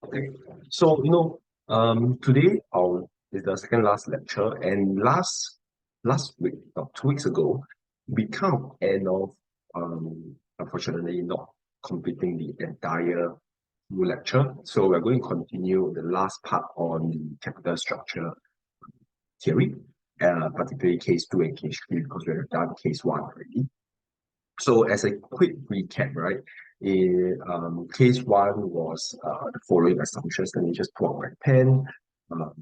Okay. So, today is the second last lecture, and last week, 2 weeks ago, we come end of unfortunately not completing the entire full lecture. So we're going to continue the last part on the capital structure theory, particularly case 2 and case 3, because we have done case 1 already. So as a quick recap, right, case 1 was the following assumptions. Let me just pull out my pen. Um,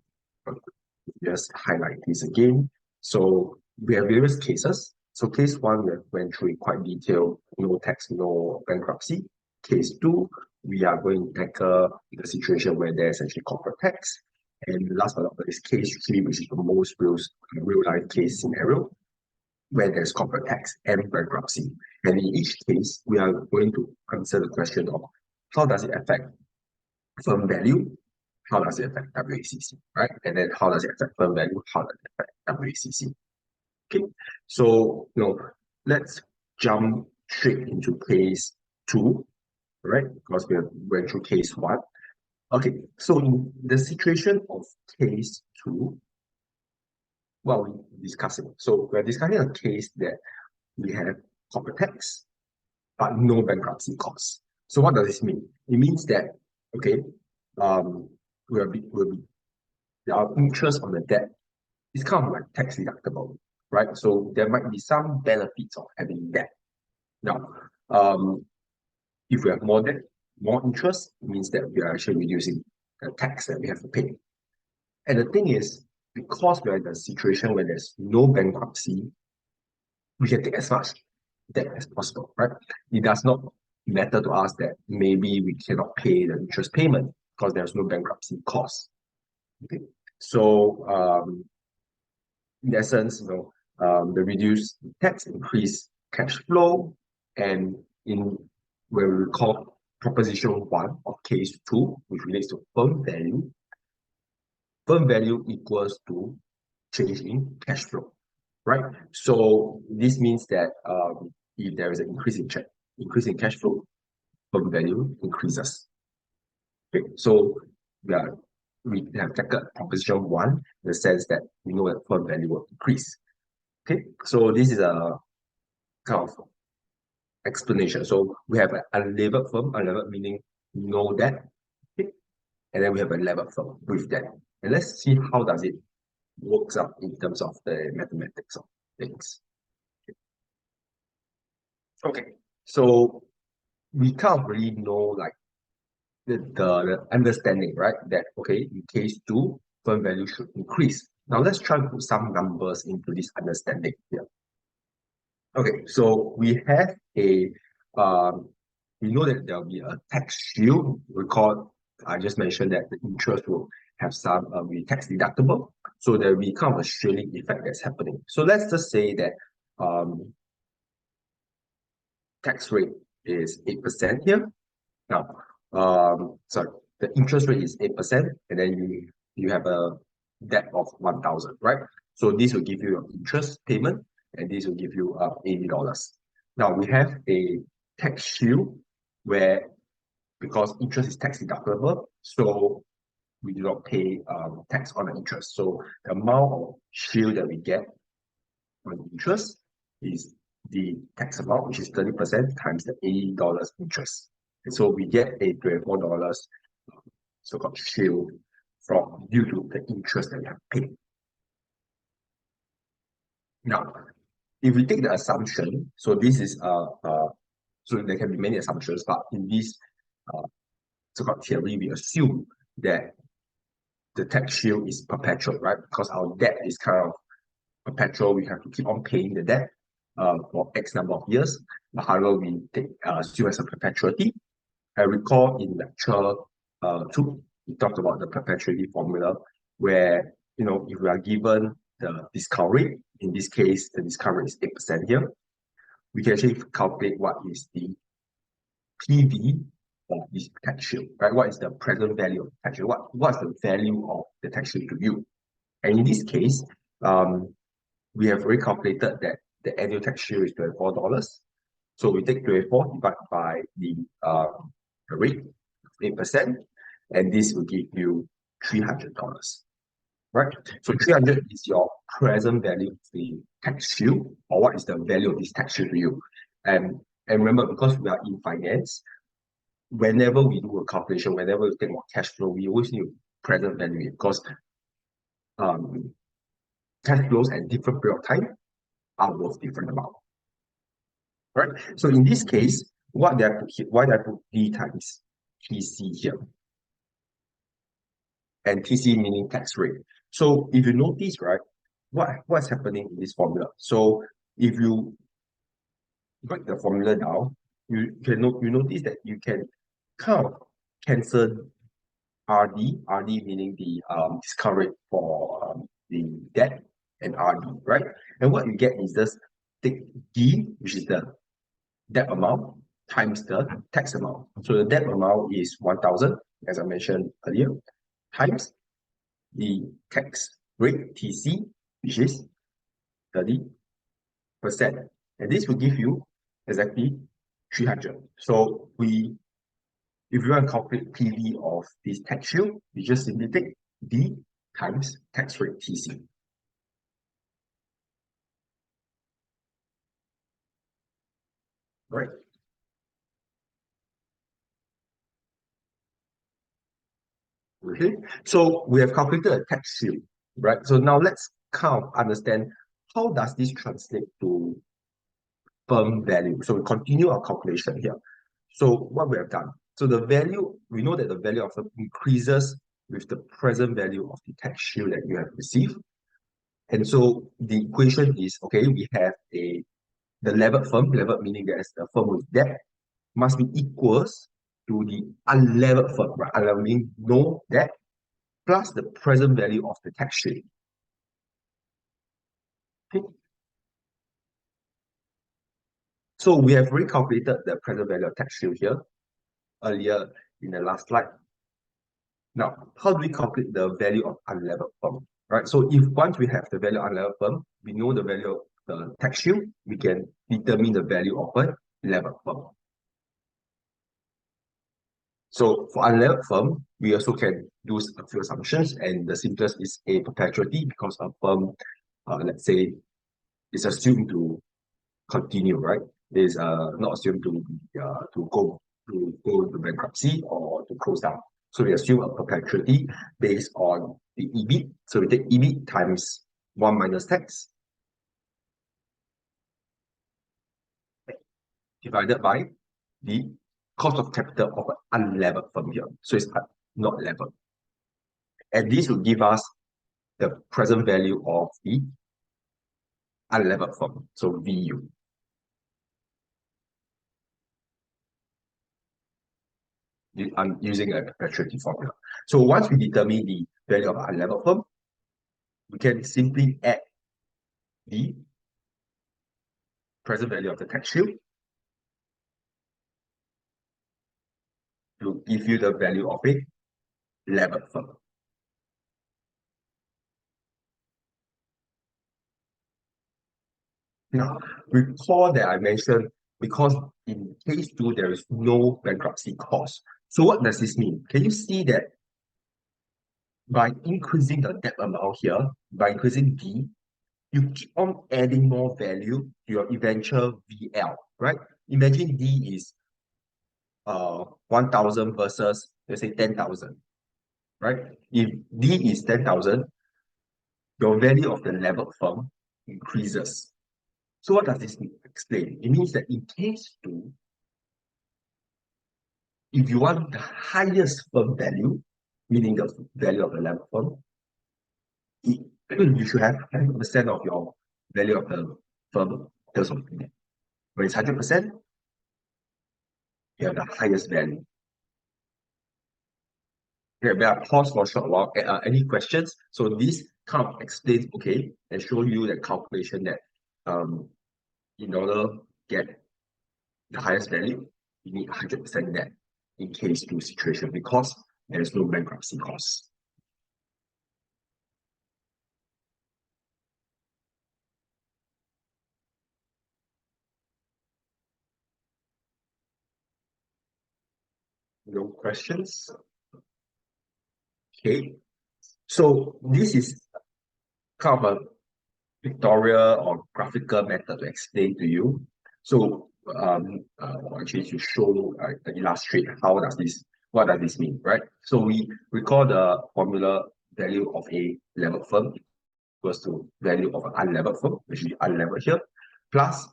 just highlight this again. So we have various cases. So case 1, we went through in quite detail, no tax, no bankruptcy. Case 2, we are going to tackle the situation where there's actually corporate tax. And last but not least, case 3, which is the most real life case scenario, where there's corporate tax and bankruptcy. And in each case, we are going to answer the question of how does it affect firm value, how does it affect WACC, right? And then how does it affect firm value, how does it affect WACC. Okay, so let's jump straight into case 2, right? Because we went through case 1. Okay, so in the situation of case 2, what we're discussing. So we're discussing a case that we have corporate tax, but no bankruptcy costs. So what does this mean? It means that, okay, will be our interest on the debt is kind of like tax deductible, right? So there might be some benefits of having debt. Now, if we have more debt, more interest, it means that we are actually reducing the tax that we have to pay. And the thing is, because we're in a situation where there's no bankruptcy, we can take as much debt as possible, right? It does not matter to us that maybe we cannot pay the interest payment because there's no bankruptcy cost. Okay, so in essence, the reduced tax increase cash flow, and in when we recall proposition 1 of case 2, which relates to firm value equals to change in cash flow, right? So this means that if there is an increase in cash flow, firm value increases. Okay, so we have tackled proposition 1 in the sense that we know that firm value will increase. Okay, so this is a kind of explanation. So we have an unlevered firm, unlevered meaning no debt, okay? And then we have a levered firm with debt. And let's see how does it works out in terms of the mathematics of things. Okay, so we can't really know like the understanding, right? That okay, in case 2, firm value should increase. Now let's try to put some numbers into this understanding here. Okay, so we have we know that there will be a tax shield. Recall, I just mentioned that the interest will have some be tax deductible. So there will be kind of a shielding effect that's happening. So let's just say that tax rate is 8% here. Now, sorry, the interest rate is 8%, and then you have a debt of 1,000, right? So this will give you your interest payment, and this will give you $80. Now we have a tax shield where, because interest is tax deductible, so we do not pay tax on the interest. So the amount of shield that we get on interest is the tax amount, which is 30% times the $80 interest. And so we get a $24 so-called shield from due to the interest that we have paid. Now, if we take the assumption, so this is so there can be many assumptions, but in this so-called theory, we assume that the tax shield is perpetual, right? Because our debt is kind of perpetual. We have to keep on paying the debt for X number of years. But however, we take assume as a perpetuity. I recall in lecture 2, we talked about the perpetuity formula, where if we are given the discount rate, in this case, the discount rate is 8% here, we can actually calculate what is the PV of this tax shield, right? What is the present value of the tax shield? What's the value of the tax shield to you? And in this case, we have already calculated that the annual tax shield is $24. So we take 24 divided by the rate, 8%, and this will give you $300, right? So 300 is your present value of the tax shield, or what is the value of this tax shield to you. And remember, because we are in finance, whenever we do a calculation, whenever we think about cash flow, we always need present value because um, cash flows at different period of time are worth different amount, right? So in this case, what did I put here? Why did I put D times TC here? And TC meaning tax rate. So if you notice, right, what's happening in this formula? So if you break the formula down, you notice that you can kind of cancel RD meaning the discount rate for the debt and RD, right? And what you get is just take D, which is the debt amount, times the tax amount. So the debt amount is 1,000, as I mentioned earlier, times the tax rate TC, which is 30%. And this will give you exactly 300. So if you want to calculate PV of this tax shield, you just simply take D times tax rate TC. Right? Okay. So we have calculated a tax shield, right? So now let's kind of understand how does this translate to firm value. So we continue our calculation here. So what we have done, so the value, we know that the value of firm increases with the present value of the tax shield that you have received. And so the equation is, okay, we have the levered firm, levered meaning that the firm with debt must be equals to the unlevered firm, right? Unlevered meaning no debt plus the present value of the tax shield. Okay. So we have recalculated the present value of tax shield here earlier in the last slide. Now, how do we calculate the value of unlevered firm? Right. So if once we have the value of unlevered firm, we know the value of the tax shield, we can determine the value of a levered firm. So for unlevered firm, we also can do a few assumptions, and the simplest is a perpetuity because a firm, let's say, is assumed to continue, right? Is not assumed to go into bankruptcy or to close down. So we assume a perpetuity based on the EBIT. So we take EBIT times 1 minus tax divided by the cost of capital of an unlevered firm here. So it's not levered. And this will give us the present value of the unlevered firm. So VU. I'm using a perpetuity formula. So once we determine the value of unlevered firm, we can simply add the present value of the tax shield to give you the value of a levered firm. Now, recall that I mentioned because in case 2, there is no bankruptcy cost. So what does this mean? Can you see that by increasing the debt amount here, by increasing D, you keep on adding more value to your eventual VL, right? Imagine D is 1,000 versus, let's say, 10,000, right? If D is 10,000, your value of the levered firm increases. So what does this explain? It means that in case 2, if you want the highest firm value, meaning the value of the levered firm, you should have 100% of your value of the firm in terms of debt. When it's 100%, you have the highest value. Okay, we are pause for a short while. Any questions? So this kind of explains, okay, and show you the calculation that in order to get the highest value, you need 100% debt in case 2 situation because there is no bankruptcy cost. No questions? Okay, so this is kind of a pictorial or graphical method to explain to you. So actually to show, illustrate how does this, what does this mean, right? So we recall the formula value of a levered firm equals to value of an unlevered firm, which is unlevered here, plus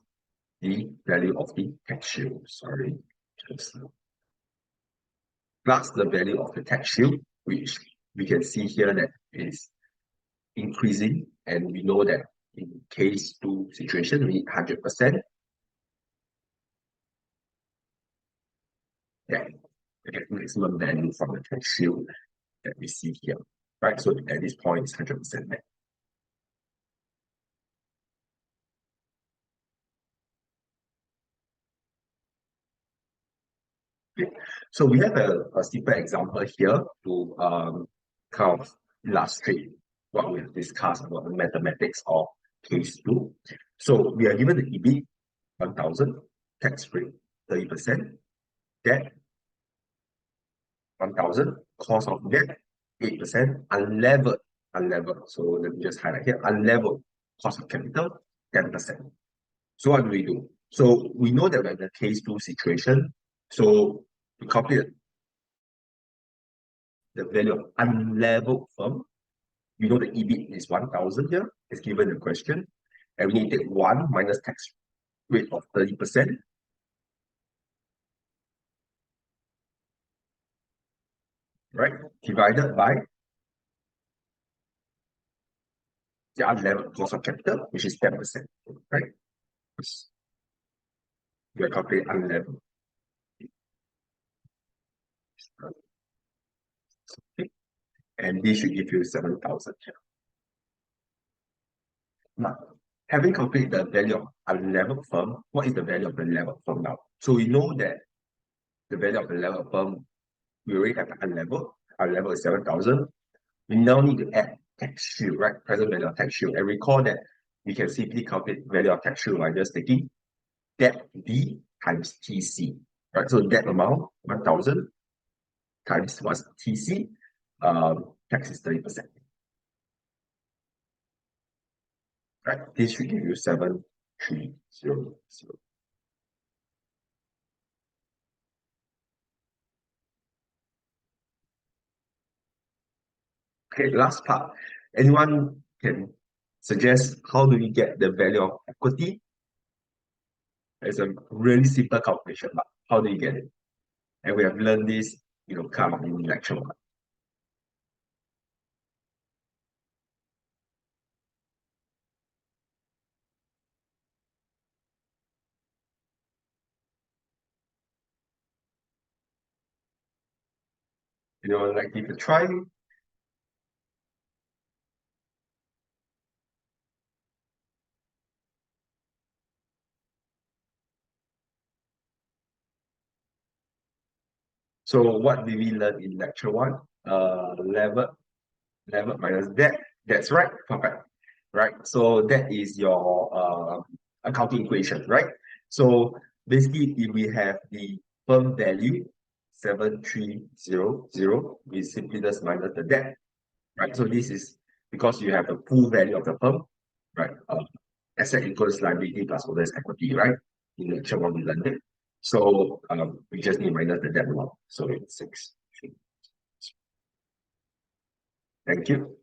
the value of the tax shield. Sorry, plus the value of the tax shield, which we can see here that is increasing, and we know that in case 2 situation, we need 100%. That we get maximum value from the tax shield that we see here, right? So at this point, it's 100% met. Okay. So we have a simple example here to kind of illustrate what we have discussed about the mathematics of case 2. So we are given the EBIT 1,000, tax rate 30%, debt 1,000, cost of debt 8%, unlevered. So let me just highlight here, unlevered cost of capital 10%. So what do we do? So we know that we're in the case 2 situation. So to calculate the value of unlevered firm, we know the EBIT is 1,000 here, it's given the question. And we need to take 1 minus tax rate of 30%, right? Divided by the unlevered cost of capital, which is 10%, right? We are calculating unlevered. Okay. And this should give you 7,000 here. Now, having calculated the value of unlevered firm, what is the value of the levered firm now? So we know that the value of the levered firm, we already have the unlevered. Unlevered is 7,000. We now need to add tax shield, right? Present value of tax shield. And recall that we can simply calculate value of tax shield by just taking debt B times TC, right? So debt amount 1,000 times what's TC, tax is 30%. Right? This should give you 7,300. Okay, last part. Anyone can suggest how do we get the value of equity? It's a really simple calculation, but how do you get it? And we have learned this, kind of in lecture 1. Like if you try. So what did we learn in lecture 1? Level minus debt. That's right. Perfect. Right. So that is your accounting equation, right? So basically, if we have the firm value 7,300, we simply just minus the debt, right? So this is because you have the full value of the firm, right? Asset equals liability plus owner's equity, right? In lecture 1, we learned it. So we just need minus the debt amount. So it's 6. Thank you.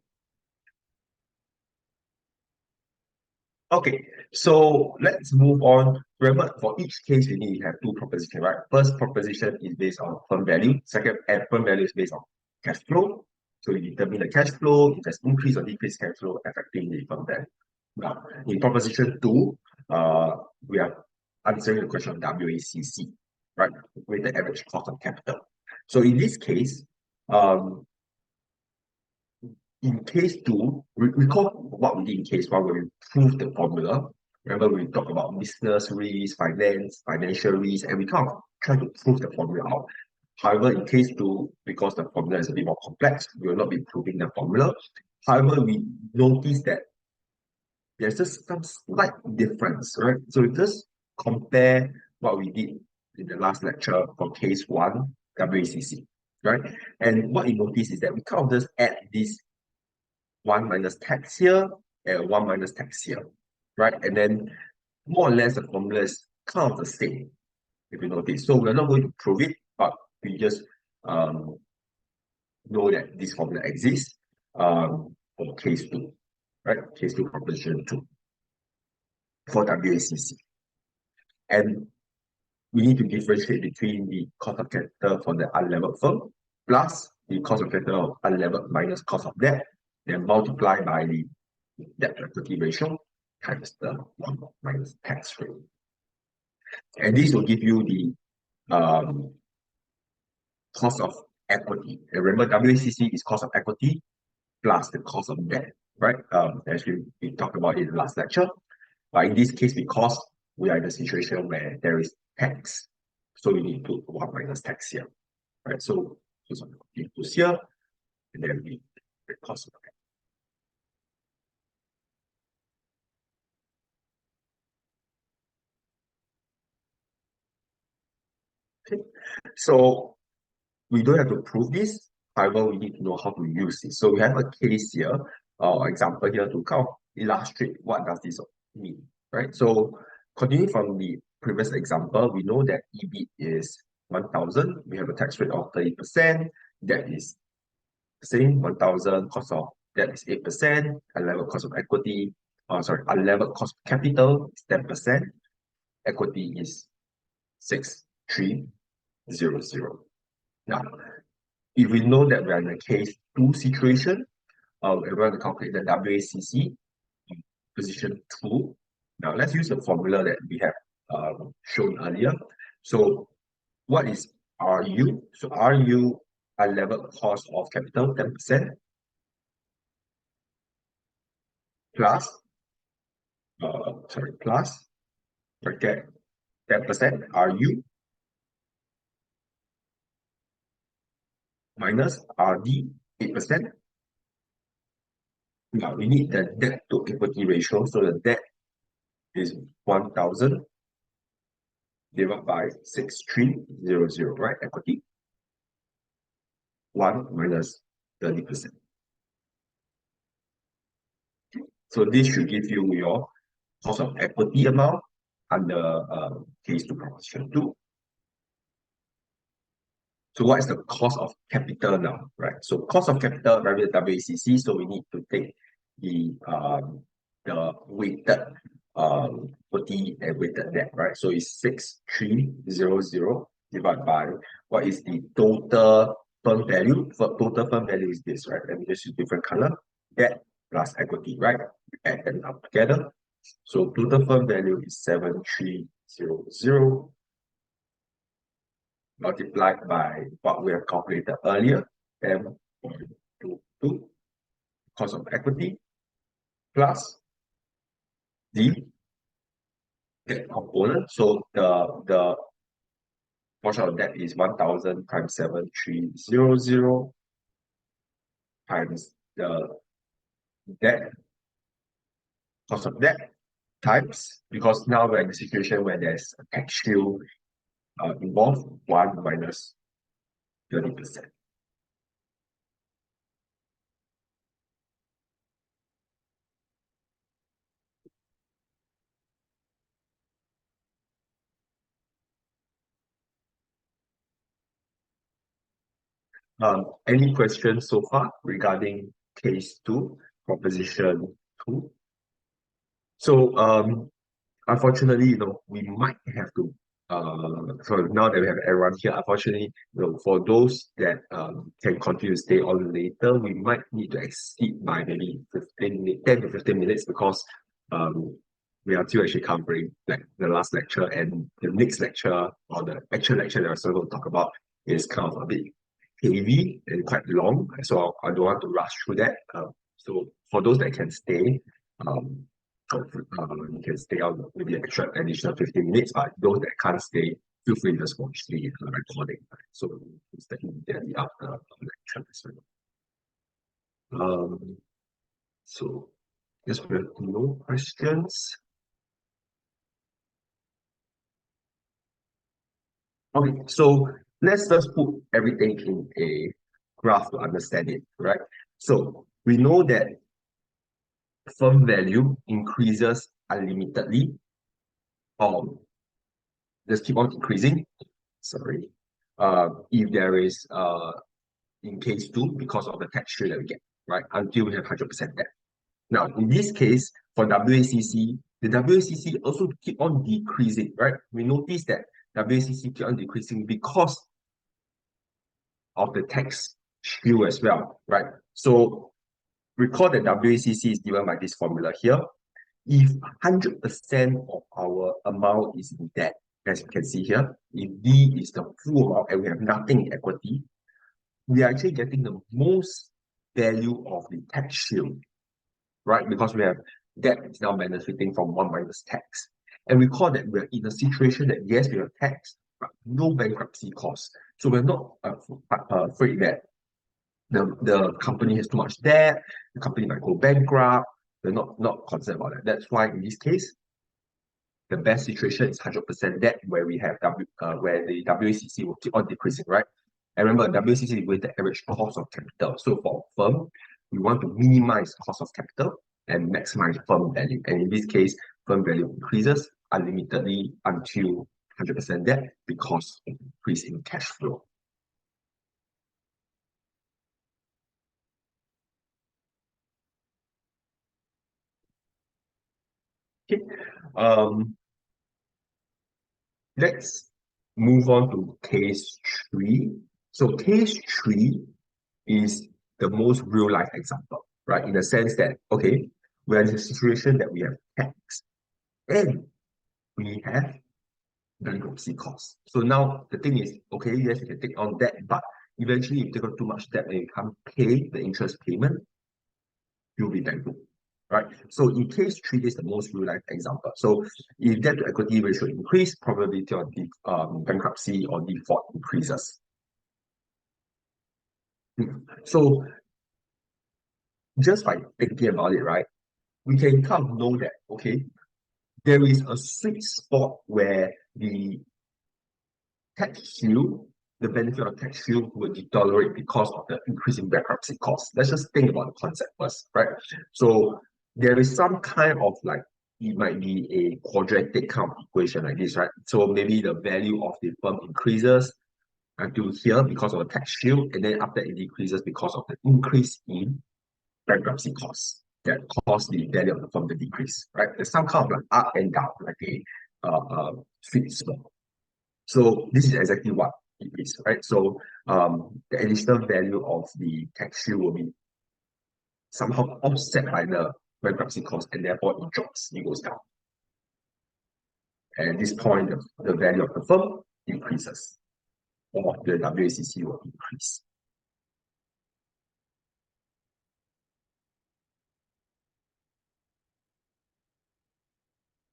Okay, so let's move on. Remember, for each case, we need to have 2 propositions, right? First proposition is based on firm value. Second, and firm value is based on cash flow. So you determine the cash flow, if there's increase or decrease cash flow affecting the firm value. Now, in proposition 2, we are answering the question of WACC, right? Weighted average cost of capital. So in this case, in case 2, recall what we did in case 1 when we proved the formula. Remember, we talked about business risk, financial risk, and we kind of try to prove the formula out. However, in case 2, because the formula is a bit more complex, we will not be proving the formula. However, we notice that there's just some slight difference, right? So just compare what we did in the last lecture for case 1, WACC. right? And what you notice is that we kind of just add this 1 minus tax here and 1 minus tax here, right? And then more or less the formula is kind of the same, if you notice. So we're not going to prove it, but we just um, know that this formula exists for case 2, right? Case 2 proposition 2 for WACC. And we need to differentiate between the cost of capital for the unlevered firm plus the cost of capital of unlevered minus cost of debt, then multiply by the debt to equity ratio times the 1 minus tax rate. And this will give you the cost of equity. And remember, WACC is cost of equity plus the cost of debt, right? As we talked about in the last lecture. But in this case, because we are in a situation where there is tax, so we need to put 1 minus tax here, right? So we put here, and then we the cost of debt. Okay. So we don't have to prove this. However, we need to know how to use it. So we have a case here, example here to kind of illustrate what does this mean, right? So continuing from the previous example, we know that EBIT is 1,000. We have a tax rate of 30%. That is the same 1,000. Cost of debt is 8%. Unlevered cost of equity, unlevered cost of capital is 10%. Equity is 6,300. Now, if we know that we are in a case 2 situation, we're going to calculate the WACC position 2. Now, let's use the formula that we have shown earlier. So, what is RU? So, RU, unlevered cost of capital, 10%, plus, plus, bracket, 10% RU, minus RD, 8%. Now, we need the debt to equity ratio. So, the debt is 1,000 divided by 6,300, right? Equity 1 minus 30%. So this should give you your cost of equity amount under case 2 proposition 2. So what is the cost of capital now, right? So cost of capital rather than WACC, so we need to take the weighted equity and weighted debt, right? So it's 6,300 divided by what is the total firm value. For total firm value is this, right? Let me just use different color. Debt plus equity, right? Add them up together. So total firm value is 7,300 multiplied by what we have calculated earlier, 10.22 cost of equity plus the debt component. So the portion of debt is 1,000 times 7,300 times the debt cost of debt times, because now we're in a situation where there's a tax shield involved, 1 minus 30%. Any questions so far regarding case 2, proposition 2? So unfortunately, we might have to so now that we have everyone here, unfortunately, for those that can continue to stay on later, we might need to exceed by maybe 10 to 15 minutes, because we are still actually covering like the last lecture, and the next lecture, or the actual lecture that we're still going to talk about, is kind of a bit heavy and quite long. So I don't want to rush through that. So for those that can stay, um, you can stay on maybe an extra additional 15 minutes, but those that can't stay, feel free to just watch the recording. Right? So instead immediately after the lecture as well. So yes, we have no questions. Okay, so Let's just put everything in a graph to understand it, right? So we know that firm value increases unlimitedly, or just keep on increasing. Sorry. If there is in case two, because of the tax shield that we get, right? Until we have 100% debt. Now, in this case, for WACC, the WACC also keep on decreasing, right? We notice that WACC keep on decreasing because of the tax shield as well, right? So recall that WACC is given by this formula here. If 100% of our amount is in debt, as you can see here, if D is the full amount and we have nothing in equity, we are actually getting the most value of the tax shield, right? Because we have debt is now benefiting from 1 minus tax. And we call that we're in a situation that yes, we have tax, but no bankruptcy costs. So we're not afraid that the company has too much debt, the company might go bankrupt. We're not concerned about that. That's why in this case, the best situation is 100% debt where we have where the WACC will keep on decreasing, right? And remember, WACC is weighted average cost of capital. So for a firm, we want to minimize cost of capital and maximize firm value. And in this case, firm value increases unlimitedly until 100% debt because of increase in cash flow. Okay. Um, let's move on to case three. So case three is the most real life example, right? In the sense that, okay, we're in a situation that we have tax and we have bankruptcy costs. So now the thing is, okay, yes, you can take on debt, but eventually you take on too much debt and you can't pay the interest payment, you'll be bankrupt. Right. So in case three is the most real life example. So if debt to equity ratio increase, probability of bankruptcy or default increases. So just by thinking about it, right, we can kind of know that, okay, there is a sweet spot where the tax shield, the benefit of tax shield will deteriorate because of the increasing bankruptcy costs. Let's just think about the concept first, right? So there is some kind of like, it might be a quadratic kind of equation like this, right? So maybe the value of the firm increases until here because of the tax shield, and then after it decreases because of the increase in bankruptcy costs that cause the value of the firm to decrease, right? There's some kind of like up and down, like a sweet spot. So this is exactly what it is, right? So the additional value of the tax shield will be somehow offset by the bankruptcy cost, and therefore it drops, it goes down. And at this point, the value of the firm increases, or the WACC will increase.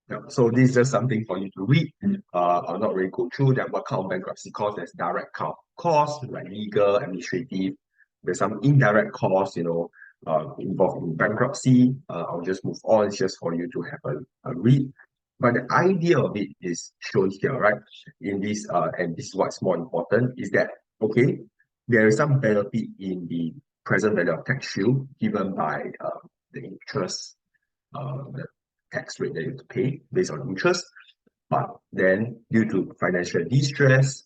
Yeah, so this is just something for you to read. I'll not really go through that. What kind of bankruptcy cost? There's direct costs like legal, administrative. There's some indirect costs, involved in bankruptcy. I'll just move on. It's just for you to have a read. But the idea of it is shown here, right? In this, and this is what's more important, is that okay, there is some benefit in the present value of tax shield given by the interest, the tax rate that you have to pay based on interest. But then, due to financial distress,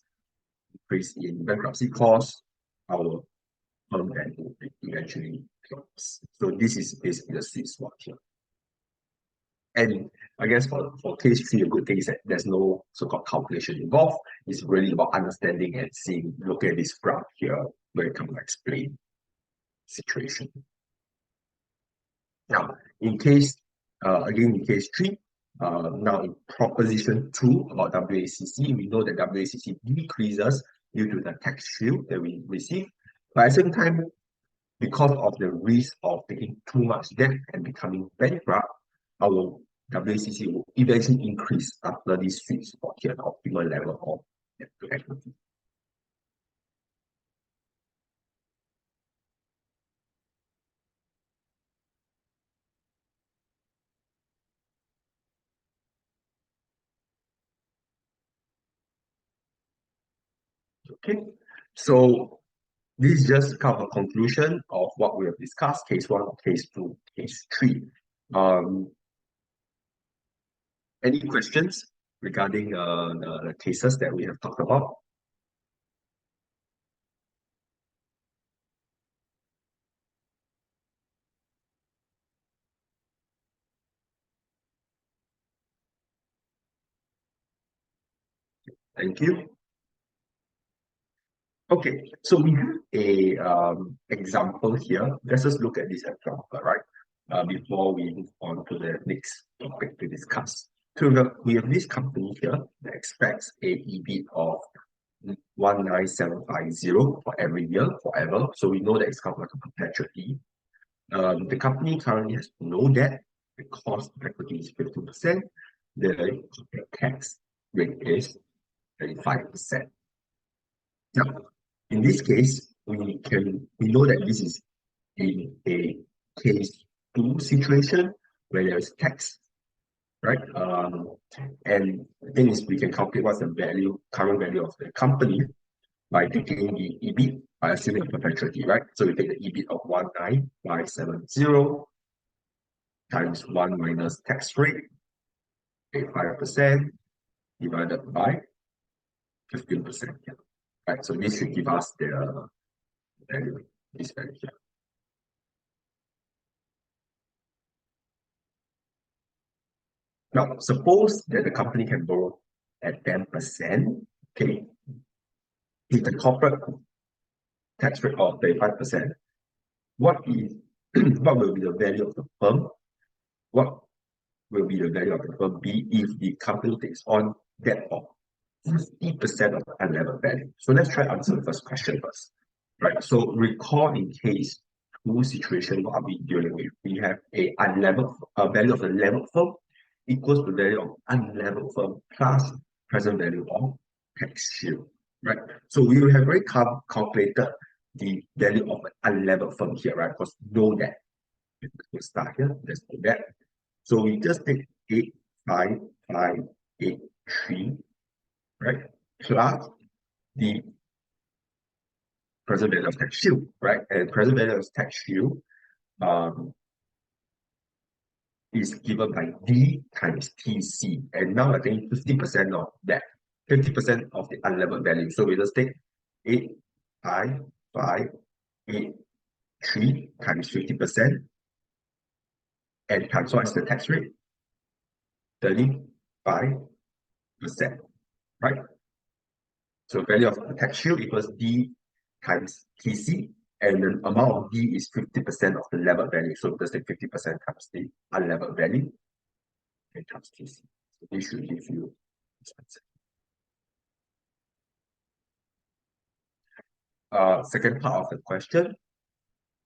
increase in bankruptcy costs, our firm value eventually drops. So this is basically the sweet spot here. And I guess for case three, a good thing is that there's no so-called calculation involved. It's really about understanding and seeing, look at this graph here, where it can explain situation. Now, in case, again, in case three, now in proposition two about WACC, we know that WACC decreases due to the tax shield that we receive. But at the same time, because of the risk of taking too much debt and becoming bankrupt, our WACC will eventually increase after this sweet spot here, the optimal level of debt to equity. Okay, so this is just kind of a conclusion of what we have discussed, case one, case two, case three. Um, any questions regarding the cases that we have talked about? Thank you. Okay, so we have a example here. Let's just look at this example, right? Before we move on to the next topic to discuss. So we have this company here that expects a EBIT of 19750 for every year, forever. So we know that it's kind of like a perpetuity. The company currently has no debt. The cost of equity is 15%. The tax rate is 35%. Now, in this case, we know that this is in a case two situation where there is tax, right? And the thing is we can calculate what's the value, current value of the company by taking the EBIT by assuming a perpetuity, right? So we take the EBIT of 19570 times 1 minus tax rate, 5% divided by 15%. Yeah. Right. So this should give us the value, this value here. Now, suppose that the company can borrow at 10%, okay, if the corporate tax rate of 35%, what is what will be the value of the firm? What will be the value of the firm be if the company takes on debt of 50% of the unlevered value? So let's try to answer the first question first. Right. So recall in case two situation what are we dealing with? We have a unlevered value of the levered firm equals to the value of unlevered firm plus present value of tax shield. Right. So we will have already calculated the value of an unlevered firm here, right? Because no debt. We'll start here. Let's do that. So we just take 85583, right? Plus the present value of tax shield, right? And present value of tax shield um, is given by D times TC. And now I think 50% of that, 50% of the unlevered value. So we just take 85583 times 50% and times what is the tax rate? 35%, right? So value of the tax shield equals D times TC, and the amount of D is 50% of the levered value. So just take 50% times the unlevered value and times TC. So this should give you this answer. Second part of the question,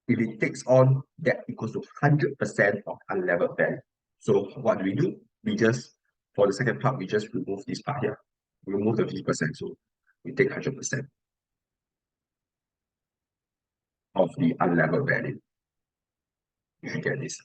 if it takes on debt equals to 100% of unlevered value. So what do? We just, for the second part, we just remove this part here. We remove the 50%, so we take 100% of the unlevered value. You should get this.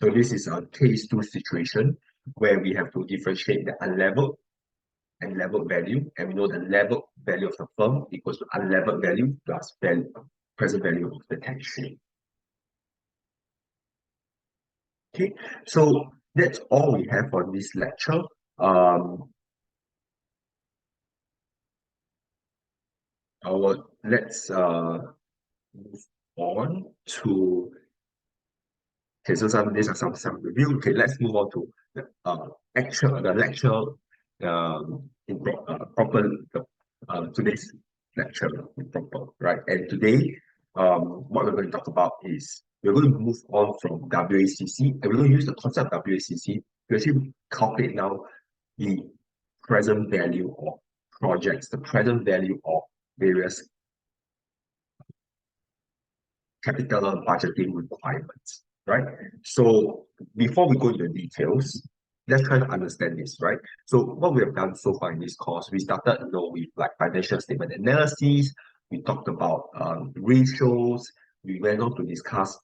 So this is a case two situation where we have to differentiate the unlevered and levered value, and we know the levered value of the firm equals to unlevered value plus value, present value of the tax shield. Okay, so that's all we have for this lecture. Let's move on to, okay, so these are some review. Okay, let's move on to the lecture proper today's lecture in proper, right? And today, what we're going to talk about is we're going to move on from WACC, and we're going to use the concept of WACC to actually calculate now the present value of projects, the present value of various capital budgeting requirements, right? So before we go into the details, let's try to understand this, right? So what we have done so far in this course, we started, with like financial statement analysis. We talked about ratios. We went on to discuss,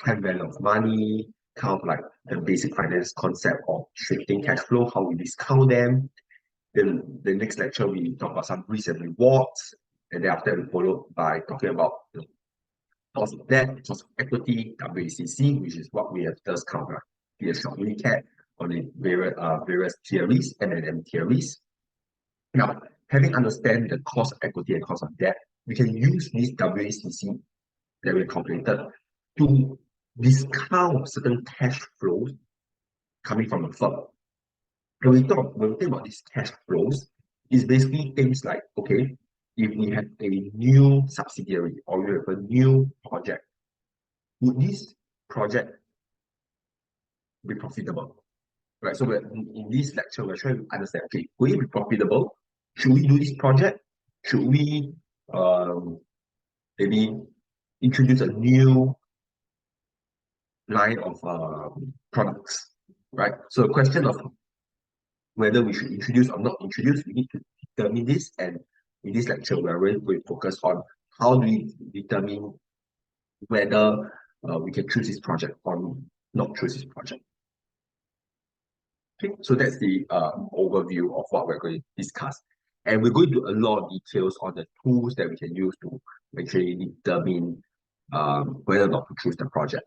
time value of money, kind of like the basic finance concept of shifting cash flow, how we discount them. Then the next lecture we talk about some risk and rewards, and then after we followed by talking about cost of debt, cost of equity, WACC, which is what we have just covered. Be a short recap on the various theories, M&M theories. Now, having understand the cost of equity and cost of debt, we can use this WACC that we calculated to discount certain cash flows coming from a firm. When we think about these cash flows, it's basically things like, okay, if we have a new subsidiary or we have a new project, would this project be profitable? Right. So in this lecture, we're trying to understand, okay, will it be profitable? Should we do this project? Should we maybe introduce a new line of products? Right. So the question of whether we should introduce or not introduce, we need to determine this. And in this lecture, we're really going to focus on how do we determine whether we can choose this project or not choose this project. Okay, so that's the overview of what we're going to discuss. And we're going to do a lot of details on the tools that we can use to actually determine whether or not to choose the project.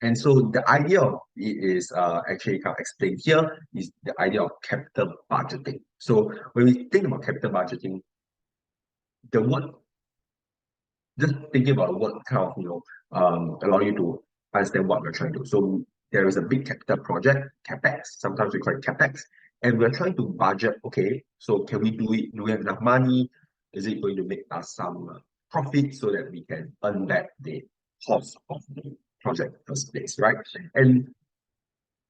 And so the idea of it is actually kind of explained here is the idea of capital budgeting. So when we think about capital budgeting, the word, just thinking about the word kind of, allow you to understand what we're trying to do. So there is a big capital project, CapEx, sometimes we call it CapEx, and we're trying to budget, okay, so can we do it? Do we have enough money? Is it going to make us some profit so that we can earn back the cost of the project first place, right? And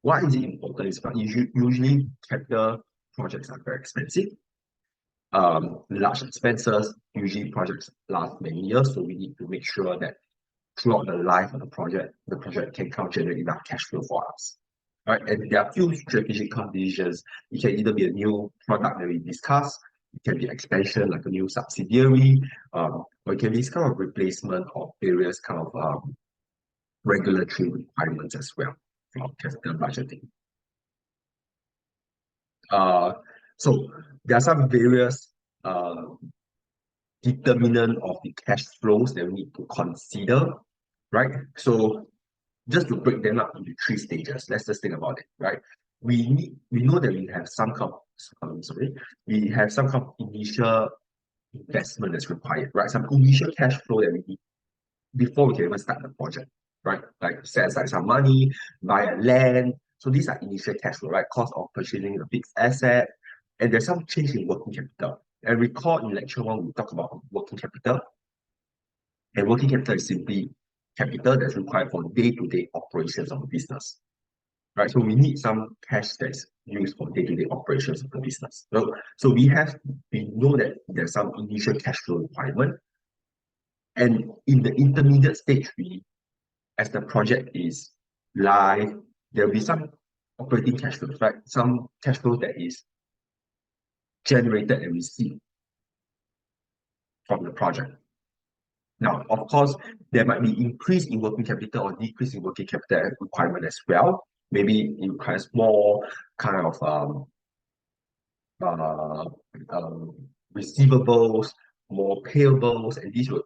why is it important? Is that usually capital projects are very expensive. Large expenses, usually projects last many years, so we need to make sure that throughout the life of the project can come generate enough cash flow for us. Right? And there are a few strategic decisions. It can either be a new product that we discuss, it can be expansion like a new subsidiary, or it can be this kind of replacement of various kind of regulatory requirements as well for capital budgeting. So there are some various determinant of the cash flows that we need to consider, right? So just to break them up into three stages, let's just think about it, right? We know that we have some kind of, we have some kind of initial investment that's required, right? Some initial cash flow that we need before we can even start the project, right? Like set aside some money, buy a land. So these are initial cash flow, right? Cost of purchasing a fixed asset, and there's some change in working capital. And recall in lecture one, we talked about working capital. And working capital is simply capital that's required for day-to-day operations of the business. Right? So we need some cash that's used for day-to-day operations of the business. So we know that there's some initial cash flow requirement. And in the intermediate stage, as the project is live, there'll be some operating cash flows, right? Some cash flow that is generated and received from the project. Now, of course, there might be increase in working capital or decrease in working capital requirement as well. Maybe it requires more kind of receivables, more payables, and these will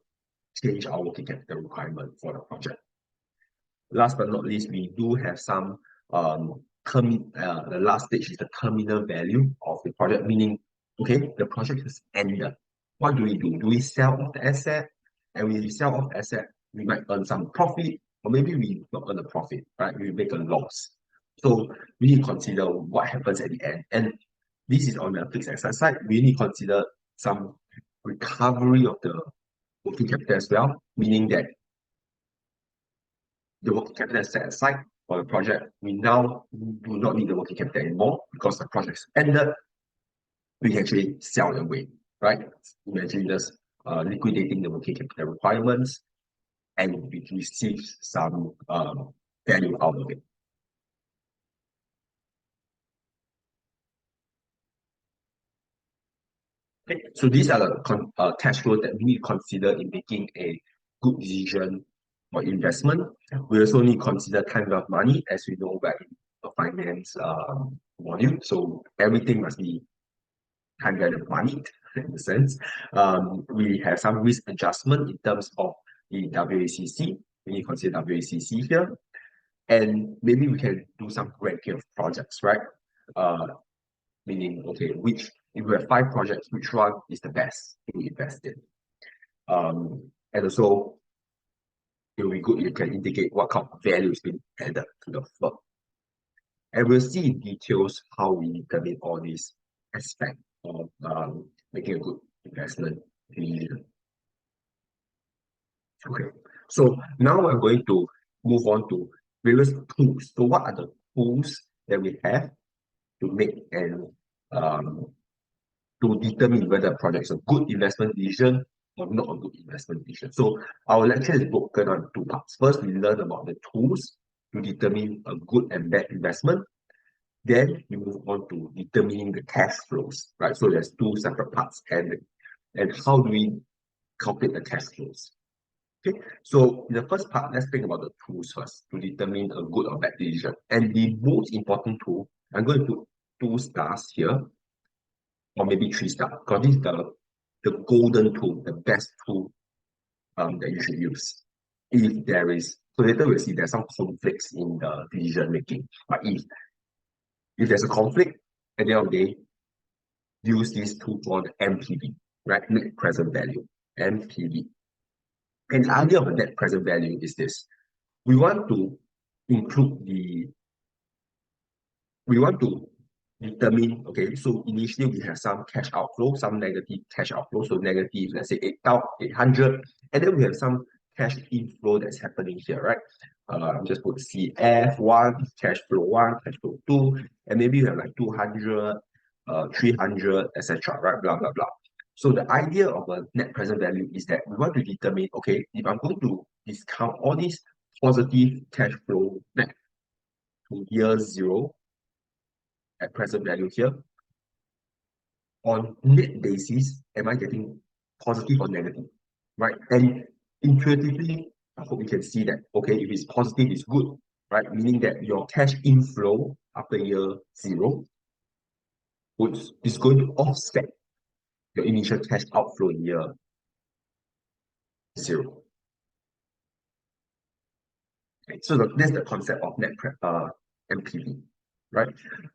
change our working capital requirement for the project. Last but not least, we do have some the last stage is the terminal value of the project, meaning, okay, the project is ended. What do? Do we sell off the asset? And when we sell off asset, we might earn some profit, or maybe we not earn a profit, right? We make a loss. So we need to consider what happens at the end. And this is on the fixed asset side. We need to consider some recovery of the working capital as well, meaning that the working capital is set aside for the project. We now do not need the working capital anymore because the project is ended. We can actually sell it away, right? Imagine just liquidating the working capital requirements. and we receive some value out of it. Okay, so these are the cash flow that we need to consider in making a good decision for investment. We also need to consider time of money, as we know back in the finance module. So everything must be time value of money in a sense. We have some risk adjustment in terms of the WACC. We need to consider WACC here. And maybe we can do some ranking of projects, right? Uh, Meaning, okay, which if we have 5 projects, which one is the best to invest in? And also, it will be good if you can indicate what kind of value is being added to the firm. And we'll see in details how we determine all these aspects of making a good investment decision. Okay, so now we're going to move on to various tools. So what are the tools that we have to make and um, to determine whether a project is a good investment decision or not a good investment decision. So our lecture is broken on 2 parts. First, we learn about the tools to determine a good and bad investment. Then we move on to determining the cash flows, right? So there's 2 separate parts, and how do we calculate the cash flows? Okay, so in the first part, let's think about the tools first to determine a good or bad decision. And the most important tool, I'm going to put 2 stars here, or maybe 3 stars, because this is the golden tool, the best tool that you should use. If there is, so later we'll see there's some conflicts in the decision making. But if there's a conflict, at the end of the day, use this tool called NPV, right? Net present value, NPV. And the idea of a net present value is this. We want to include we want to determine, okay, so initially we have some cash outflow, some negative cash outflow, so negative, let's say 800, and then we have some cash inflow that's happening here, right? Just put CF1, cash flow 1, cash flow 2, and maybe you have like 200, 300, etc., right? Blah, blah, blah. So the idea of a net present value is that we want to determine, okay, if I'm going to discount all these positive cash flow back to year 0, at present value here, on net basis, am I getting positive or negative, right? And intuitively, I hope you can see that, okay, if it's positive, it's good, right? Meaning that your cash inflow after year 0 is going to offset your initial cash outflow in year 0. Okay, so that's the concept of NPV, right?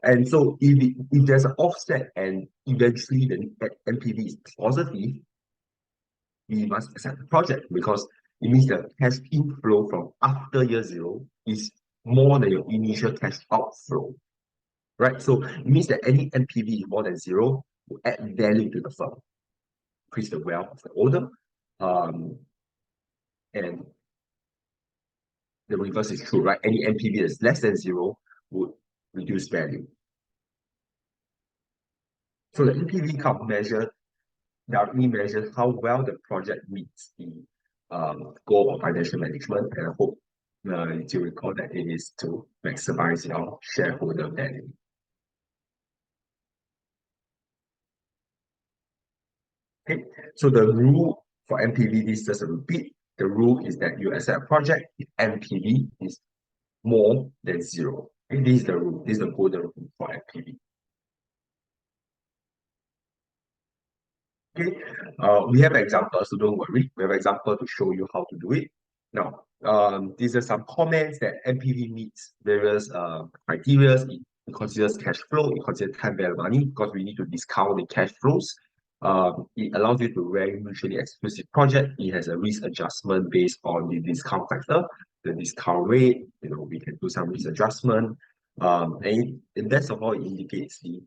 And so if there's an offset and eventually the NPV is positive, we must accept the project because it means the cash inflow from after year 0 is more than your initial cash outflow, right? So it means that any NPV is more than 0 will add value to the firm, increase the wealth of the owner, and the reverse is true, right? Any NPV that's less than 0 would reduce value. So the NPV count measure directly measures how well the project meets the goal of financial management, and I hope you recall that it is to maximize your shareholder value. Okay, so the rule for NPV, this is just a repeat. The rule is that you accept a project if NPV is more than 0. And this is the rule. This is the golden rule for NPV. Okay, we have examples, so don't worry. We have example to show you how to do it. Now, these are some comments that NPV meets various criteria. It considers cash flow, it considers time value of money because we need to discount the cash flows. It allows you to rank mutually exclusive project. It has a risk adjustment based on the discount factor, the discount rate. We can do some risk adjustment. And that's all it indicates the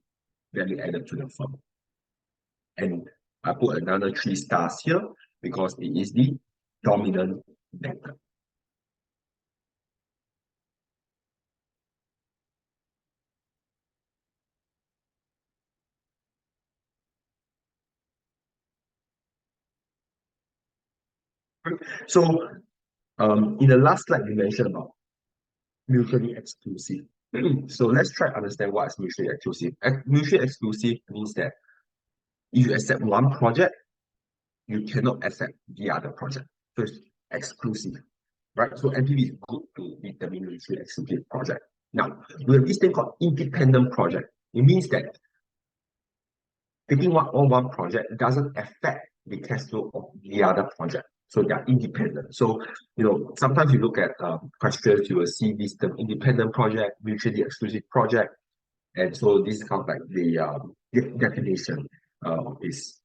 value added to the firm. And I put another 3 stars here because it is the dominant method. So In the last slide, we mentioned about mutually exclusive. So let's try to understand what is mutually exclusive. Mutually exclusive means that if you accept one project, you cannot accept the other project. So it's exclusive, right? So MPV is good to determine mutually exclusive project. Now, we have this thing called independent project. It means that taking one project doesn't affect the cash flow of the other project. So they are independent. So, sometimes you look at questions, you will see this term independent project, mutually exclusive project. And so this is kind of like the definition of this.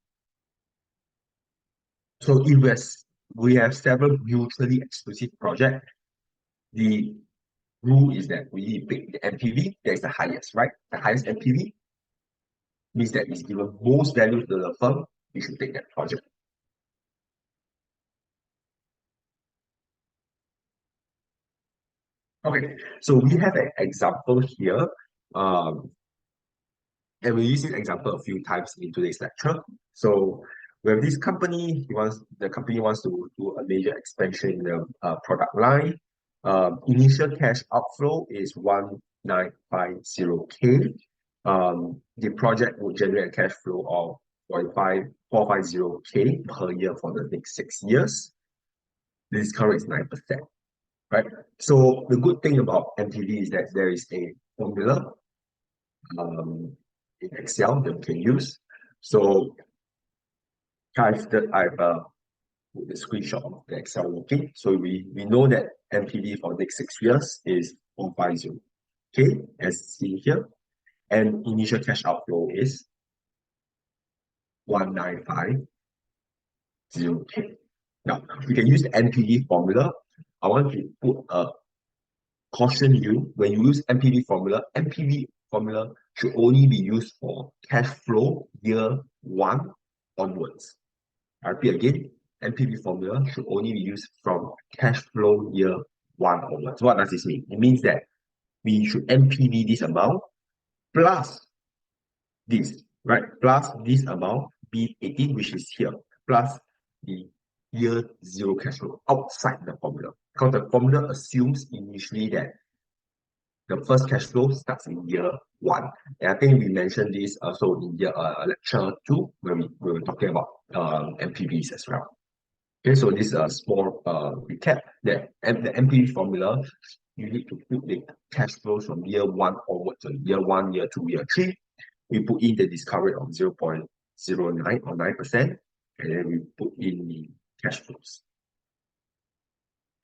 So if we have several mutually exclusive projects, the rule is that we pick the MPV that is the highest, right? The highest MPV means that it's given most value to the firm, we should take that project. Okay, so we have an example here. Um, and we use this example a few times in today's lecture. So we have this company, the company wants to do a major expansion in the product line. Initial cash outflow is 1950K. The project will generate a cash flow of 450K per year for the next 6 years. The discount rate is 9%, right? So the good thing about MPV is that there is a formula in Excel that we can use. So I've put the screenshot of the Excel working. So we know that MPV for the next 6 years is 450K as seen here. And initial cash outflow is 1950K. Now, we can use the MPV formula. I want to put a caution you when you use MPV formula should only be used for cash flow year one onwards. I repeat again, MPV formula should only be used from cash flow year one onwards. What does this mean? It means that we should MPV this amount plus this, right? Plus this amount, B18, which is here, plus the year zero cash flow outside the formula. Because the formula assumes initially that the first cash flow starts in year one. And I think we mentioned this also in lecture two, when we were talking about MPVs as well. Okay, so this is a small recap that the MPV formula, you need to put the cash flows from year one onwards, so year one, year two, year three. We put in the discount rate of 0.09 or 9%, and then we put in the cash flows.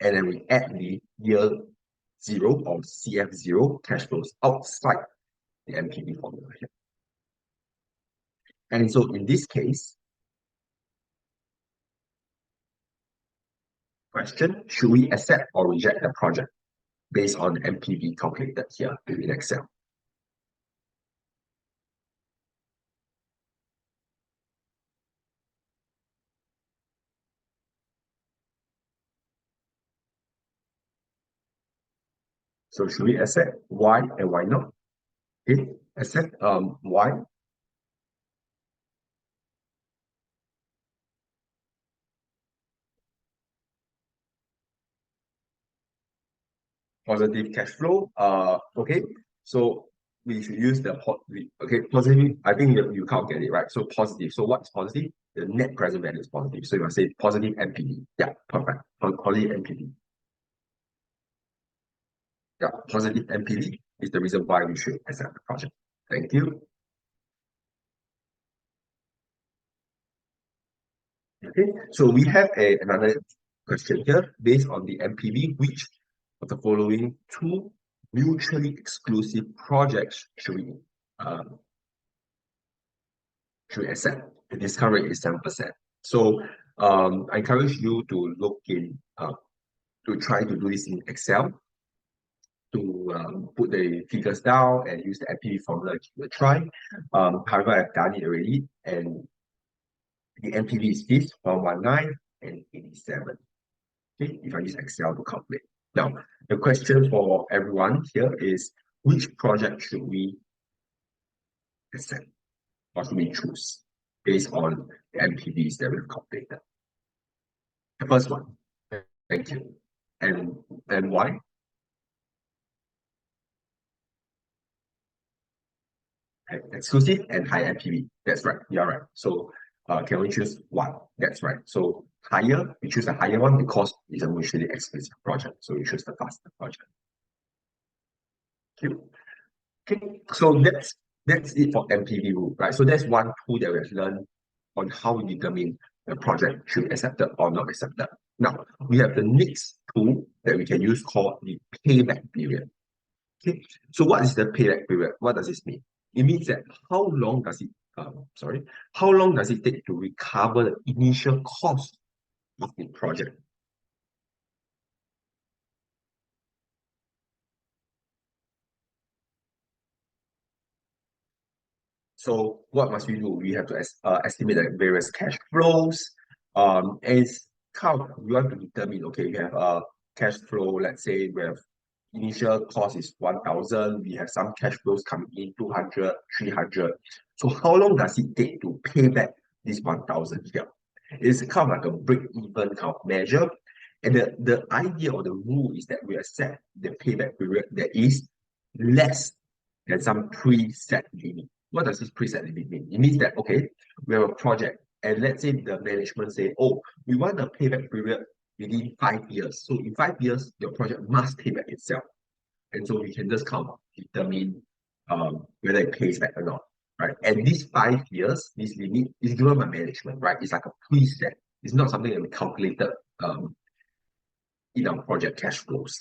And then we add the year zero or CF0 cash flows outside the MPV formula here. And so in this case, question, should we accept or reject the project based on MPV calculated here in Excel? So should we accept? Why and why not? Okay, accept why? Positive cash flow. Okay, so we should use the positive. I think you can't get it right. So positive. So what's positive? The net present value is positive. So you must say positive MPV. Yeah, perfect. Positive MPV. Yeah, positive MPV is the reason why we should accept the project. Thank you. Okay, so we have another question here based on the MPV. Which of the following two mutually exclusive projects should we accept? The discount rate is 7%. So I encourage you to look in to try to do this in Excel to put the figures down and use the MPV formula to give it a try. However, I've done it already, and the MPV is this 119 and 87. Okay, if I use Excel to calculate. Now, the question for everyone here is which project should we accept or should we choose based on the MPVs that we've calculated? The first one. Thank you. And why? Exclusive and high MPV. That's right. You're right. So can only choose one. That's right. So higher, we choose the higher one because it's a mutually exclusive project. So we choose the faster project. Okay. Okay. So that's it for MPV rule, right? So that's one tool that we have learned on how we determine the project should be accepted or not accepted. Now we have the next tool that we can use called the payback period. Okay, so what is the payback period? What does this mean? It means that how long does it how long does it take to recover the initial cost of the project? So what must we do? We have to estimate the various cash flows. And it's kind of, we want to determine, okay, we have a cash flow, let's say we have initial cost is 1,000, we have some cash flows coming in 200, 300. So how long does it take to pay back this 1,000 here? It's kind of like a break-even kind of measure. And the idea or the rule is that we accept the payback period that is less than some preset limit. What does this preset limit mean? It means that, okay, we have a project, and let's say the management say, oh, we want the payback period within 5 years. So in 5 years, your project must pay back itself. And so we can just kind of determine whether it pays back or not, right? And these 5 years, this limit is given by management, right? It's like a preset. It's not something that we calculated um, in our project cash flows,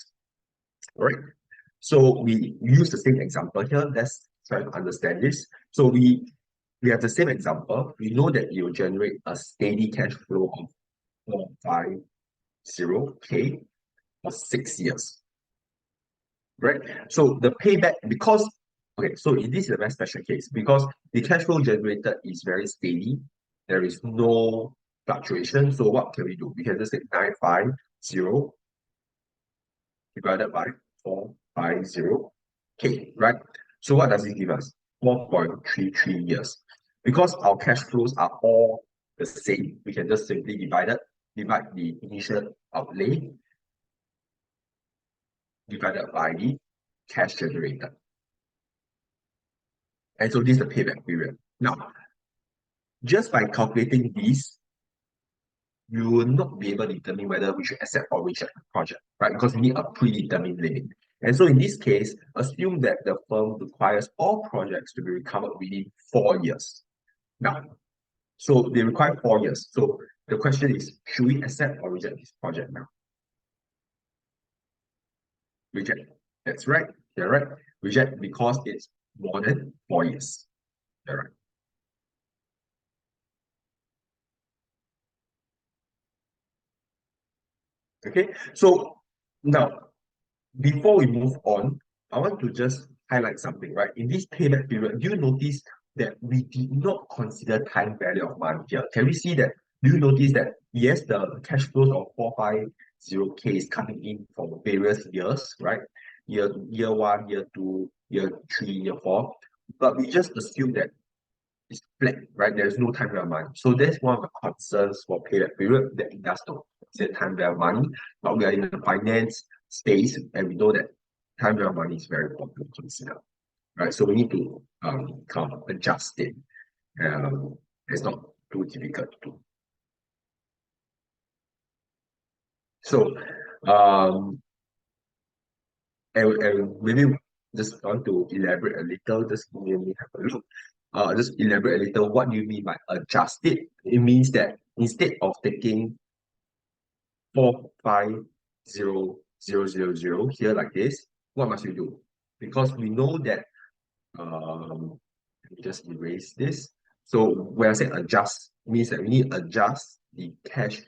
all right? So we use the same example here. Let's try to understand this. So we have the same example. We know that it will generate a steady cash flow of 450K for 6 years, right? So the payback, because, okay, so in this is a very special case because the cash flow generated is very steady. There is no fluctuation. So what can we do? We can just take 950 divided by 450K, right? So what does it give us? 4.33 years. Because our cash flows are all the same, we can just simply divide the initial outlay divided by the cash generated. And so this is the payback period. Now, just by calculating this, you will not be able to determine whether we should accept or reject the project, right? Because we need a predetermined limit. And so in this case, assume that the firm requires all projects to be recovered within 4 years. Now, so they require 4 years. So the question is, should we accept or reject this project now? Reject. That's right. You're right. Reject because it's more than 4 years. You're right. Okay. So now, before we move on, I want to just highlight something, right? In this payback period, do you notice that we did not consider time value of money here? Can we see that? Do you notice that, yes, the cash flows of 450K is coming in from various years, right? Year one, year two, year three, year four. But we just assume that it's flat, right? There's no time value of money. So that's one of the concerns for payback period that it does not consider time value of money. But we are in the finance space and we know that time value of money is very important to consider, right? So we need to kind of adjust it. It's not too difficult to do. So and maybe just want to elaborate a little, just let me have a look. Just elaborate a little. What do you mean by adjust it? It means that instead of taking 450,000 here like this, what must you do? Because we know that let me just erase this. So when I say adjust, it means that we need to adjust the cash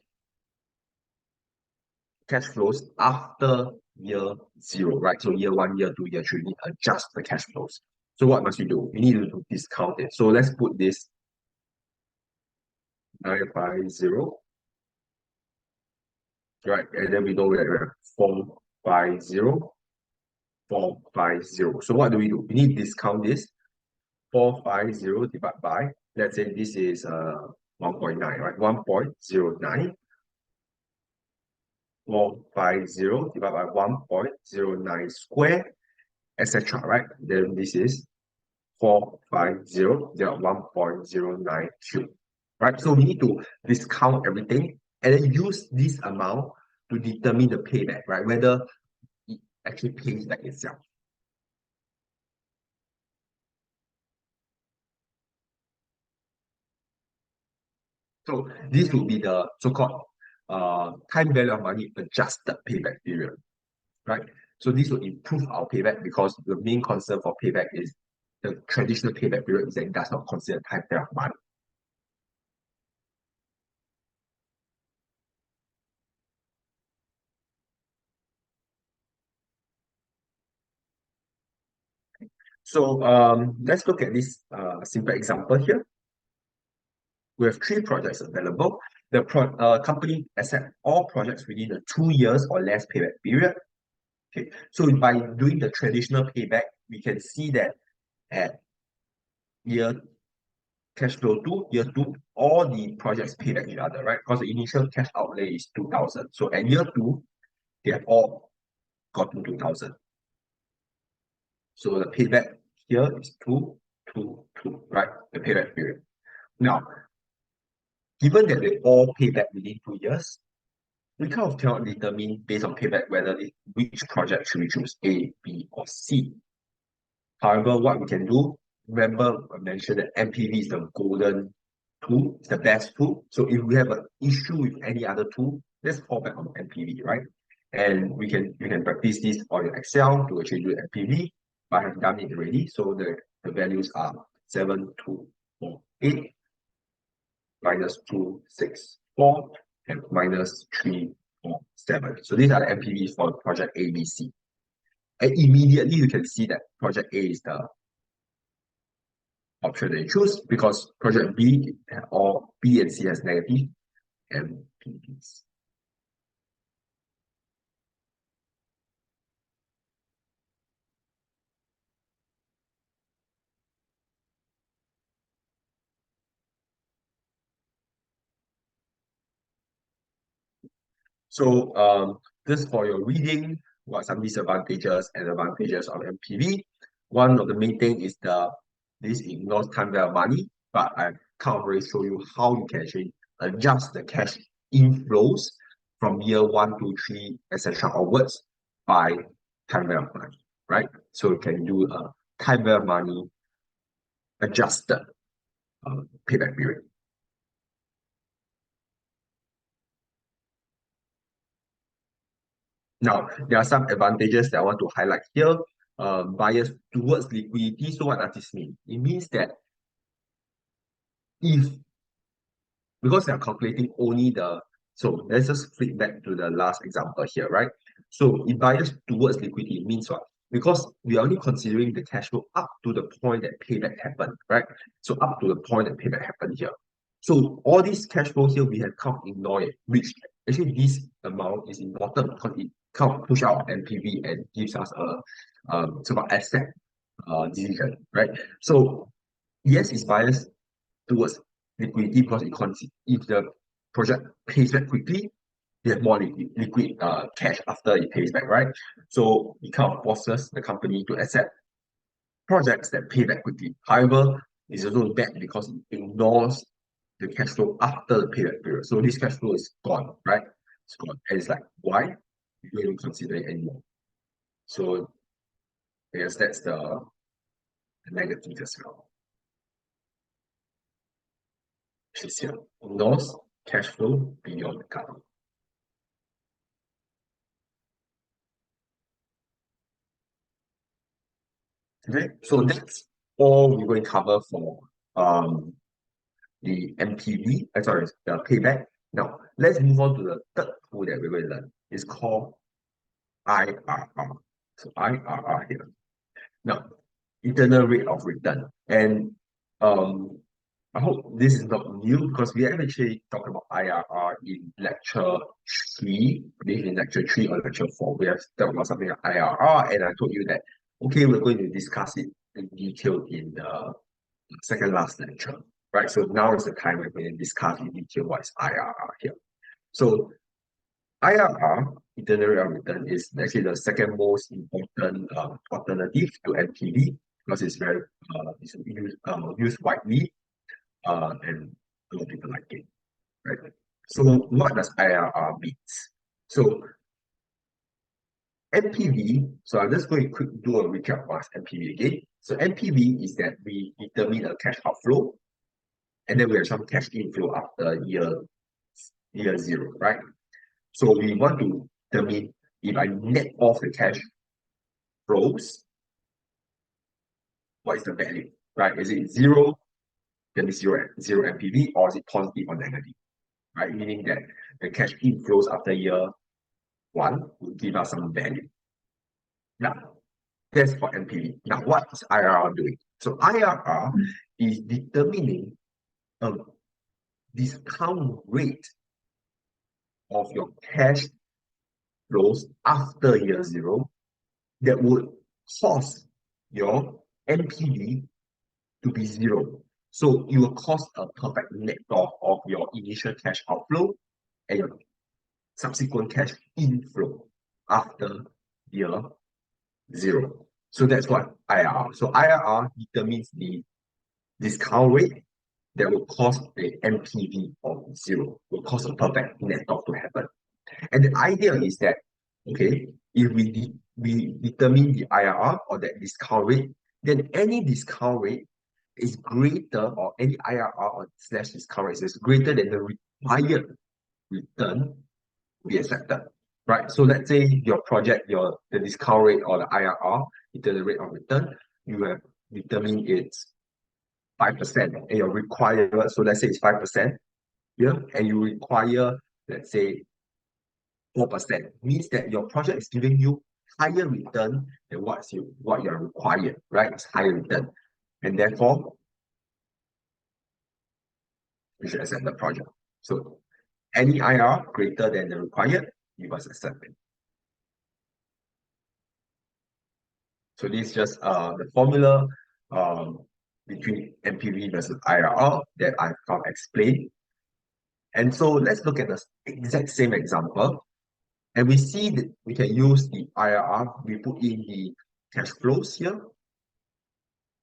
flows after year zero, right? So year one, year two, year three, we need to adjust the cash flows. So what must we do? We need to discount it. So let's put this 950, right? And then we know we have 450, 450. So what do? We need to discount this 450 divided by, let's say this is 1.9, right? 1.09. 450 divided by 1.09 square, etc. Right? Then this is 450 divided by 1.09 cube. Right? So we need to discount everything and then use this amount to determine the payback, right? Whether it actually pays back itself. So this would be the so-called time value of money adjusted payback period, right? So this will improve our payback because the main concern for payback is the traditional payback period is that it does not consider time value of money. So let's look at this simple example here. We have three projects available. The company accept all projects within a 2 years or less payback period. Okay, so by doing the traditional payback, we can see that at year cash flow two, year two, all the projects pay back each other, right? Because the initial cash outlay is 2,000. So at year two, they have all gotten 2,000. So the payback here is 2, 2, 2, right? The payback period. Now, given that they all pay back within 2 years, we kind of cannot determine based on payback whether which project should we choose A, B, or C. However, what we can do, remember I mentioned that MPV is the golden tool, it's the best tool. So if we have an issue with any other tool, let's fall back on MPV, right? And we can practice this on your Excel to actually do MPV. But I have done it already. So the values are 7,248 minus 264 and minus 347. So these are the MPVs for project ABC. And immediately you can see that project A is the option that you choose because project B or B and C has negative MPVs. So just for your reading, what are some disadvantages and advantages of MPV? One of the main thing is this ignores time value of money, but I can't really show you how you can actually adjust the cash inflows from year one, two, three, etc. onwards by time value of money, right? So you can do a time value of money adjusted payback period. Now, there are some advantages that I want to highlight here. Bias towards liquidity. So what does this mean? It means that if, because they are calculating only so let's just flip back to the last example here, right? So if bias towards liquidity, it means what? Because we are only considering the cash flow up to the point that payback happened, right? So up to the point that payback happened here. So all these cash flows here, we have can't ignore it, which actually this amount is important because it can't push out NPV and gives us a sort of asset decision, right? So yes, it's biased towards liquidity because if the project pays back quickly, they have more liquid cash after it pays back, right? So it kind of forces the company to accept projects that pay back quickly. However, it's also bad because it ignores the cash flow after the payback period. So this cash flow is gone, right? It's gone. And it's like, why? You don't even consider it anymore. So I guess that's the negative as well. Which is here. Ignores cash flow beyond the cut. Okay, so that's all we're going to cover for um the MPV, sorry, the payback. Now, let's move on to the third tool that we're going to learn. It's called IRR. So IRR here. Now, internal rate of return. And um, I hope this is not new because we have actually talked about IRR in lecture 3, maybe in lecture 3 or lecture 4. We have talked about something like IRR, and I told you that, okay, we're going to discuss it in detail in the second last lecture, right? So now is the time we're going to discuss in detail what is IRR here. So IRR, internal rate of return, is actually the second most important alternative to NPV because it's very it's used widely and a lot of people like it, right? So what does IRR means? So NPV, so I'm just going to do a recap of NPV again. So NPV is that we determine a cash outflow and then we have some cash inflow after year zero, right? So we want to determine if I net off the cash flows, what is the value, right? Is it zero, then it's zero NPV, or is it positive or negative, right? Meaning that the cash inflows after year one will give us some value. Now, that's for NPV. Now, what is IRR doing? So IRR is determining a discount rate of your cash flows after year zero that would cause your NPV to be zero. So it will cause a perfect net off of your initial cash outflow and your subsequent cash inflow after year zero. So that's what IRR. So IRR determines the discount rate that will cause the NPV of zero, will cause a perfect net off to happen. And the idea is that, okay, if we determine the IRR or that discount rate, then any discount rate is greater, or any IRR or slash discount rate is greater than the required return to be accepted, right? So let's say your project, the discount rate or the IRR, internal rate of return, you have determined it's 5% and your required, so let's say it's 5%, yeah, and you require, let's say, 4%, means that your project is giving you higher return than what you're required, right? It's higher return. And therefore, you should accept the project. So any IR greater than the required, you must accept it. So this is just the formula between NPV versus IRR that I found explained. And so let's look at the exact same example. And we see that we can use the IRR, we put in the cash flows here.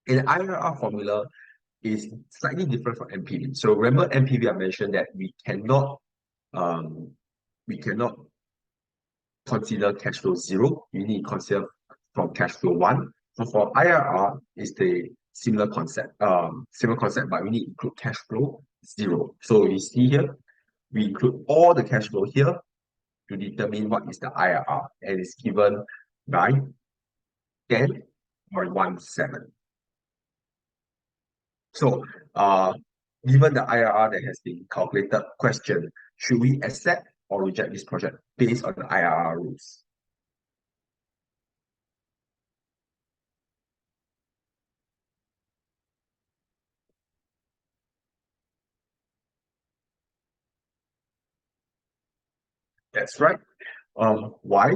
And the IRR formula is slightly different from NPV. So remember NPV, I mentioned that um, we cannot consider cash flow zero. You need to consider from cash flow one. So for IRR, is the similar concept, but we need to include cash flow zero. So you see here, we include all the cash flow here to determine what is the IRR, and it's given by 10.17. So, given the IRR that has been calculated, question, should we accept or reject this project based on the IRR rules? That's right. Why?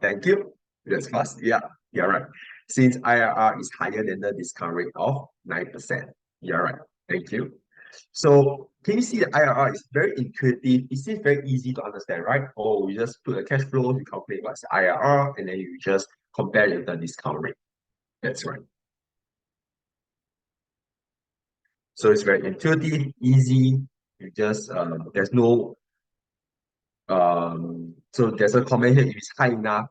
Thank you. That's fast. Yeah, you're right. Since IRR is higher than the discount rate of 9%. You're right. Thank you. So can you see the IRR is very intuitive? It seems very easy to understand, right? Oh, you just put a cash flow, you calculate what's the IRR, and then you just compare it with the discount rate. That's right. So it's very intuitive, easy. You just there's no so there's a comment here if it's high enough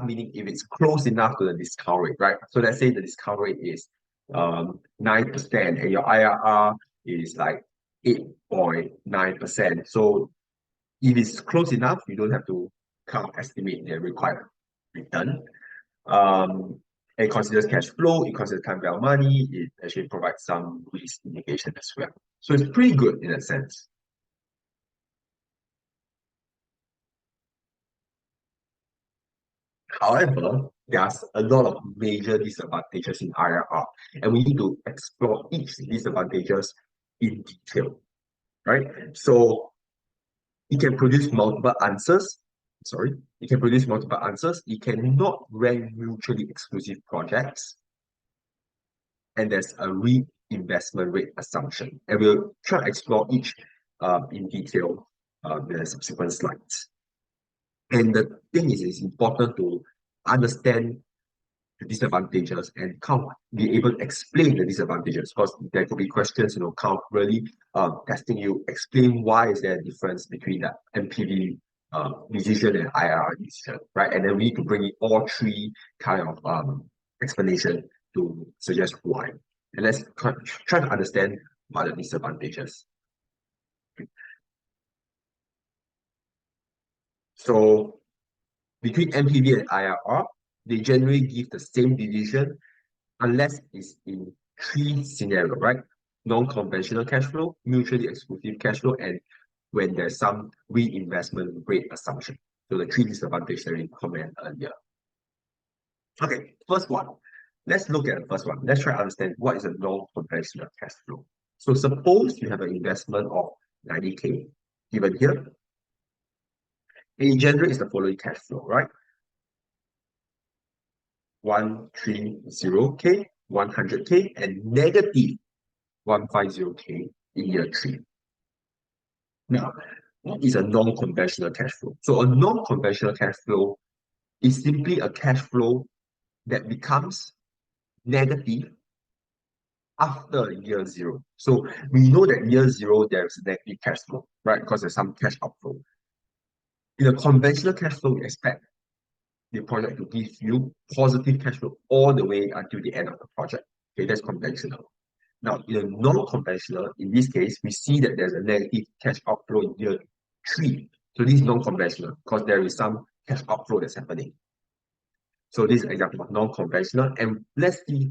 meaning if it's close enough to the discount rate, right? So let's say the discount rate is 9% and your IRR is like 8.9%. So if it's close enough, you don't have to kind of estimate the required return. Um, it considers cash flow, it considers time value of money, it actually provides some risk mitigation as well. So it's pretty good in that sense. However, there's a lot of major disadvantages in IRR, and we need to explore each disadvantages in detail, right? So it can produce multiple answers. Sorry, it can produce multiple answers. It cannot rank mutually exclusive projects, and there's a reinvestment rate assumption. And we'll try to explore each in detail the subsequent slides. And the thing is, it's important to understand the disadvantages and kind of be able to explain the disadvantages, because there could be questions, kind of really testing you, explain why is there a difference between the MPV decision and IRR decision, right? And then we need to bring in all three kind of explanation to suggest why. And let's try to understand what are the disadvantages. So between MPV and IRR, they generally give the same decision unless it's in three scenarios, right? Non-conventional cash flow, mutually exclusive cash flow, and when there's some reinvestment rate assumption. So the three disadvantages that we commented earlier. Okay, first one. Let's look at the first one. Let's try to understand what is a non-conventional cash flow. So suppose you have an investment of 90K given here, and it generates the following cash flow, right? 130K, 100K, and negative 150K in year three. Now, what is a non-conventional cash flow? So a non-conventional cash flow is simply a cash flow that becomes negative after year zero. So we know that year zero there's negative cash flow, right? Because there's some cash outflow. In a conventional cash flow, we expect the project to give you positive cash flow all the way until the end of the project. Okay, that's conventional. Now, in a non-conventional, in this case, we see that there's a negative cash outflow in year three. So this is non-conventional because there is some cash outflow that's happening. So this is an example of non-conventional. And let's see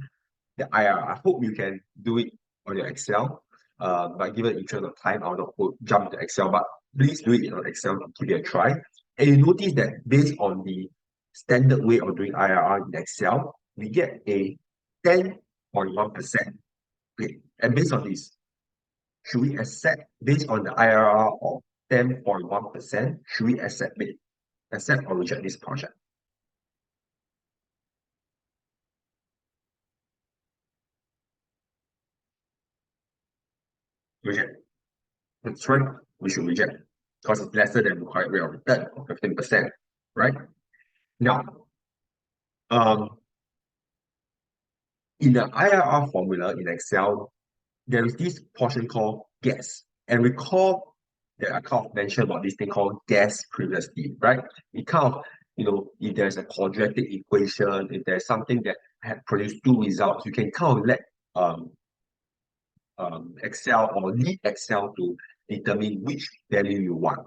the IRR. I hope you can do it on your Excel. But given the interest of time, I'll not jump to Excel, but please do it on Excel to give it a try. And you notice that based on the standard way of doing IRR in Excel, we get a 10.1%. Okay. And based on this, should we accept, based on the IRR of 10.1%, should we accept or reject this project? Reject. That's right. We should reject because it's lesser than required rate of return of 15%, right? Now, um, in the IRR formula in Excel, there is this portion called gas. And recall that I kind of mentioned about this thing called gas previously, right? It kind of, if there's a quadratic equation, if there's something that had produced two results, you can kind of let um, Excel or lead Excel to determine which value you want.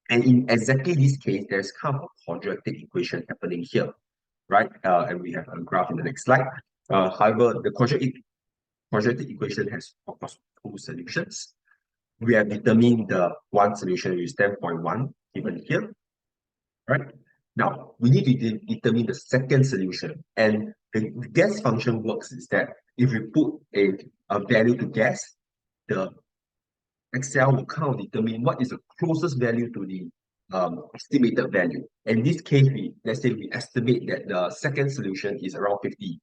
And in exactly this case, there's kind of a quadratic equation happening here, right? And we have a graph in the next slide. However, the quadratic equation has, of course, two solutions. We have determined the one solution, which is 10.1 given here, right? Now, we need to determine the second solution. And the gas function works is that if we put a value to gas, the Excel will kind of determine what is the closest value to the estimated value. In this case, let's say we estimate that the second solution is around 50%.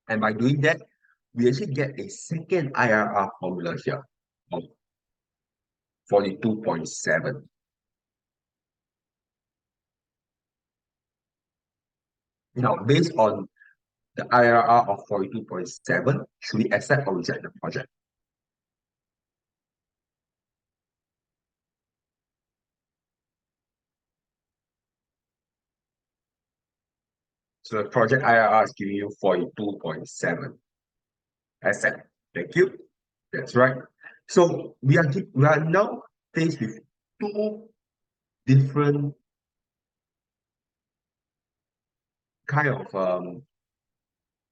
And by doing that, we actually get a second IRR formula here of 42.7. Now, based on the IRR of 42.7, should we accept or reject the project? So the project IRR is giving you 42.7. Accept. Thank you. That's right. So we are now faced with two different kind of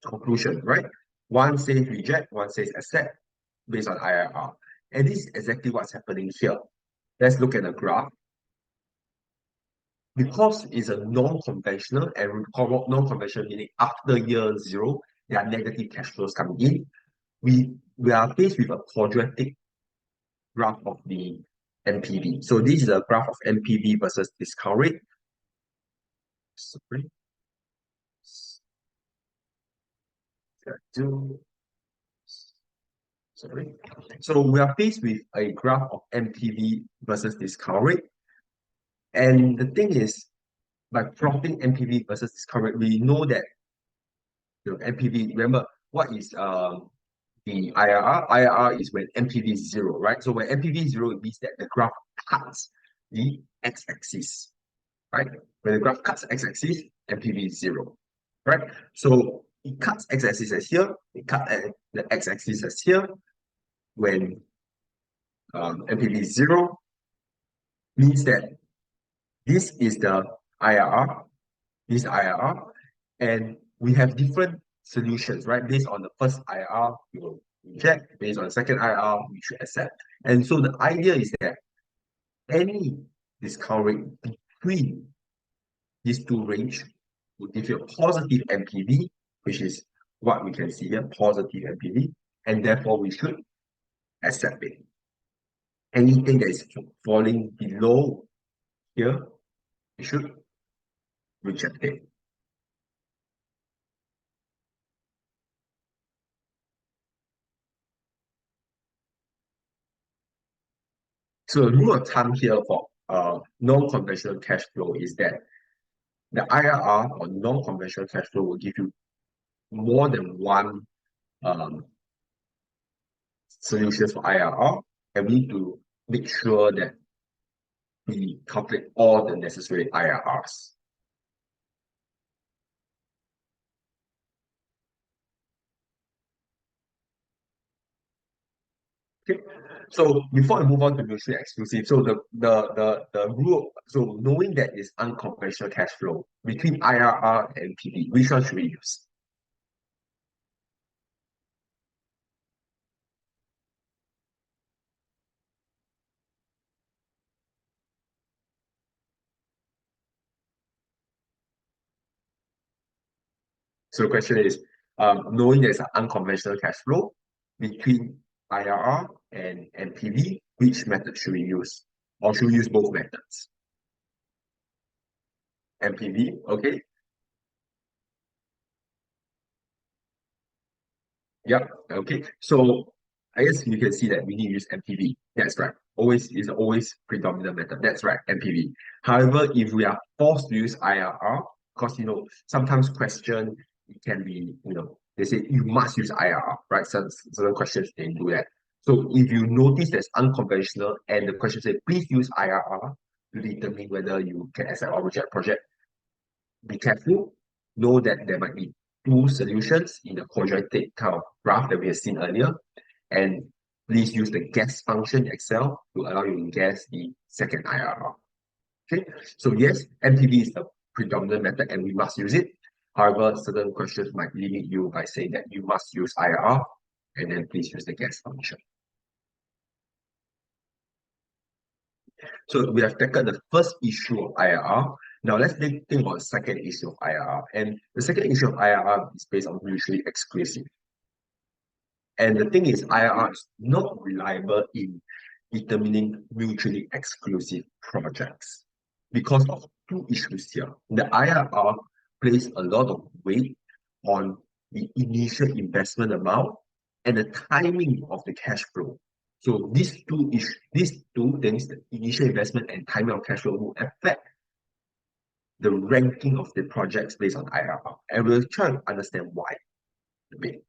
conclusion, right? One says reject, one says accept based on IRR. And this is exactly what's happening here. Let's look at the graph. Because it's a non-conventional, and non-conventional meaning after year zero, there are negative cash flows coming in. We are faced with a quadratic graph of the NPV. So this is a graph of NPV versus discount rate. Sorry. Sorry. So we are faced with a graph of NPV versus discount rate. And the thing is, by plotting NPV versus discount rate, we know that NPV, remember what is the IRR? IRR is when NPV is zero, right? So when NPV is zero, it means that the graph cuts the x-axis, right? When the graph cuts x-axis, NPV is zero, right? So it cuts x-axis as here, it cuts the x-axis as here. When NPV is zero, means that this is the IRR, this is the IRR, and we have different solutions, right? Based on the first IRR, we will reject. Based on the second IRR, we should accept. And so the idea is that any discount rate between these two range will give you a positive NPV, which is what we can see here, positive NPV, and therefore we should accept it. Anything that is falling below here, we should reject it. So the rule of thumb here for non-conventional cash flow is that the IRR or non-conventional cash flow will give you more than one um, solutions for IRR, and we need to make sure that we calculate all the necessary IRRs. Okay, so before I move on to mutually exclusive, so the rule, so knowing that is unconventional cash flow between IRR and PV, which one should we use? So the question is, knowing there's an unconventional cash flow between IRR and NPV, which method should we use? Or should we use both methods? NPV, okay. Yep. Okay. So I guess you can see that we need to use MPV. That's right. Always is always predominant method. That's right. MPV. However, if we are forced to use IRR, because sometimes question it can be, they say you must use IRR, right? Certain questions they do that. So if you notice that's unconventional and the question says please use IRR to determine whether you can accept or reject project, be careful. Know that there might be two solutions in the quadratic kind of graph that we have seen earlier. And please use the guess function in Excel to allow you to guess the second IRR. Okay, so yes, MPV is the predominant method and we must use it. However, certain questions might limit you by saying that you must use IRR and then please use the guess function. So we have tackled the first issue of IRR. Now let's think about the second issue of IRR. And the second issue of IRR is based on mutually exclusive. And the thing is, IRR is not reliable in determining mutually exclusive projects because of two issues here. The IRR plays a lot of weight on the initial investment amount and the timing of the cash flow. So these two things, the initial investment and timing of cash flow, will affect the ranking of the projects based on IRR. And we'll try to understand why a bit.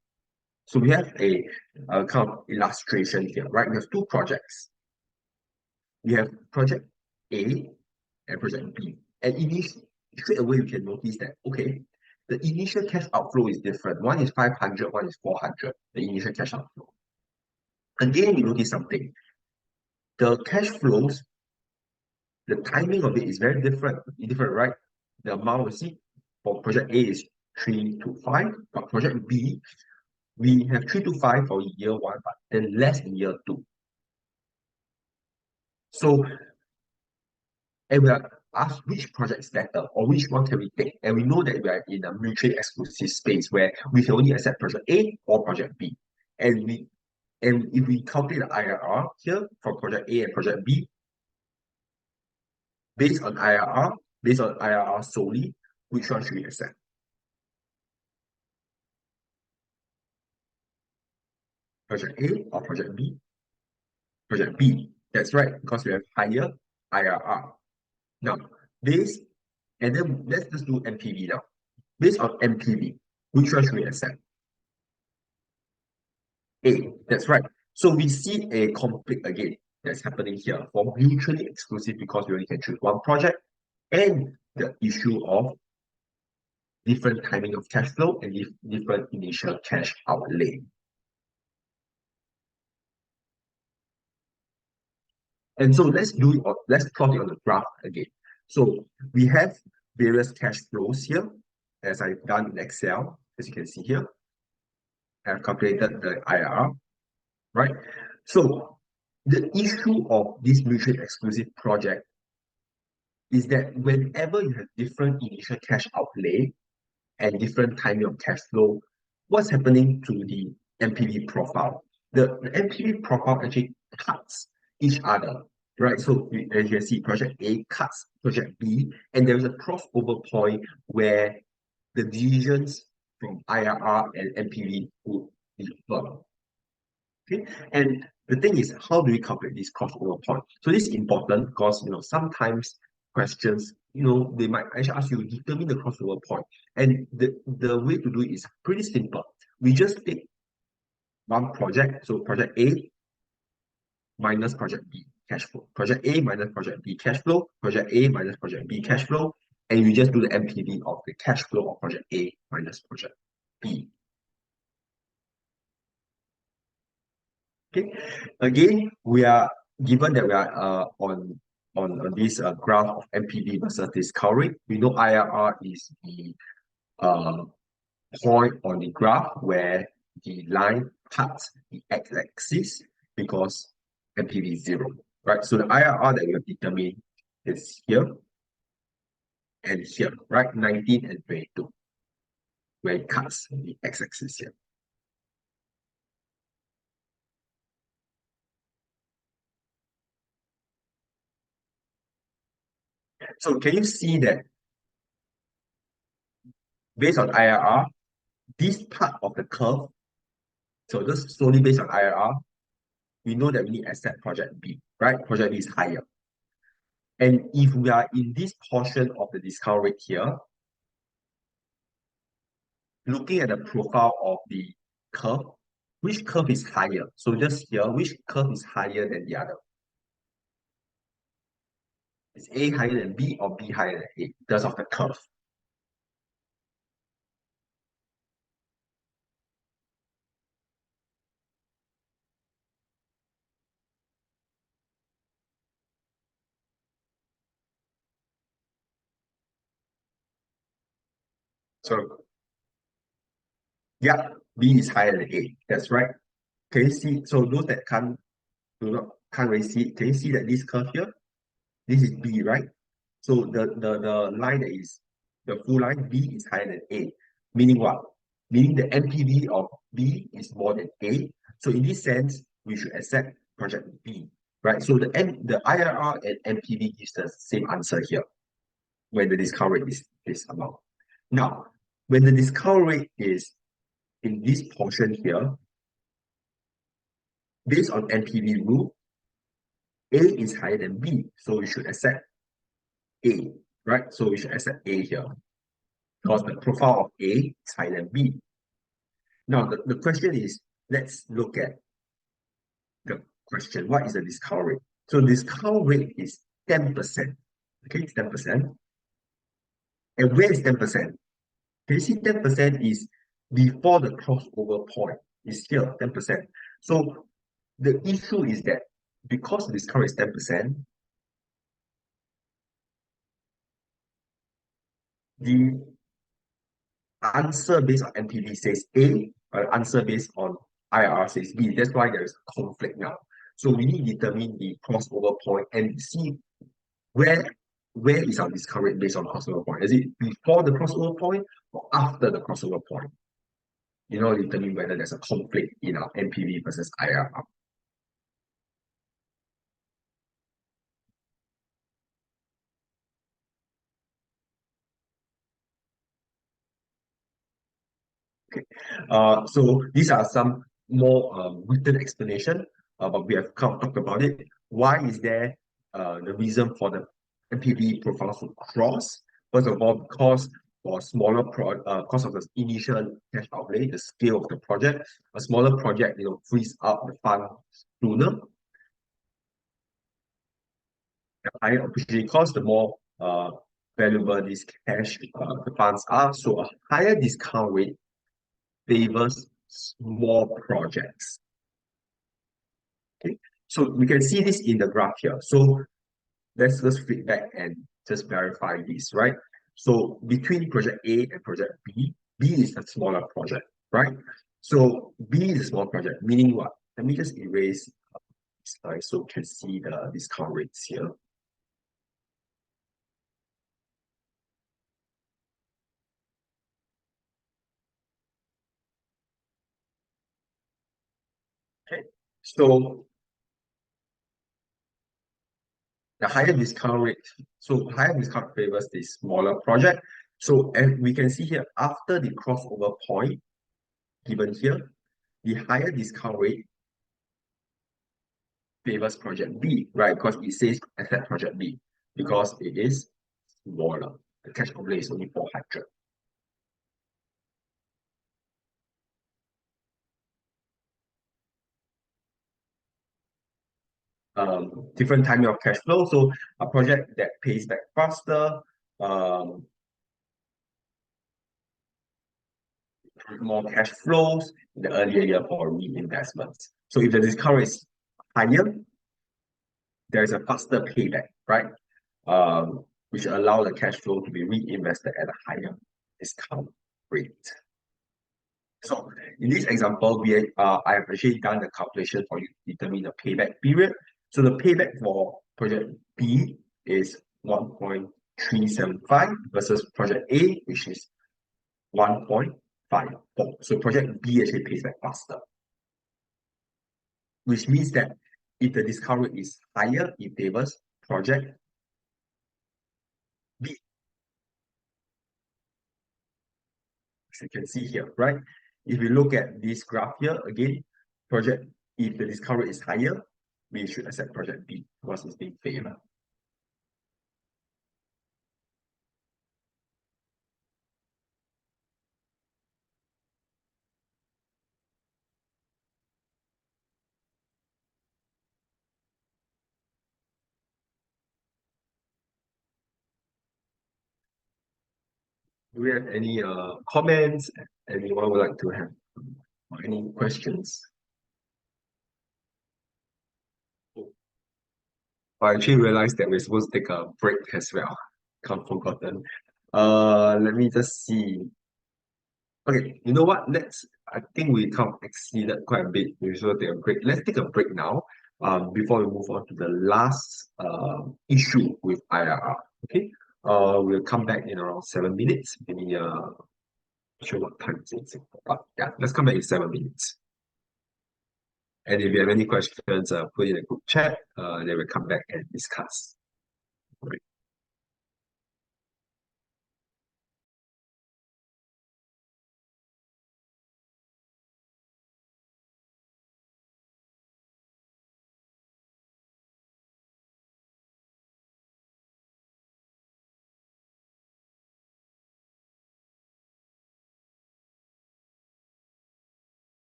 So we have a kind of illustration here, right? We have two projects. We have project A and project B. And initially, straight away, you can notice that, okay, the initial cash outflow is different. One is 500, one is 400, the initial cash outflow. Again, you notice something. The cash flows, the timing of it is very different, right? The amount we see for project A is 3 to 5, but project B, we have 3 to 5 for year one, but then less in year two. So, and we are asked which project is better or which one can we take. And we know that we are in a mutually exclusive space where we can only accept project A or project B. And if we calculate the IRR here for project A and project B, based on IRR solely, which one should we accept? Project A or project B? Project B. That's right, because we have higher IRR. Now, based, and then let's just do MPV now. Based on MPV, which one should we accept? A. That's right. So we see a conflict again that's happening here for mutually exclusive because we only can choose one project and the issue of different timing of cash flow and different initial cash outlay. And so let's plot it on the graph again. So we have various cash flows here, as I've done in Excel, as you can see here. I've calculated the IRR, right? So the issue of this mutually exclusive project is that whenever you have different initial cash outlay and different timing of cash flow, what's happening to the NPV profile? The NPV profile actually cuts each other, right? So as you can see, project A cuts project B, and there is a crossover point where the divisions from IRR and NPV would differ. Okay, and the thing is, how do we calculate this crossover point? So this is important because sometimes questions, they might actually ask you to determine the crossover point. And the way to do it is pretty simple. We just take one project, so project A minus project B cash flow, project A minus project B cash flow, project A minus project B cash flow, and you just do the NPV of the cash flow of project A minus project B. Okay, again, we are given that we are on this graph of NPV versus discount rate. We know IRR is the uh, point on the graph where the line cuts the x-axis because NPV is zero, right? So the IRR that we have determined is here and here, right? 19 and 22, where it cuts the x-axis here. So can you see that based on IRR, this part of the curve, so just solely based on IRR, we know that we need asset project B, right? Project B is higher. And if we are in this portion of the discount rate here, looking at the profile of the curve, which curve is higher? So just here, which curve is higher than the other? Is A higher than B or B higher than A in terms of the curve? So yeah, B is higher than A. That's right. Can you see? So those that can't really see, can you see that this curve here? This is B, right? So the line that is the full line, B is higher than A. Meaning what? Meaning the NPV of B is more than A. So in this sense, we should accept project B, right? So the IRR and NPV gives the same answer here when the discount rate is this amount. Now, when the discount rate is in this portion here, based on NPV rule, A is higher than B. So we should accept A, right? So we should accept A here because the profile of A is higher than B. Now, the question is, let's look at the question. What is the discount rate? So discount rate is 10%. Okay, it's 10%. And where is 10%? Can you see 10% is before the crossover point? Is here, 10%. So the issue is that because the discount rate is 10%, the answer based on NPV says A, but answer based on IRR says B. That's why there is a conflict now. So we need to determine the crossover point and see where where is our discount rate based on crossover point? Is it before the crossover point or after the crossover point? Determine whether there's a conflict in our NPV versus IRR. So these are some more written explanation, but we have kind of talked about it. Why is there the reason for the NPV profiles to cross? First of all, because for smaller because of the initial cash outlay, the scale of the project, a smaller project, frees up the fund sooner. The higher opportunity cost, the more valuable these cash the funds are. So a higher discount rate favors small projects. Okay, so we can see this in the graph here. So let's just feedback and just verify this, right? So between project A and project B, B is a smaller project, right? So B is a small project, meaning what? Let me just erase this slide so you can see the discount rates here. Okay, so the higher discount rate, so higher discount favors the smaller project. So and we can see here after the crossover point given here, the higher discount rate favors project B, right? Because it says accept project B because it is smaller. The cash outlay is only 400. Different timing of cash flow. So a project that pays back faster, um, more cash flows in the earlier year for reinvestments. So if the discount is higher, there is a faster payback, right? Which allow the cash flow to be reinvested at a higher discount rate. So in this example, I have actually done the calculation for you to determine the payback period. So the payback for project B is 1.375 versus project A, which is 1.54. So project B actually pays back faster, which means that if the discount rate is higher, it favors project B, as you can see here, right? If you look at this graph here, again, project, if the discount rate is higher, we should accept project B because it's being favored. Do we have any comments? Anyone would like to have any questions? I actually realized that we're supposed to take a break as well. Can't forgotten. Let me just see. Okay, you know what? I think we kind of exceeded quite a bit. We should take a break. Let's take a break now. Before we move on to the last issue with IRR. Okay. We'll come back in around 7 minutes. Maybe not sure what time it is. But yeah, let's come back in 7 minutes. And if you have any questions, put in a group chat. Then we'll come back and discuss. Right.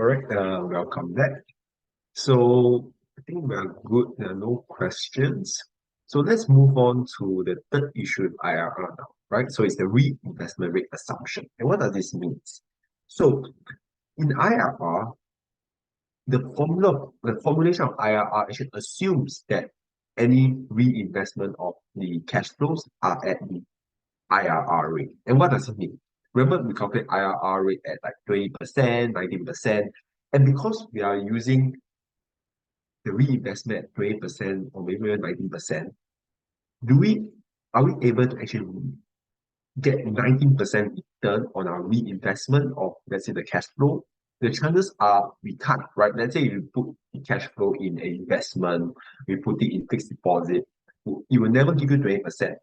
Alright, welcome back. So I think we are good. There are no questions. So let's move on to the third issue of IRR now, right? So it's the reinvestment rate assumption. And what does this mean? So in IRR, the formulation of IRR actually assumes that any reinvestment of the cash flows are at the IRR rate. And what does it mean? Remember, we calculate IRR rate at like 20%, 19%. And because we are using the reinvestment at 20% or maybe even 19%, do we are we able to actually get 19% return on our reinvestment of, let's say, the cash flow? The chances are we can't, right? Let's say you put the cash flow in an investment, we put it in fixed deposit, it will never give you 20%.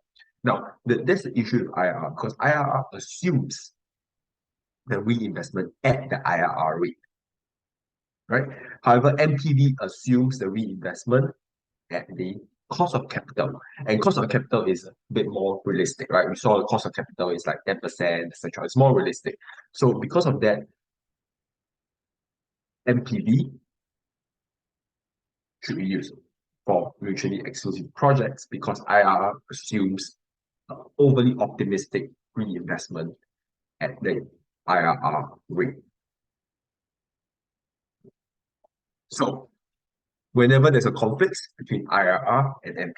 Now, that's the issue with IRR because IRR assumes the reinvestment at the IRR rate, right? However, MPV assumes the reinvestment at the cost of capital. And cost of capital is a bit more realistic, right? We saw the cost of capital is like 10%, etc. It's more realistic. So because of that, MPV should be used for mutually exclusive projects because IRR assumes overly optimistic reinvestment at the IRR rate. So whenever there's a conflict between IRR and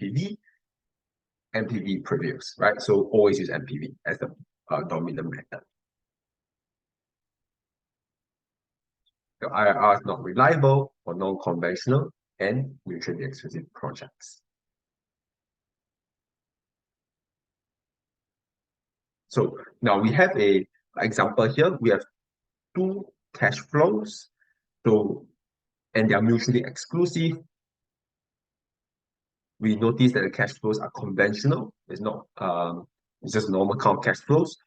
MPV prevails, right? So always use MPV as the dominant method. The IRR is not reliable for non-conventional and mutually exclusive projects. So now we have a example here. We have two cash flows. So and they are mutually exclusive. We notice that the cash flows are conventional. It's not it's just normal kind of cash flows.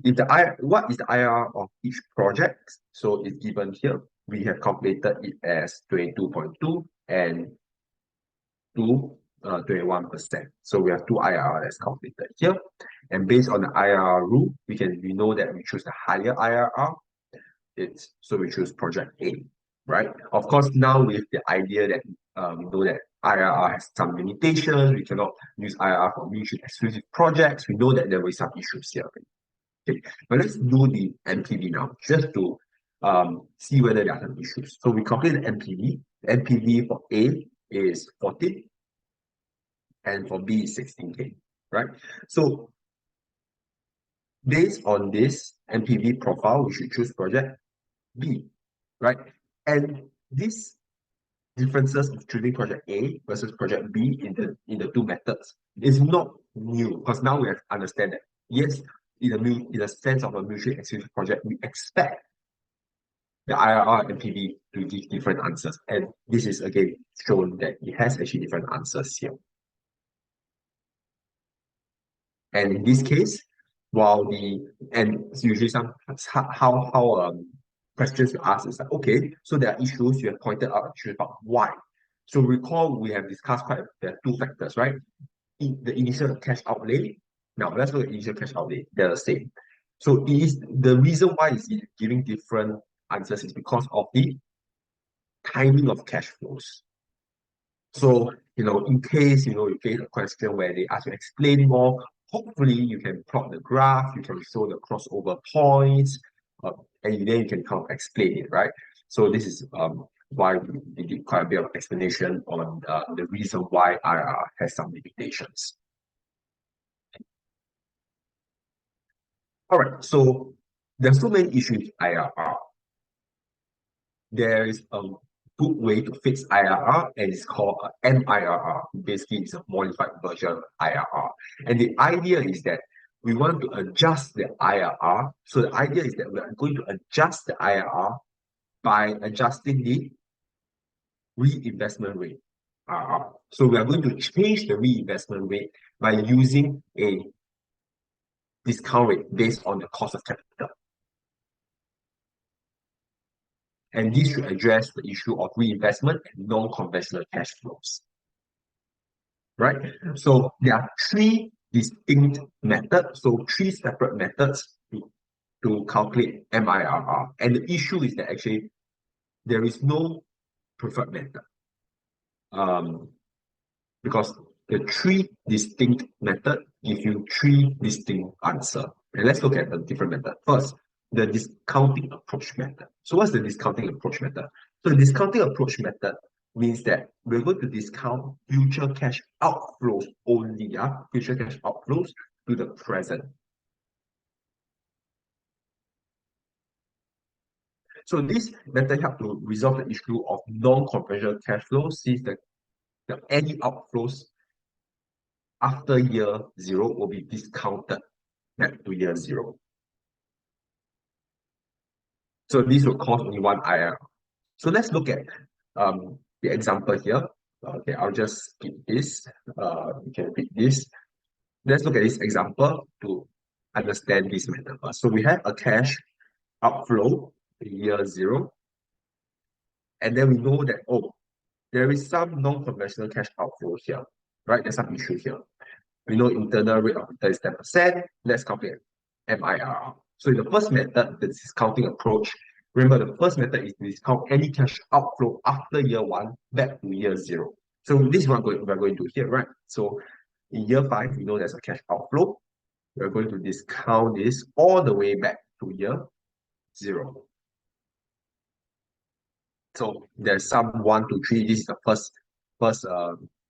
If what is the IRR of each project? So it's given here. We have calculated it as 22.2 and 21%. So we have two IRR that's calculated here. And based on the IRR rule, we know that we choose the higher IRR. So we choose project A, right? Of course, now with the idea that we know that IRR has some limitations, we cannot use IRR for mutually exclusive projects. We know that there were some issues here. Okay, but let's do the MPV now, just to see whether there are some issues. So we calculate the MPV. The MPV for A is 14, and for B is 16K, right? So based on this MPV profile, we should choose project B, right? And these differences of choosing project A versus project B in the two methods is not new because now we have to understand that yes, in the sense of a mutually exclusive project, we expect the IRR and PV to give different answers. And this is again shown that it has actually different answers here. And in this case, and it's usually how questions you ask is like, okay, so there are issues you have pointed out issues about why. So recall we have discussed there are two factors, right? The initial cash outlay. Now let's look at initial cash outlay. They're the same. So the reason why is it giving different answers is because of the timing of cash flows. So, in case, you face a question where they ask you to explain more, hopefully you can plot the graph, you can show the crossover points, and then you can kind of explain it, right? So this is why we did quite a bit of explanation on the reason why IRR has some limitations. All right, so there's so many issues with IRR. There is a good way to fix IRR, and it's called MIRR. Basically, it's a modified version of IRR. And the idea is that we want to adjust the IRR. So the idea is that we are going to adjust the IRR by adjusting the reinvestment rate. So we are going to change the reinvestment rate by using a discount rate based on the cost of capital. And this should address the issue of reinvestment and non-conventional cash flows. Right? So there are three distinct methods, so three separate methods to calculate MIRR. And the issue is that actually there is no preferred method. Um, because the three distinct method give you three distinct answer. And let's look at the different method. First, the discounting approach method. So what's the discounting approach method? So the discounting approach method means that we're going to discount future cash outflows only, future cash outflows to the present. So this method helps to resolve the issue of non-conventional cash flows since any outflows after year zero will be discounted back to year zero. So this will cost only one IRR. So let's look at the example here. Okay, I'll just skip this. You can read this. Let's look at this example to understand this method first. So we have a cash outflow in year zero. And then we know that, oh, there is some non-conventional cash outflow here, right? There's some issue here. We know internal rate of return is 10%. Let's calculate MIRR. So in the first method, the discounting approach, remember the first method is to discount any cash outflow after year one back to year zero. So this is what we're going to do here, right? So in year five, we know there's a cash outflow. We're going to discount this all the way back to year zero. So there's some 1 to 3. This is the first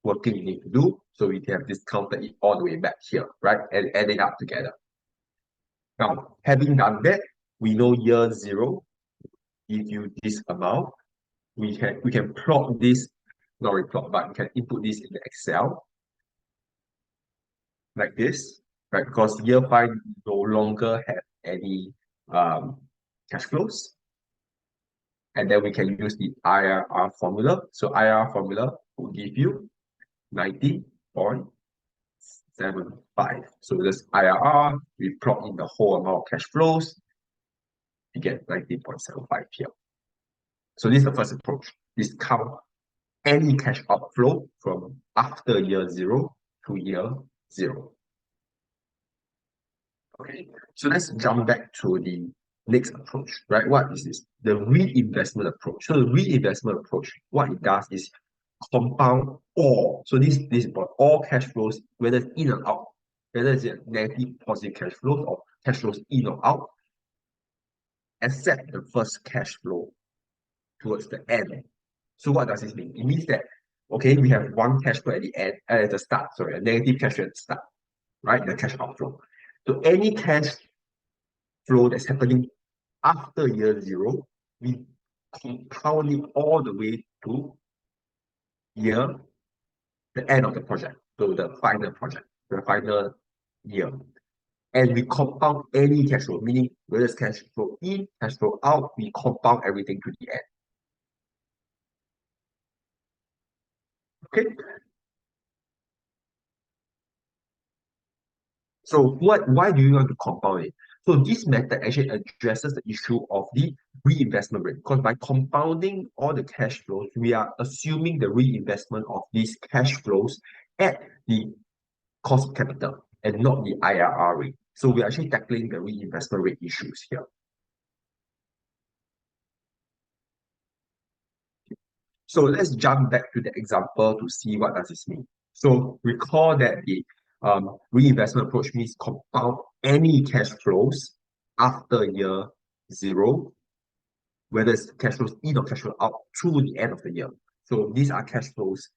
working we need to do. So we have discounted it all the way back here, right? And add it up together. Now, having done that, we know year zero give you this amount. We can plot this, not replot, but we can input this in the Excel like this, right? Because year five no longer have any cash flows. And then we can use the IRR formula. So IRR formula will give you 90.75. So this IRR, we plot in the whole amount of cash flows, you get 90.75 here. So this is the first approach. Discount any cash outflow from after year zero to year zero. Okay, so let's jump back to the next approach, right? What is this? The reinvestment approach. So the reinvestment approach, what it does is compound all. So this is about all cash flows, whether it's in or out, whether it's a negative, positive cash flows or cash flows in or out, except the first cash flow towards the end. So what does this mean? It means that, okay, we have one cash flow at the end, at the start, sorry, a negative cash flow at the start, right? The cash outflow. So any cash flow that's happening after year zero, we compound it all the way to year, the end of the project, so the final project, the final year. And we compound any cash flow, meaning whether it's cash flow in, cash flow out, we compound everything to the end. Okay. So why do you want to compound it? So this method actually addresses the issue of the reinvestment rate, because by compounding all the cash flows, we are assuming the reinvestment of these cash flows at the cost of capital and not the IRR rate. So we're actually tackling the reinvestment rate issues here. So let's jump back to the example to see what does this mean. So recall that the reinvestment approach means compound any cash flows after year zero, whether it's cash flows in or cash flow out through the end of the year. So these are cash flows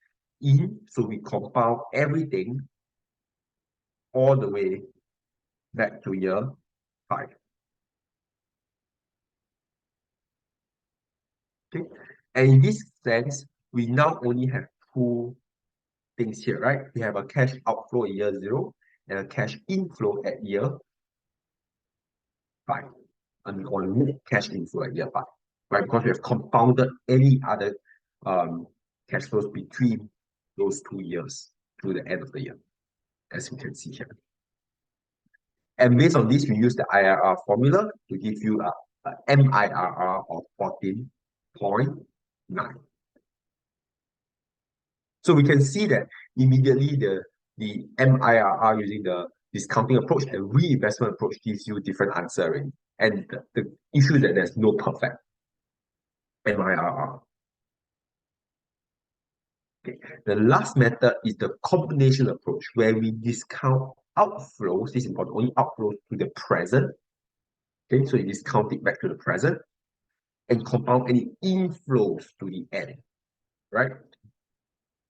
in, so we compound everything all the way back to year five. Okay, and in this sense, we now only have two things here, right? We have a cash outflow in year zero and a cash inflow at year five, and or net cash inflow at year five, right? Because we have compounded any other cash flows between those 2 years to the end of the year, as you can see here. And based on this, we use the IRR formula to give you a MIRR of 14.9. So we can see that immediately the MIRR using the discounting approach and reinvestment approach gives you different answer already. And the issue is that there's no perfect. MIRR. Okay. The last method is the combination approach, where we discount outflows. This is important, only outflows to the present. Okay, so you discount it back to the present and compound any inflows to the end, right?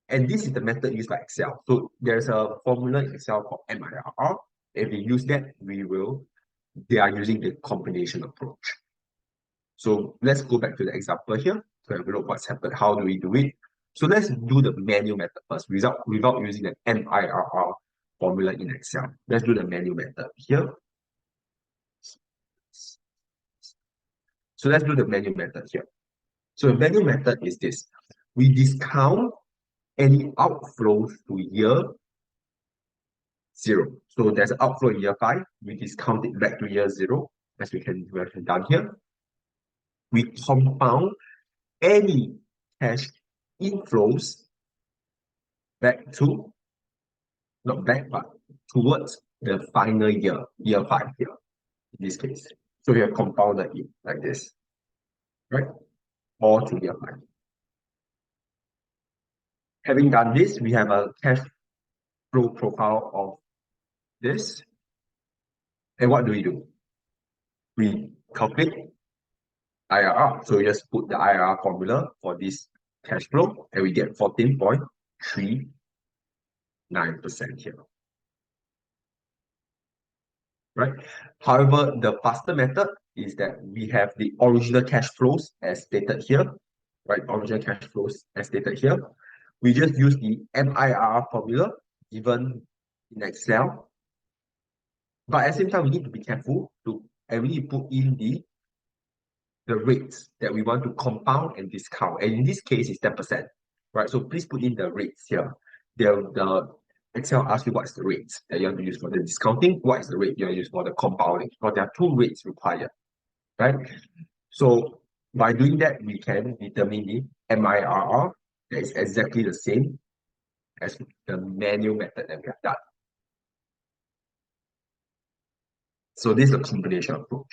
And this is the method used by Excel. So there's a formula in Excel called MIRR. If we use that, they are using the combination approach. So let's go back to the example here to have a look what's happened. How do we do it? So let's do the manual method first without using the MIRR formula in Excel. Let's do the manual method here. So let's do the manual method here. So the manual method is this. We discount any outflows to year 0. So there's an outflow in year 5. We discount it back to year 0, as we have done here. We compound any cash inflows back to, not back, but towards the final year 5 here, in this case. So we have compounded it like this, right? All to year 5. Having done this, we have a cash flow profile of this. And what do? We calculate IRR. So we just put the IRR formula for this cash flow and we get 14.39% here. Right? However, the faster method is that we have the original cash flows as stated here. Right? Original cash flows as stated here. We just use the MIRR formula given in Excel. But at the same time, we need to be careful and we need to put in the rates that we want to compound and discount. And in this case, it's 10%. Right? So please put in the rates here. The Excel asks you what's the rates that you have to use for the discounting, what is the rate you use for the compounding. Because there are two rates required. Right? So by doing that, we can determine the MIRR that is exactly the same as the manual method that we have done. So this is a combination approach.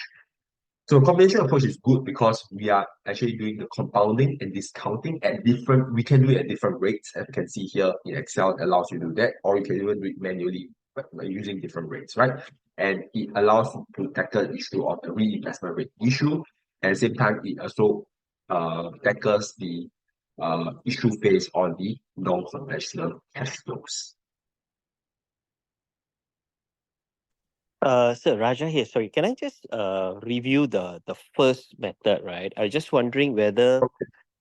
So combination approach is good because we are actually doing the compounding and discounting we can do it at different rates. As you can see here in Excel, it allows you to do that, or you can even do it manually by using different rates, right? And it allows you to tackle the issue of the reinvestment rate issue. At the same time, it also tackles the issue faced on the non-conventional cash flows. Sir, Raja here. Sorry, can I just review the first method, right? I was just wondering whether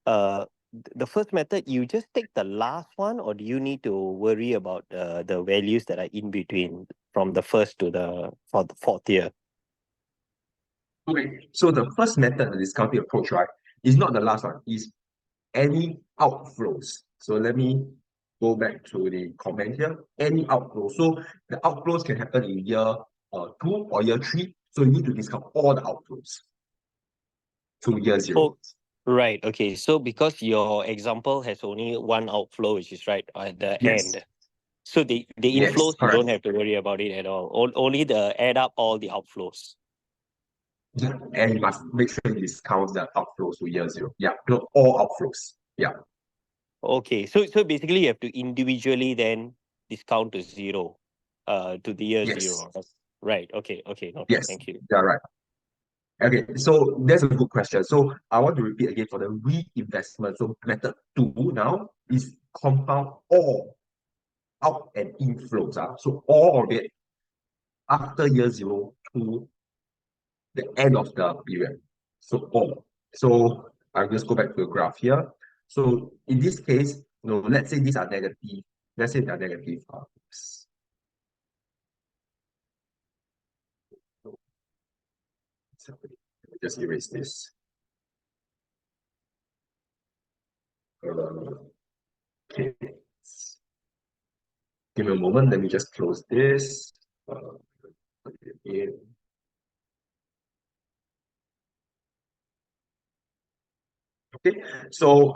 the first method, you just take the last one, or do you need to worry about the values that are in between from the first to the fourth year? Okay, so the first method, the discounting approach, right, is not the last one, is any outflows. So let me go back to the comment here. Any outflows. So the outflows can happen in year 2 or year 3. So you need to discount all the outflows to year 0. Oh, right. Okay. So because your example has only one outflow, which is right at the Yes. end. So the Yes, inflows, you correct. don't have to worry about it at all. Only the add up all the outflows. Yeah. And you must make sure you discount the outflows to year 0. Yeah, not all outflows. Yeah. Okay. So basically you have to individually then discount to 0, to the year Yes. 0. Right. Okay. Okay. Okay. Yes. Thank you. Yeah, right. Okay, so that's a good question. So I want to repeat again for the reinvestment. So method 2 now is compound all out and inflows. So all of it after year 0 to the end of the period. So all. So I'll just go back to the graph here. So in this case, let's say these are negative. Let's say they are negative. Oops. So let me just erase this. Okay. Give me a moment. Let me just close this. Okay, so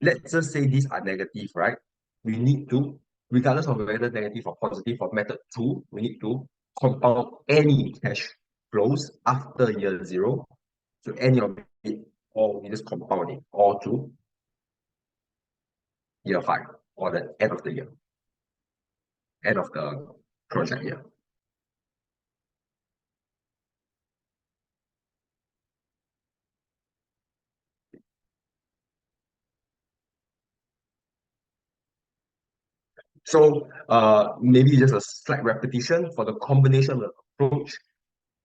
let's just say these are negative, right? We need to, regardless of whether negative or positive for method 2, we need to compound any cash flows after year 0. So any of it or we just compound it all to year 5 or the end of the year, end of the project year. So maybe just a slight repetition for the combination approach.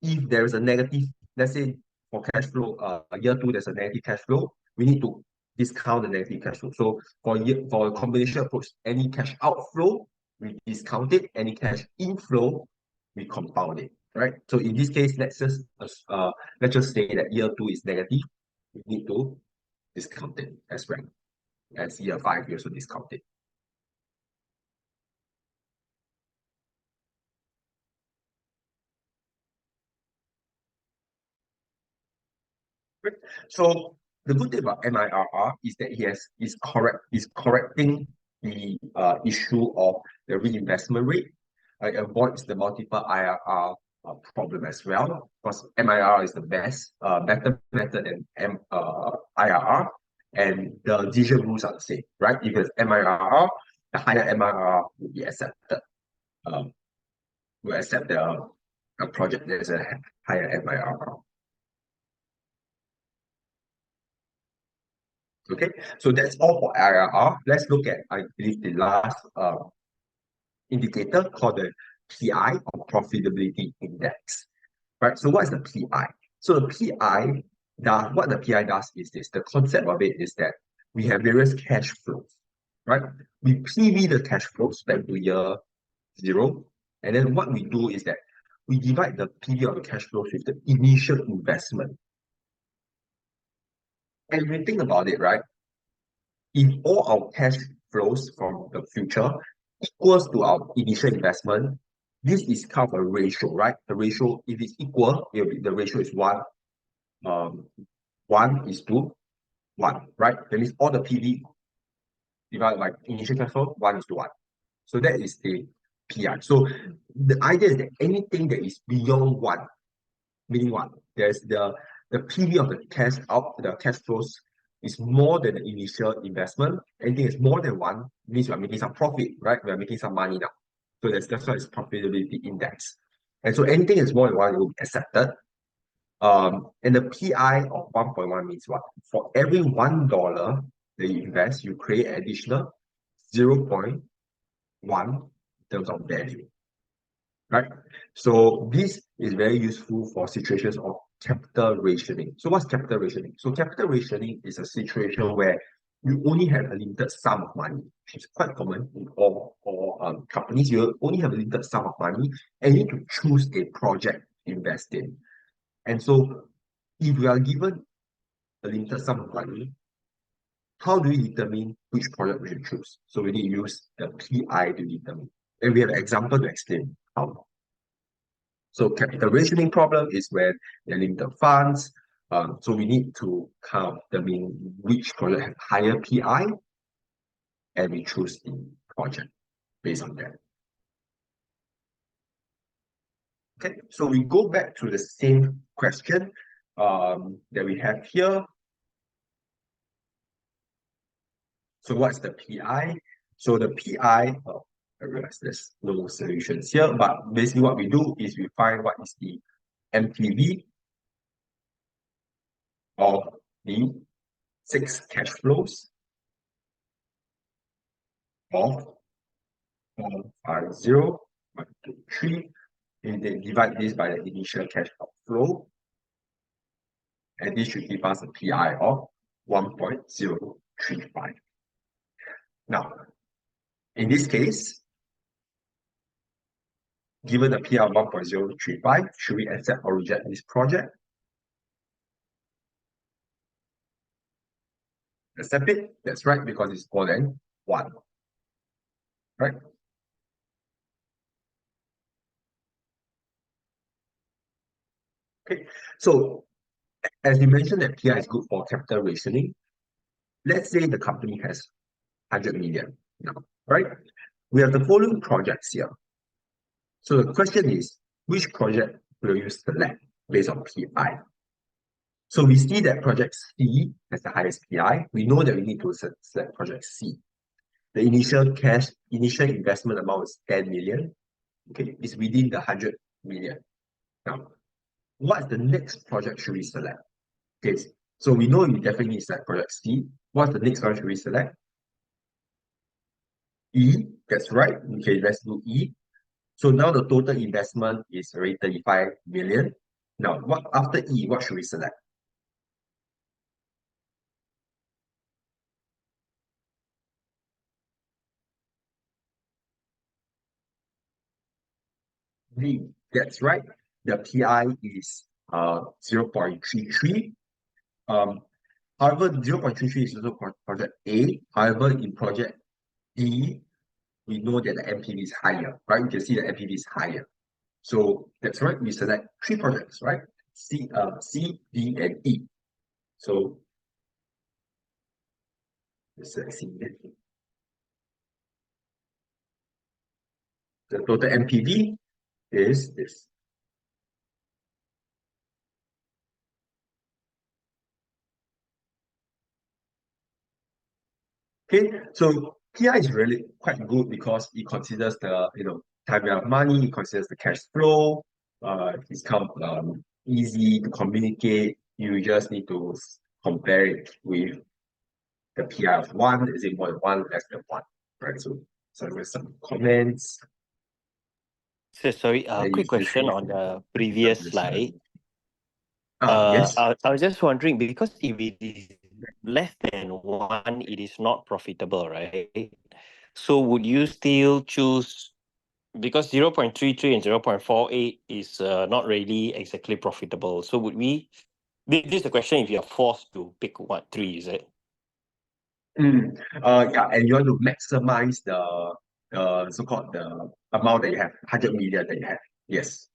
If there is a negative, let's say for cash flow, year 2 there's a negative cash flow, we need to discount the negative cash flow. So for a combination approach, any cash outflow we discount it, any cash inflow we compound it, right? So in this case, let's just say that year 2 is negative, we need to discount it as well as year 5 we also discount it. So the good thing about MIRR is that is correcting the issue of the reinvestment rate. It avoids the multiple IRR problem as well, because MIRR is the better method than IRR, and the decision rules are the same, right? If it's MIRR, the higher MIRR will be accepted. Will accept the project that is a higher MIRR. Okay, so that's all for IRR. Let's look at, I believe, the last indicator called the PI, or profitability index. Right? So what is the PI? So the PI what the PI does is this. The concept of it is that we have various cash flows, right? We PV the cash flows back to year 0, and then what we do is that we divide the PV of the cash flows with the initial investment. And if you think about it, right? If all our cash flows from the future equals to our initial investment, this is kind of a ratio, right? The ratio, if it's equal, the ratio is 1 is to 1, right? That means all the PV divided by initial cash flow, 1 is to 1. So that is the PI. So the idea is that anything that is beyond 1, meaning what? There's the PV of the cash flows is more than the initial investment. Anything is more than 1 means we are making some profit, right? We are making some money now. So that's why it's profitability index. And so anything is more than 1 will be accepted. And the PI of 1.1 means what? For every $1 that you invest, you create additional 0.1 in terms of value, right? So this is very useful for situations of capital rationing. So what's capital rationing? So capital rationing is a situation where you only have a limited sum of money, which is quite common in all companies. You only have a limited sum of money, and you need to choose a project to invest in. And so if we are given a limited sum of money, how do we determine which project we should choose? So we need to use the PI to determine. And we have an example to explain how. So capital rationing problem is where there are limited funds. So we need to kind of determine which project have higher PI, and we choose the project based on that. Okay, so we go back to the same question that we have here. So what's the PI? So the PI, I realize there's no solutions here, but basically what we do is we find what is the MPV of the 6 cash flows of 450, 1, 2, 3, and then divide this by the initial cash outflow, and this should give us a PI of 1.035. Now, in this case, given the PI of 1.035, should we accept or reject this project? Accept it. That's right, because it's more than 1. Right? Okay. So as you mentioned that PI is good for capital rationing, let's say the company has 100 million now, right? We have the following projects here. So the question is, which project will you select based on PI? So we see that project C has the highest PI. We know that we need to select project C. The initial investment amount is 10 million. Okay, it's within the 100 million. Now, what's the next project should we select? Okay, so we know we definitely need to select project C. What's the next one should we select? E, that's right. Okay, let's do E. So now the total investment is already 35 million. Now, what after E, what should we select? D, that's right. The PI is 0.33. Um, However, 0.33 is also project A. However, in project D, we know that the MPV is higher, right? You can see the MPV is higher. So that's right. We select three projects, right? C, D, and E. So let's select C. The total MPV is this. Okay, so PI is really quite good because it considers the time you have money, it considers the cash flow, it's come easy to communicate. You just need to compare it with the PI of one, is it more than one, less than one, right? So with some comments, So sorry, then you quick feel question free on to the previous listen. slide. Yes. I was just wondering because if it is less than one, it is not profitable, right? So would you still choose because 0.33 and 0.48 is not really exactly profitable. So would we this is the question if you're forced to pick what three, is it? Yeah, and you want to maximize the so-called the amount that you have, 100 million that you have. Yes.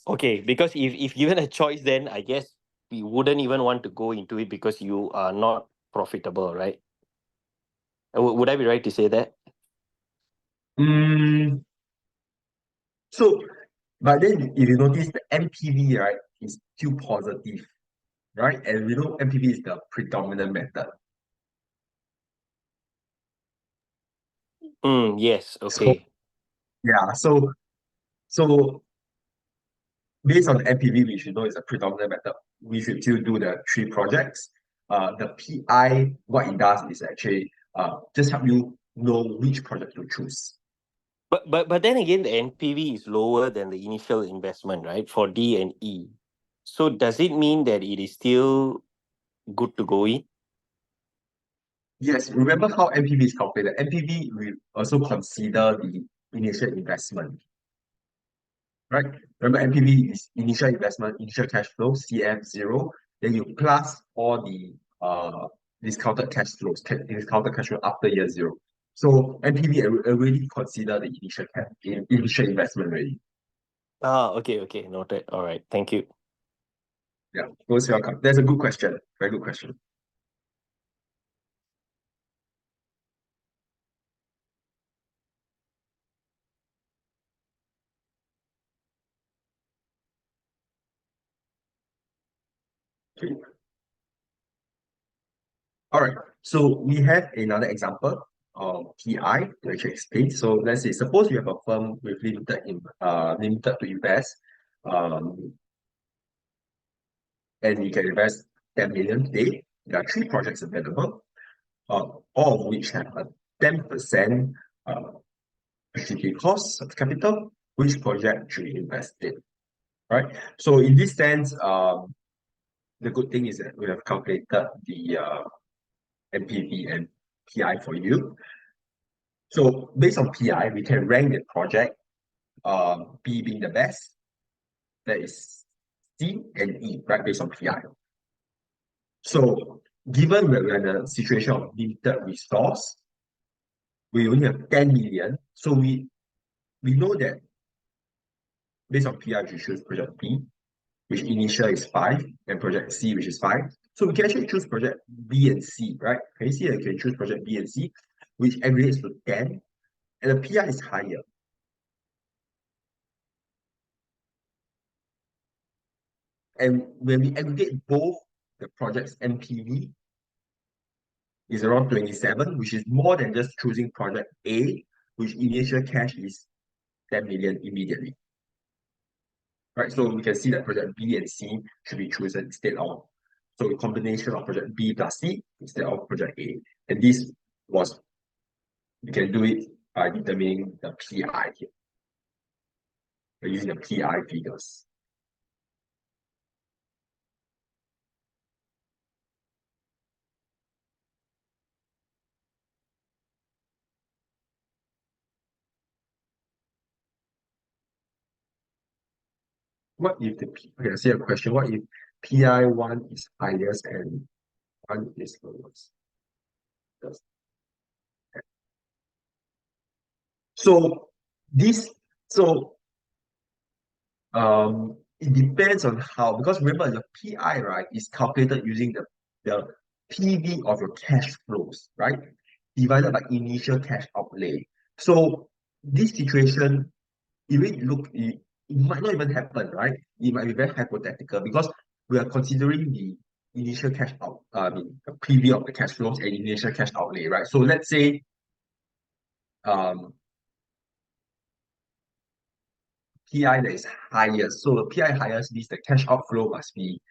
Okay, because if given a choice, then I guess we wouldn't even want to go into it because you are not profitable, right? Would I be right to say that? Mm, so, but then if you notice the MPV, right, is still positive, right? And we know MPV is the predominant method. Yes, So, okay. yeah, so based on the MPV, which you know is a predominant method, we should still do the three projects. The PI, what it does is actually just help you know which project to choose. But then again, the NPV is lower than the initial investment, right? For D and E. So does it mean that it is still good to go in? Yes, remember how MPV is calculated. MPV we also consider the initial investment, right? Remember MPV is initial investment, initial cash flow, CF0, then you plus all the discounted cash flows, discounted cash flow after year zero. So MPV already consider the initial investment already. Okay, okay, noted. All right, thank you. Yeah, most welcome. That's a good question. Very good question. Okay. All right. So we have another example of PI to actually explain. So let's say, suppose you have a firm with limited to invest, um, and you can invest 10 million today. There are three projects available, all of which have a 10% uh, equity cost of capital. Which project should you invest in? Right. So in this sense, the good thing is that we have calculated the MPV and PI for you. So based on PI, we can rank the project, B being the best, that is C and E, right, based on PI. So given that we're in a situation of limited resource, we only have 10 million. So we know that based on PI, we should choose project B, which initial is 5, and project C, which is 5. So we can actually choose project B and C, right? Can you see that you can choose project B and C, which aggregates to 10, and the PI is higher. And when we aggregate both the project's NPV is around 27, which is more than just choosing project A, which initial cash is 10 million immediately. Right? So we can see that project B and C should be chosen instead of, so a combination of project B plus C instead of project A. And this was, you can do it by determining the PI here, by using the PI figures. What if the okay, I see a question. What if PI1 is highest and 1 is lowest? So this so it depends on how, because remember the PI, right, is calculated using the PV of your cash flows, right? Divided by initial cash outlay. So this situation, it might not even happen, right? It might be very hypothetical because we are considering the initial cash out, the PV of the cash flows and initial cash outlay, right? So let's say um PI that is highest. So the PI highest means the cash outflow must be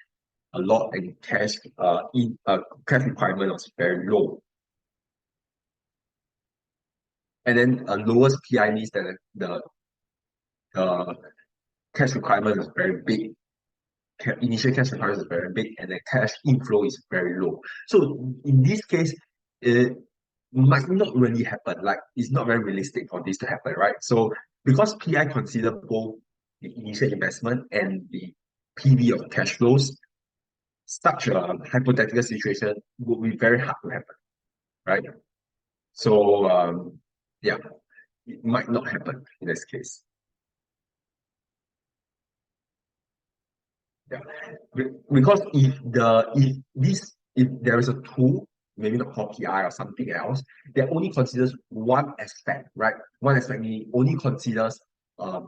a lot and cash requirement was very low. And then lowest PI means that the cash requirement is very big. Initial cash requirement is very big, and the cash inflow is very low. So in this case, it might not really happen. Like it's not very realistic for this to happen, right? So because PI consider both the initial investment and the PV of cash flows, such a hypothetical situation would be very hard to happen, right? So yeah, it might not happen in this case. Yeah, because if there is a tool, maybe not called PI or something else, that only considers one aspect, right? One aspect meaning only considers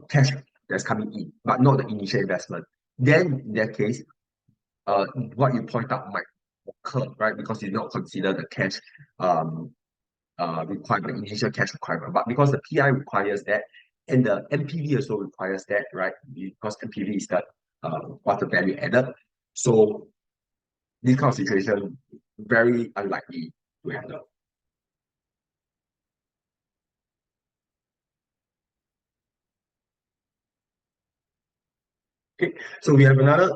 cash that's coming in, but not the initial investment. Then in that case, what you point out might occur, right? Because you don't consider the cash um requirement, initial cash requirement. But because the PI requires that, and the NPV also requires that, right? Because NPV is the what's the value added. So this kind of situation very unlikely to happen. Okay, so we have another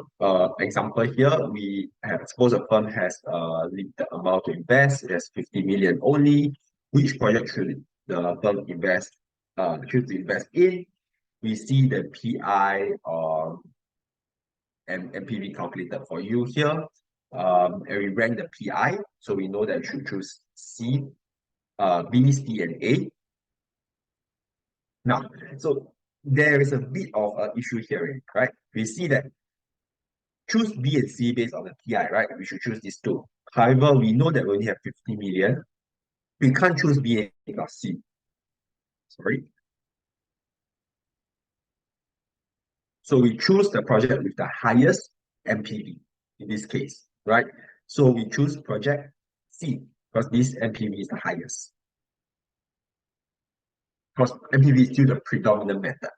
example here. We have suppose a firm has a limited amount to invest, it has 50 million only. Which project should the firm choose to invest in? We see the PI and NPV calculated for you here. And we rank the PI, so we know that we should choose C, B, C, and A. Now, so there is a bit of an issue here, right? We see that choose B and C based on the PI, right? We should choose these two. However, we know that we only have 50 million. We can't choose B and plus C. Sorry. So we choose the project with the highest NPV in this case, right? So we choose project C because this NPV is the highest. Because NPV is still the predominant method,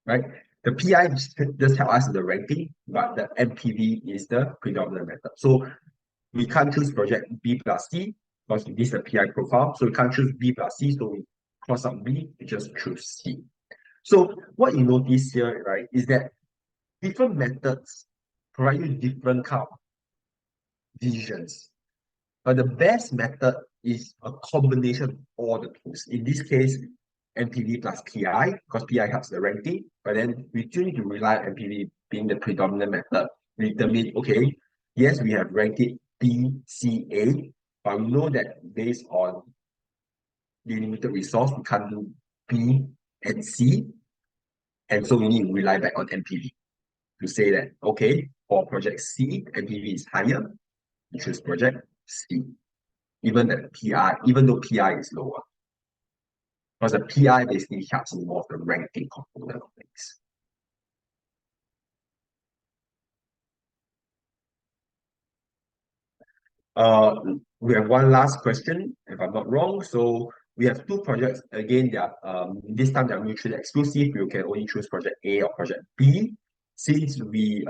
right? The PI just tell us the ranking, but the NPV is the predominant method. So we can't choose project B plus C because this is the PI profile. So we can't choose B plus C. So we cross out B, we just choose C. So what you notice here, right, is that different methods provide you different kind of decisions. But the best method is a combination of all the tools. In this case, NPV plus PI, because PI helps the ranking, but then we still need to rely on NPV being the predominant method. We determine, okay, yes, we have ranked it B, C, A, but we know that based on the limited resource, we can't do B and C, and so we need to rely back on NPV to say that, okay, for project C, NPV is higher, we choose project C, even though PI is lower. Because the PI basically helps in more of the ranking component of things. Uh, we have one last question, if I'm not wrong. So we have two projects. Again, they are this time they're mutually exclusive. You can only choose project A or project B. Since we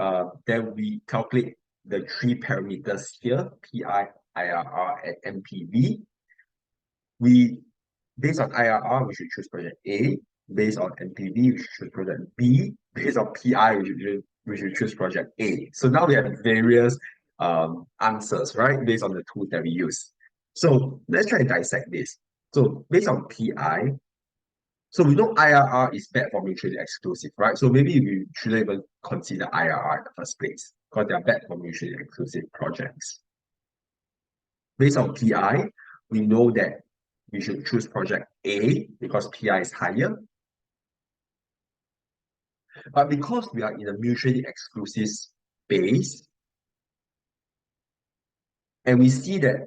then we calculate the three parameters here, PI, IRR, and MPV. We based on IRR, we should choose project A. Based on NPV, we should choose project B. Based on PI, we should choose project A. So now we have various answers, right? Based on the tools that we use. So let's try and dissect this. So based on PI, so we know IRR is bad for mutually exclusive, right? So maybe we shouldn't even consider IRR in the first place because they are bad for mutually exclusive projects. Based on PI, we know that we should choose project A because PI is higher. But because we are in a mutually exclusive space, and we see that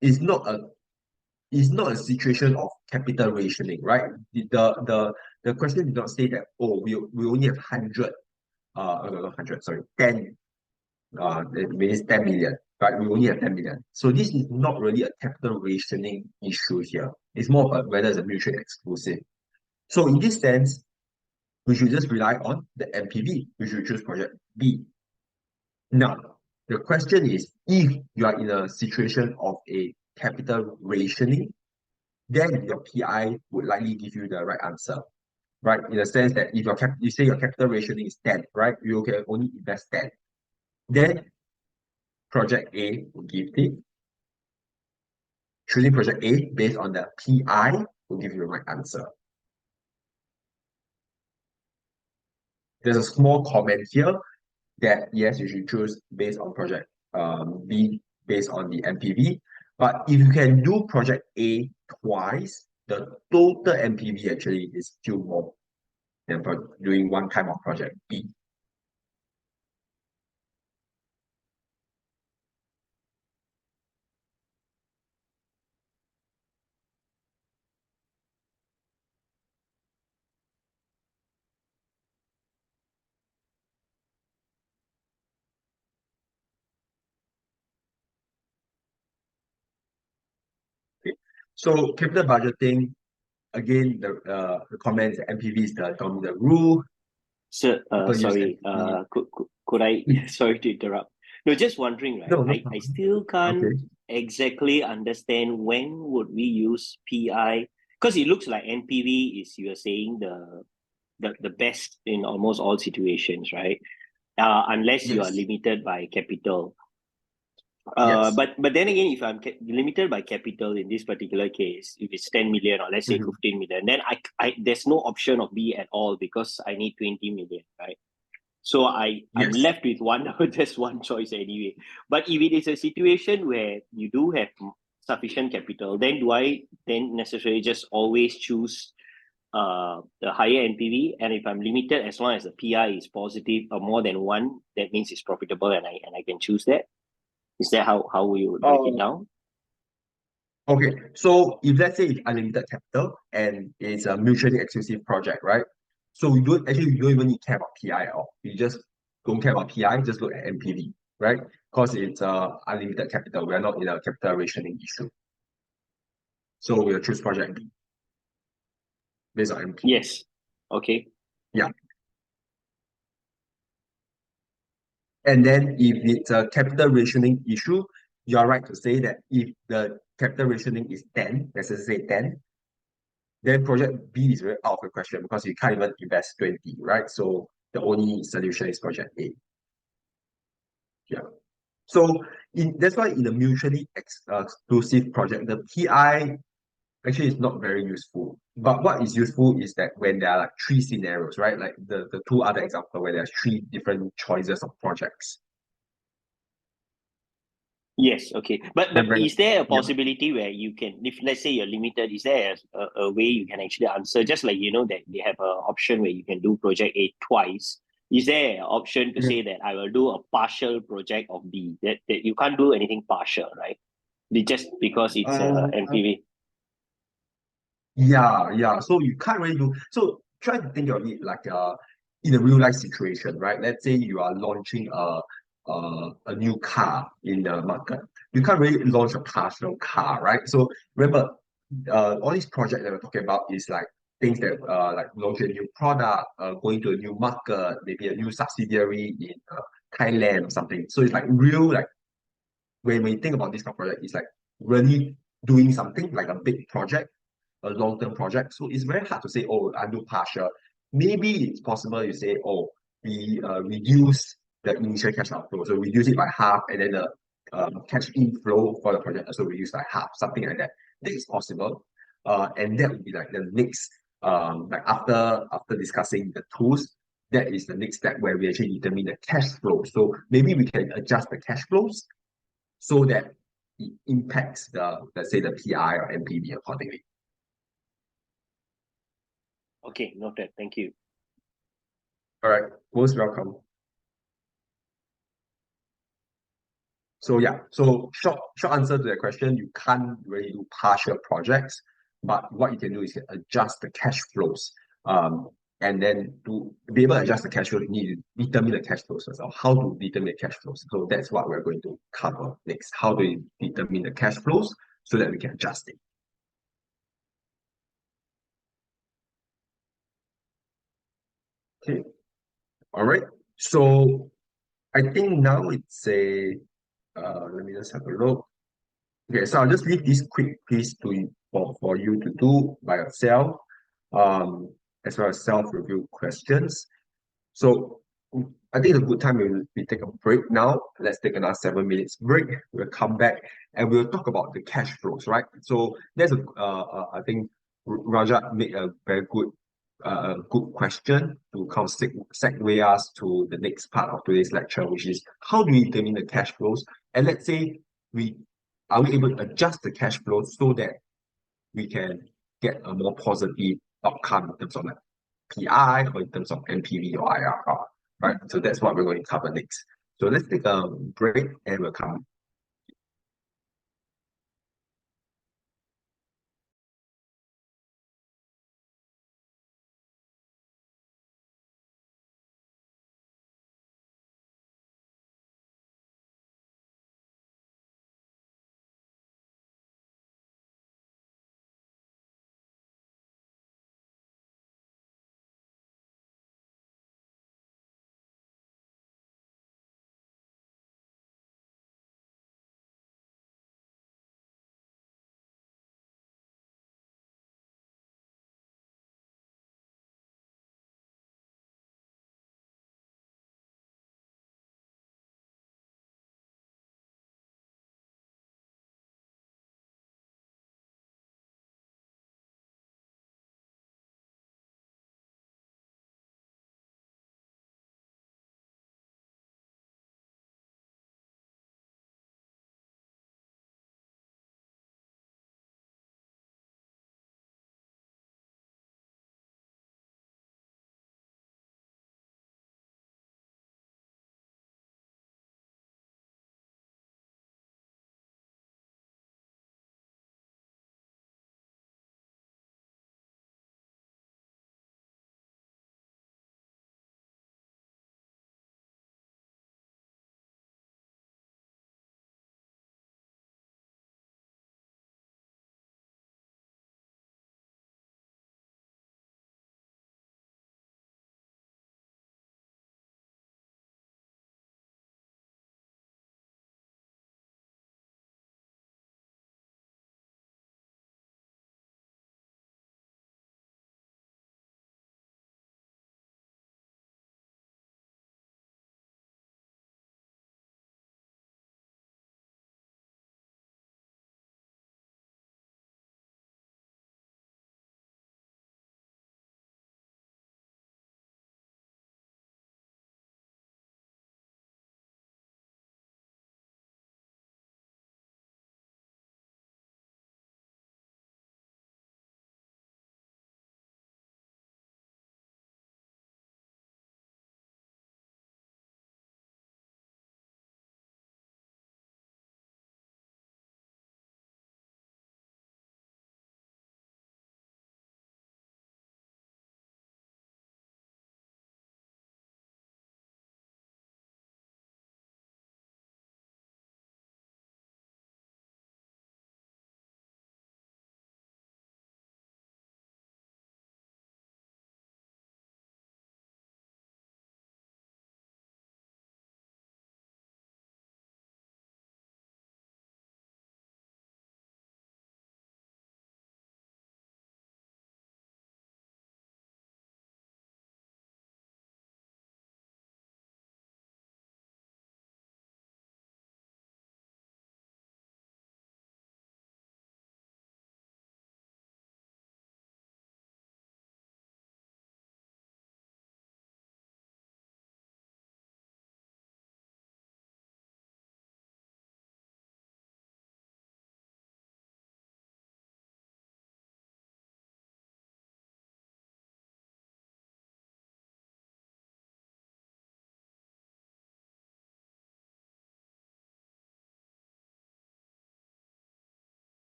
it's not a situation of capital rationing, right? The question did not say that, oh, we only have 100, not 100, sorry, 10, it means 10 million, right? We only have 10 million. So this is not really a capital rationing issue here. It's more about whether it's a mutually exclusive. So in this sense, we should just rely on the MPV. We should choose project B. Now, the question is, if you are in a situation of a capital rationing, then your PI would likely give you the right answer, right? In the sense that if you say your capital rationing is 10, right? You can only invest 10. Then project A will give it. Choosing project A based on the PI will give you the right answer. There's a small comment here that yes, you should choose based on project B based on the MPV. But if you can do project A twice, the total MPV actually is still more than for doing one time of project B. Okay. So capital budgeting, again, the comments MPV is the dominant rule. Sir, People use sorry, MPV. could I, sorry to interrupt. No, just wondering, right? No, no I problem. still can't Okay. exactly understand when would we use PI, because it looks like NPV is, you are saying, the best in almost all situations, right? Unless you are Yes. limited by capital. Yes. But then again, if I'm limited by capital in this particular case, if it's 10 million or let's say Mhm. 15 million, then I there's no option of B at all because I need 20 million, right? So I'm Yes. left with one just one choice anyway. But if it is a situation where you do have sufficient capital, then do I then necessarily just always choose the higher NPV? And if I'm limited, as long as the PI is positive or more than one, that means it's profitable, and I can choose that. Is that how we would break it Um, down? okay, so if let's say it's unlimited capital and it's a mutually exclusive project, right? So you don't even need care about PI at all. You just don't care about PI, just look at MPV, right? Because it's unlimited capital. We are not in a capital rationing issue. So we'll choose project B based on MPV. Yes. Okay. Yeah. And then if it's a capital rationing issue, you are right to say that if the capital rationing is 10, let's just say 10, then project B is very out of the question because you can't even invest 20, right? So the only solution is project A. Yeah. So that's why in a mutually exclusive project, the PI actually is not very useful. But what is useful is that when there are like three scenarios, right? Like the two other examples where there's three different choices of projects. Yes, okay. But Then when is there a yeah. possibility where you can, if let's say you're limited, is there a way you can actually answer? Just like you know that they have an option where you can do project A twice. Is there an option to Yeah. say that I will do a partial project of B? That you can't do anything partial, right? Just because it's Uh, MPV. yeah. So you can't really do so try to think of it like in a real life situation, right? Let's say you are launching a new car in the market. you can't really launch a personal car, right? So remember, all these projects that we're talking about is like things that like launching a new product, going to a new market, maybe a new subsidiary in Thailand or something. So it's like real like when we think about this kind of project, it's like really doing something like a big project, a long-term project. So it's very hard to say, oh, I do partial. Maybe it's possible you say, oh, we reduce the initial cash outflow, so reduce it by half, and then the cash inflow for the project also reduce by half, something like that. This is possible, and that would be like the next, like after discussing the tools, that is the next step where we actually determine the cash flow. So maybe we can adjust the cash flows so that it impacts the, let's say, the PI or NPV accordingly. Okay, noted. Thank you. All right, most welcome. So yeah, so short answer to that question, you can't really do partial projects, but what you can do is you can adjust the cash flows. And then to be able to adjust the cash flow, you need to determine the cash flows as well. How to determine the cash flows? So that's what we're going to cover next. How do you determine the cash flows so that we can adjust it? Okay, all right. So I think now it's a let me just have a look. Okay, so I'll just leave this quick piece to you for you to do by yourself, as well as self-review questions. So I think it's a good time we take a break now. Let's take another 7 minutes break. We'll come back and we'll talk about the cash flows, right? So there's I think Raja made a very good question to kind of segue us to the next part of today's lecture, which is how do we determine the cash flows? And let's say we are we able to adjust the cash flows so that we can get a more positive outcome in terms of like PI or in terms of NPV or IRR, right? So that's what we're going to cover next. So let's take a break and we'll come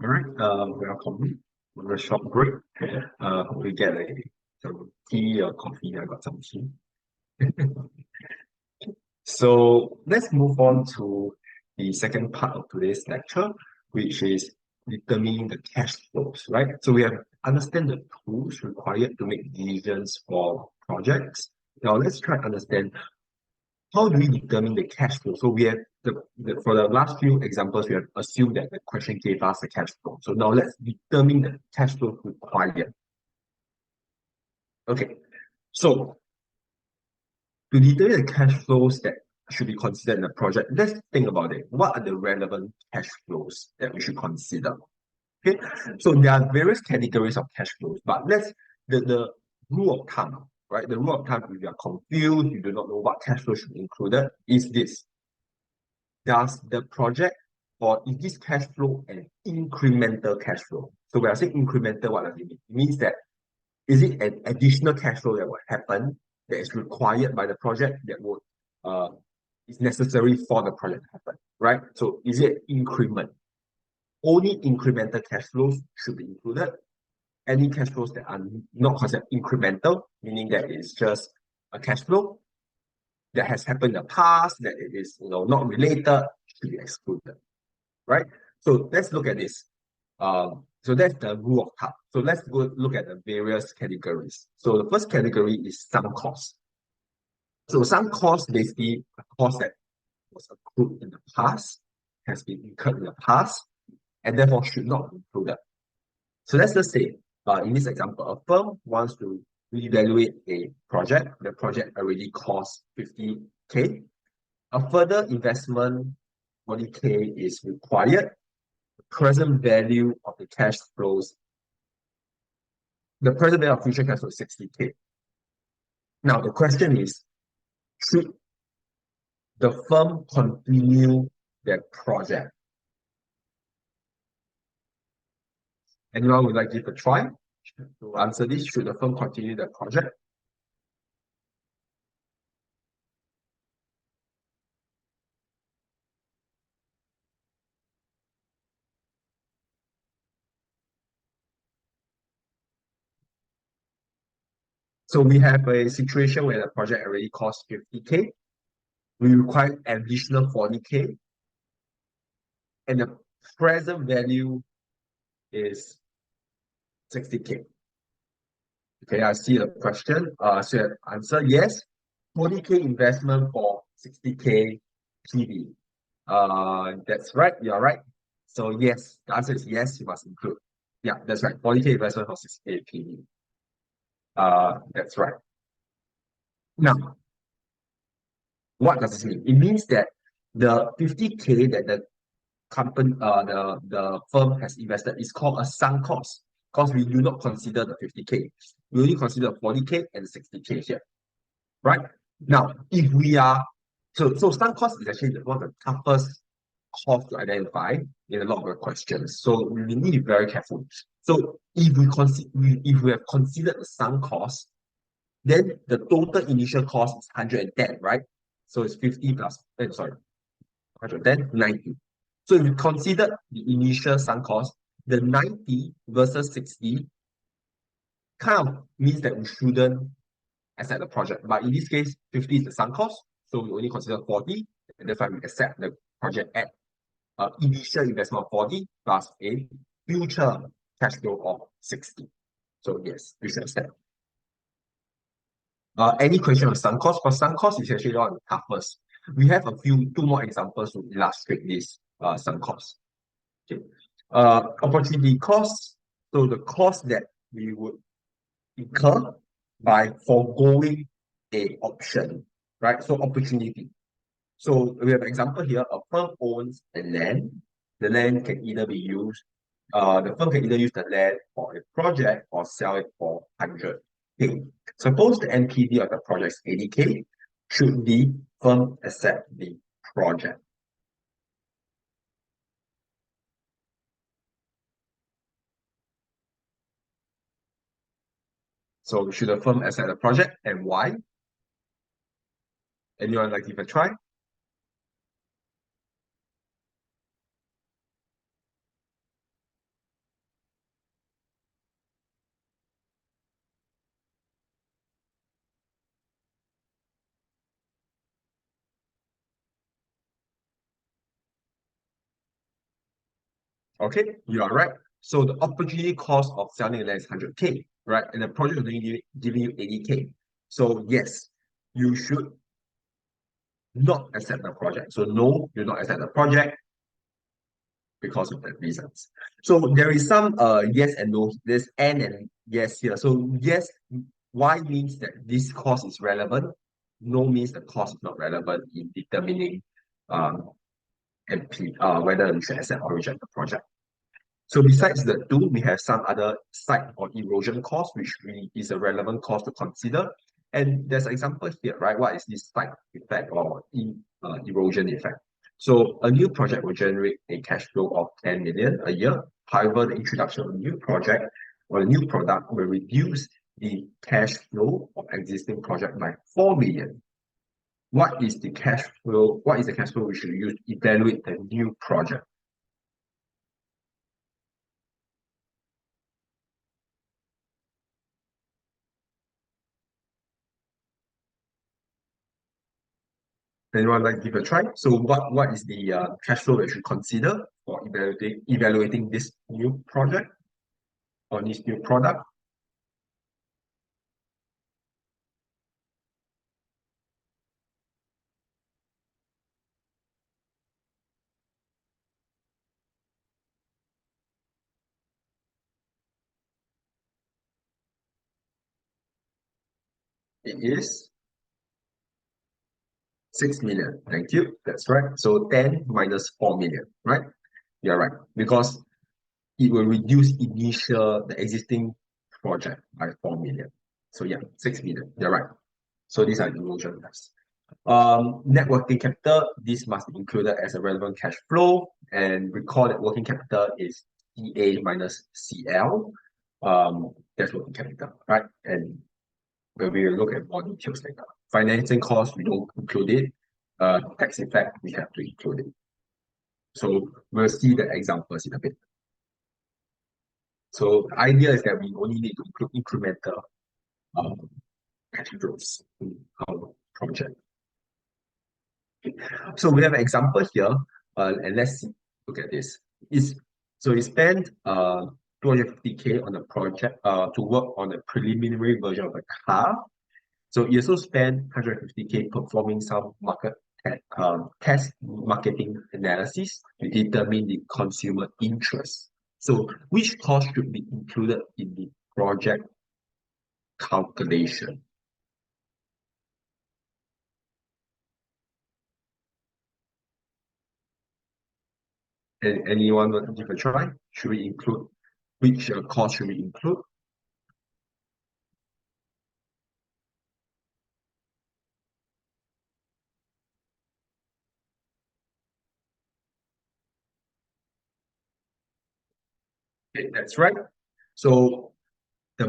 All right, welcome. We're a short break. We get some tea or coffee. I got some tea. So let's move on to the second part of today's lecture, which is determining the cash flows, right? So we have understand the tools required to make decisions for projects. Now let's try to understand how do we determine the cash flow. So we have for the last few examples, we have assumed that the question gave us the cash flow. So now let's determine the cash flow required. Okay, so to determine the cash flows that should be considered in a project, let's think about it. What are the relevant cash flows that we should consider? Okay, so there are various categories of cash flows, but the rule of thumb, right? The rule of thumb, if you are confused, you do not know what cash flow should be included, is this. Does the project or is this cash flow an incremental cash flow? So when I say incremental, what does it mean? It means that is it an additional cash flow that will happen that is required by the project that would is necessary for the project to happen, right? So is it increment? Only incremental cash flows should be included. Any cash flows that are not considered incremental, meaning that it's just a cash flow that has happened in the past, that it is not related, should be excluded, right? So let's look at this. So that's the rule of thumb. So let's go look at the various categories. So the first category is sunk cost. So sunk cost basically a cost that was accrued in the past, has been incurred in the past, and therefore should not be included. So let's just say, in this example, a firm wants to reevaluate a project. The project already costs 50K. A further investment 40K is required. The present value of the cash flows, the present value of future cash flows is 60K. Now the question is, should the firm continue that project? Anyone would like to give a try to answer this? Should the firm continue the project? So we have a situation where the project already costs 50K. We require additional 40K, and the present value is 60K. Okay, I see the question. So answer yes, 40K investment for 60K PV. That's right, you're right. So yes, the answer is yes, you must include. Yeah, that's right. 40K investment for 60K PV. That's right. Now, what does this mean? It means that the 50K that the company the firm has invested is called a sunk cost because we do not consider the 50K. We only consider 40K and 60K here. Right? Now, if we are so sunk cost is actually one of the toughest cost to identify in a lot of the questions. So we need to be very careful. So if we have considered the sunk cost, then the total initial cost is 110, right? So it's 50 plus, sorry, 110, 90. So if you consider the initial sunk cost, the 90 versus 60 kind of means that we shouldn't accept the project. But in this case, 50 is the sunk cost, so we only consider 40, and that's why we accept the project at initial investment of 40 plus a future cash flow of 60. So yes, we should accept. Any question on sunk cost? For sunk cost is actually one of the toughest. We have two more examples to illustrate this sunk cost. Okay. Opportunity cost. So the cost that we would incur by foregoing a option, right? So opportunity. So we have an example here. A firm owns a land. The land can either be used, the firm can either use the land for a project or sell it for 100K. Suppose the NPV of the project is 80K. Should the firm accept the project? So should the firm accept the project and why? Anyone like to give a try? Okay, you are right. So the opportunity cost of selling the land is 100K, right? And the project is only giving you 80K. So yes, you should not accept the project. So no, you not accept the project because of that reasons. So there is some yes and no. There's and yes here. So yes, why means that this cost is relevant. No means the cost is not relevant in determining um whether you should accept or reject the project. So besides the two, we have some other site or erosion cost, which really is a relevant cost to consider. And there's an example here, right? What is this site effect or erosion effect? So a new project will generate a cash flow of 10 million a year. However, the introduction of a new project or a new product will reduce the cash flow of existing project by 4 million. What is the cash flow? What is the cash flow we should use to evaluate the new project? Anyone like to give a try? So what is the cash flow that you should consider for evaluating this new project or this new product? It is 6 million. Thank you. That's right. So 10 minus 4 million, right? You're right. Because it will reduce the existing project by 4 million. So yeah, 6 million. You're right. So these are erosion costs. Net working capital, this must be included as a relevant cash flow. And recall that working capital is CA minus CL. That's working capital, right? And we will look at more details later. Financing costs, we don't include it. Tax effect, we have to include it. So we'll see the examples in a bit. So the idea is that we only need to include incremental cash flows in our project. So we have an example here, and let's see, look at this. So he spent 250K on the project to work on the preliminary version of the car. So he also spent 150K performing some test marketing analysis to determine the consumer interest. So which cost should be included in the project calculation? Anyone want to give a try? Should we include which cost should we include? Okay, that's right. So the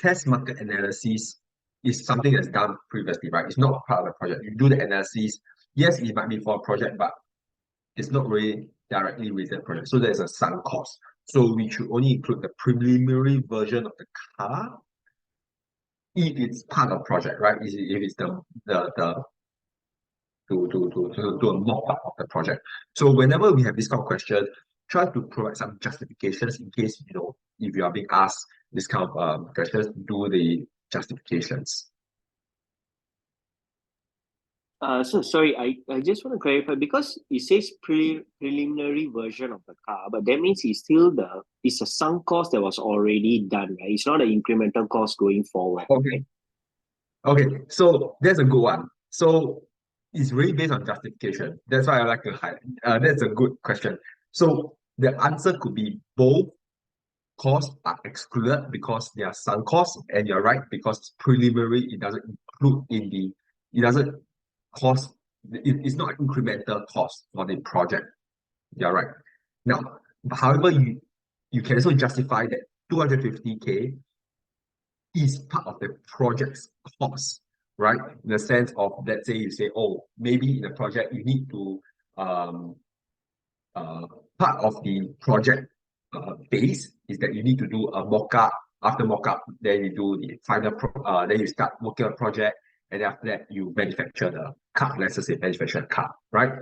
test market analysis is something that's done previously, right? It's not part of the project. You do the analysis. Yes, it might be for a project, but it's not really directly related to the project. So there's a sunk cost. So we should only include the preliminary version of the car if it's part of project, right? If it's the to a mock up of the project. So whenever we have this kind of question, try to provide some justifications in case if you are being asked this kind of questions, do the justifications. So sorry, I just want to clarify because it says preliminary version of the car, but that means it's a sunk cost that was already done, right? It's not an incremental cost going forward. Okay. Okay, so that's a good one. So it's really based on justification. That's why I like to highlight. That's a good question. So the answer could be both costs are excluded because they are sunk costs, and you're right because it's preliminary. It doesn't include it doesn't cost. It's not incremental cost for the project. You're right. Now, however, you can also justify that 250K is part of the project's cost, right? In the sense of, let's say you say, oh, maybe in the project you need to um uh part of the project phase is that you need to do a mock-up. After mock-up, then you do the then you start working on a project, and then after that you manufacture the car. Let's just say manufacture a car, right?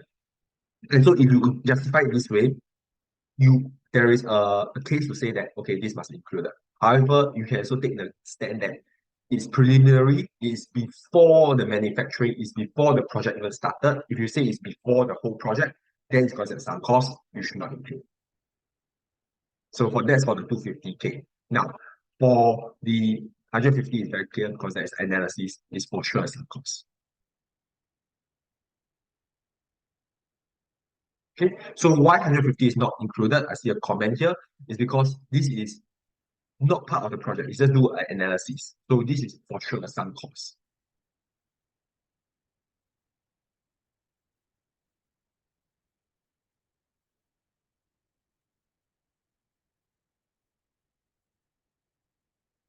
And so if you justify it this way, there is a case to say that, okay, this must be included. However, you can also take the stand that it's preliminary, it's before the manufacturing, it's before the project even started. If you say it's before the whole project, then it's considered sunk cost, you should not include. So that's for the 250K. Now, for the 150 is very clear because there's analysis, is for sure sunk cost. Okay, so why 150 is not included? I see a comment here, is because this is not part of the project. It's just do an analysis. So this is for sure a sunk cost.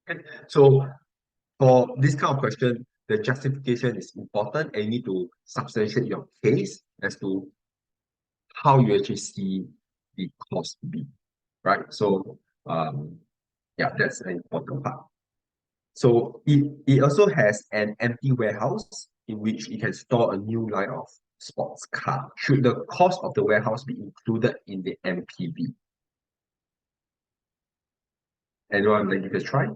Okay. So for this kind of question, the justification is important and you need to substantiate your case as to how you actually see the cost to be, right? So yeah, that's an important part. So it also has an empty warehouse in which it can store a new line of sports car. Should the cost of the warehouse be included in the MPV? Anyone like you can try?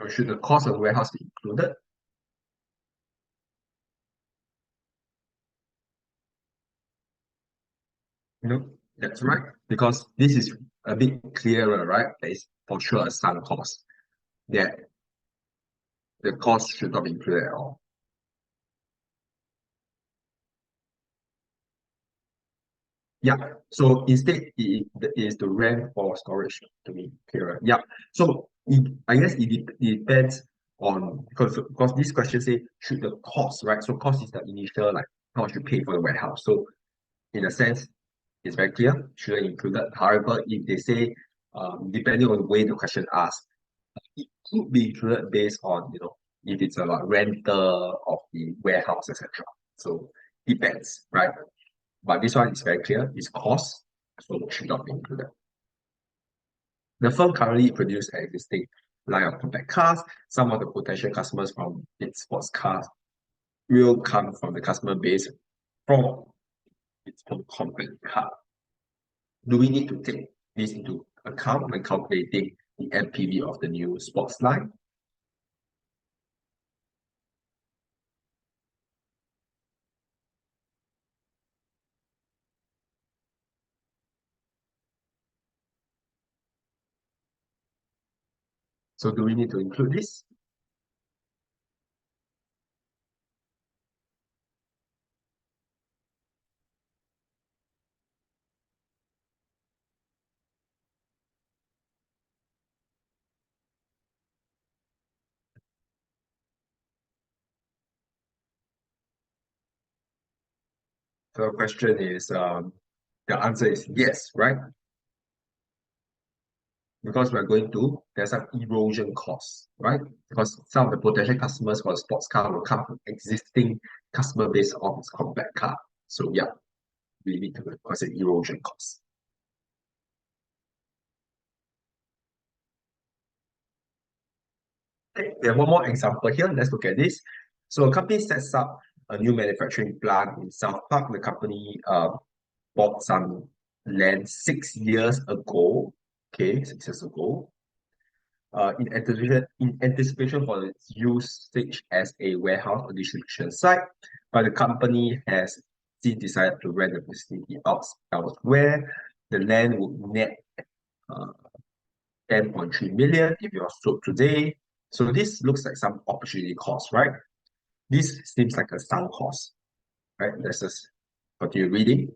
Or should the cost of the warehouse be included? No, that's right. Because this is a bit clearer, right? That is for sure a sunk cost. That the cost should not be included at all. Yeah. So instead, it is the rent for storage to be clearer. Yeah. So I guess it depends on because this question say should the cost, right? So cost is the initial like how much you pay for the warehouse. So in a sense, it's very clear, shouldn't include that. However, if they say depending on the way the question asked, it could be included based on if it's about rental of the warehouse, etc. So depends, right? But this one is very clear, it's cost, so it should not be included. The firm currently produces an existing line of compact cars. Some of the potential customers from its sports cars will come from the customer base from its compact car. Do we need to take this into account when calculating the MPV of the new sports line? So do we need to include this? So the question is, the answer is yes, right? Because there's some erosion costs, right? Because some of the potential customers for a sports car will come from existing customer base of its compact car. So yeah, we need to consider erosion costs. Okay, we have one more example here. Let's look at this. So a company sets up a new manufacturing plant in South Park. The company bought some land 6 years ago. Okay, 6 years ago. In anticipation for its usage as a warehouse or distribution site, but the company has since decided to rent the facility elsewhere. The land would net uh, 10.3 million if it was sold today. So this looks like some opportunity cost, right? This seems like a sunk cost, right? Let's just continue reading.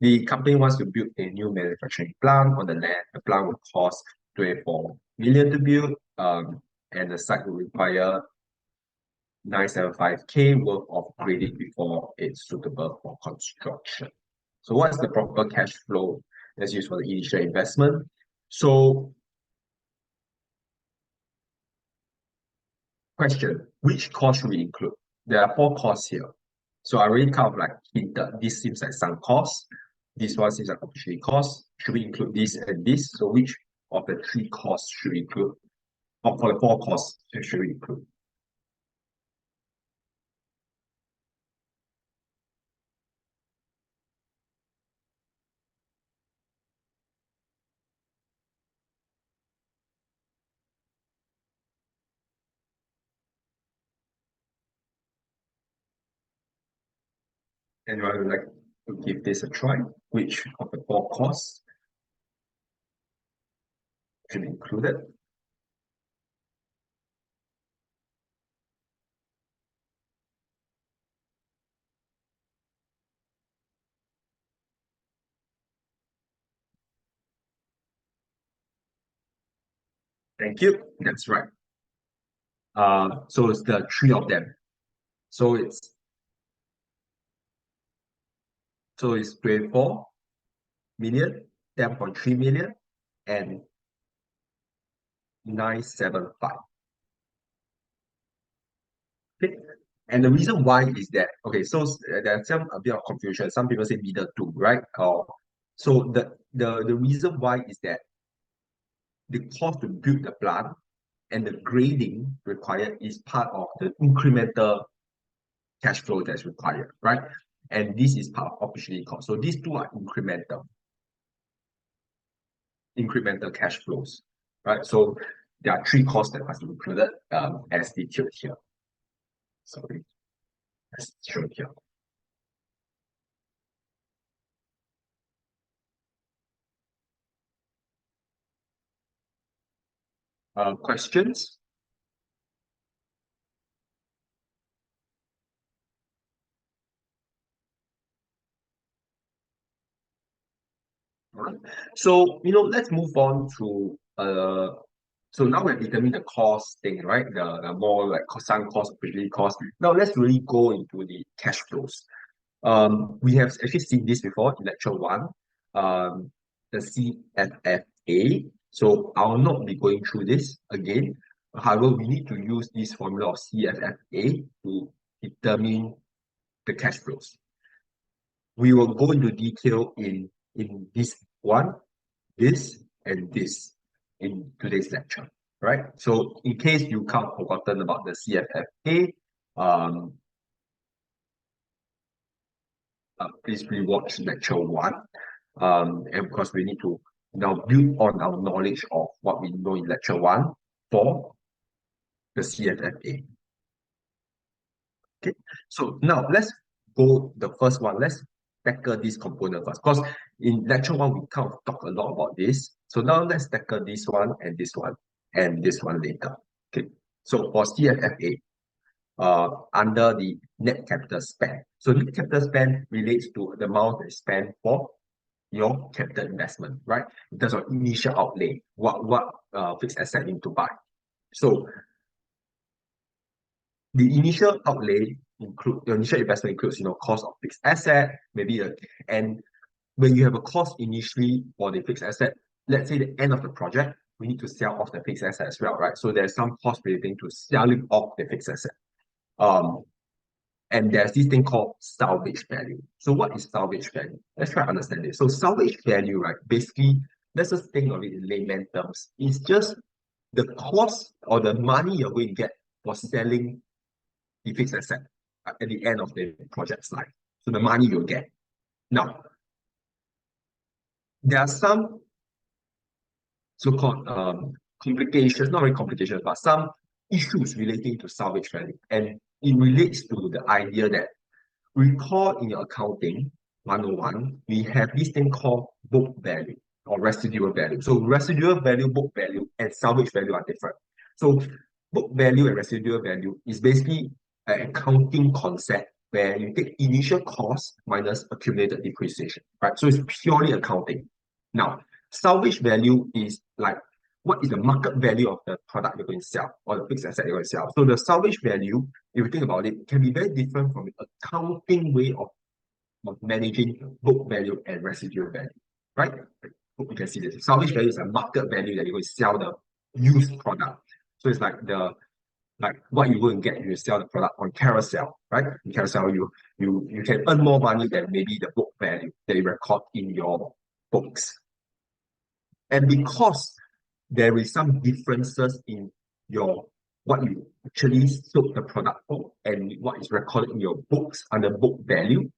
The company wants to build a new manufacturing plant on the land. The plant will cost 24 million to build, and the site will require 975K worth of grading before it's suitable for construction. So what's the proper cash flow that's used for the initial investment? So question, which cost should we include? There are 4 costs here. So I already kind of like hinted, this seems like some cost. This one seems like opportunity cost. should we include this and this? So which of the three costs should we include? Or for the four costs, should we include? Anyone would like to give this a try? Which of the four costs should be included? Thank you. That's right. So it's the three of them. So it's 24 million, 10.3 million, and 975. Okay. And the reason why is that, okay, so there's a bit of confusion. Some people say middle two, right? So the reason why is that the cost to build the plant and the grading required is part of the incremental cash flow that's required, right? And this is part of opportunity cost. So these two are incremental cash flows, right? So there are three costs that must be included as detailed here. Sorry, as shown here. Questions? All right. So let's move on to so now we're determining the cost thing, right? The more like sunk cost, opportunity cost. Now let's really go into the cash flows. We have actually seen this before in lecture one, the CFFA. So I'll not be going through this again. However, we need to use this formula of CFFA to determine the cash flows. We will go into detail in this one, this, and this in today's lecture, right? So in case you can't forgotten about the CFFA, please rewatch lecture one. And of course, we need to now build on our knowledge of what we know in lecture one for the CFFA. Okay, so now let's go the first one. Let's tackle this component first. Because in lecture one, we kind of talk a lot about this. So now let's tackle this one and this one later. Okay, so for CFFA, under the net capital spend. So net capital spend relates to the amount that is spent for your capital investment, right? In terms of initial outlay, what fixed asset you need to buy. So the initial outlay the initial investment includes cost of fixed asset, maybe and when you have a cost initially for the fixed asset, let's say the end of the project, we need to sell off the fixed asset as well, right? So there's some cost relating to selling off the fixed asset. And there's this thing called salvage value. So what is salvage value? Let's try to understand this. So salvage value, right? Basically, let's just think of it in layman terms. It's just the cost or the money you're going to get for selling the fixed asset at the end of the project's life. So the money you'll get. Now, there are some so-called complications, not really complications, but some issues relating to salvage value. And it relates to the idea that recall in your accounting 101, we have this thing called book value or residual value. So residual value, book value, and salvage value are different. So book value and residual value is basically an accounting concept where you take initial cost minus accumulated depreciation, right? So it's purely accounting. Now, salvage value is like what is the market value of the product you're going to sell or the fixed asset you're going to sell. So the salvage value, if you think about it, can be very different from the accounting way of managing book value and residual value, right? Hope you can see this. Salvage value is a market value that you're going to sell the used product. So it's like what you're going to get if you sell the product on carousel, right? In carousel, you can earn more money than maybe the book value that you record in your books. And because there is some differences in your what you actually sold the product for and what is recorded in your books under book value,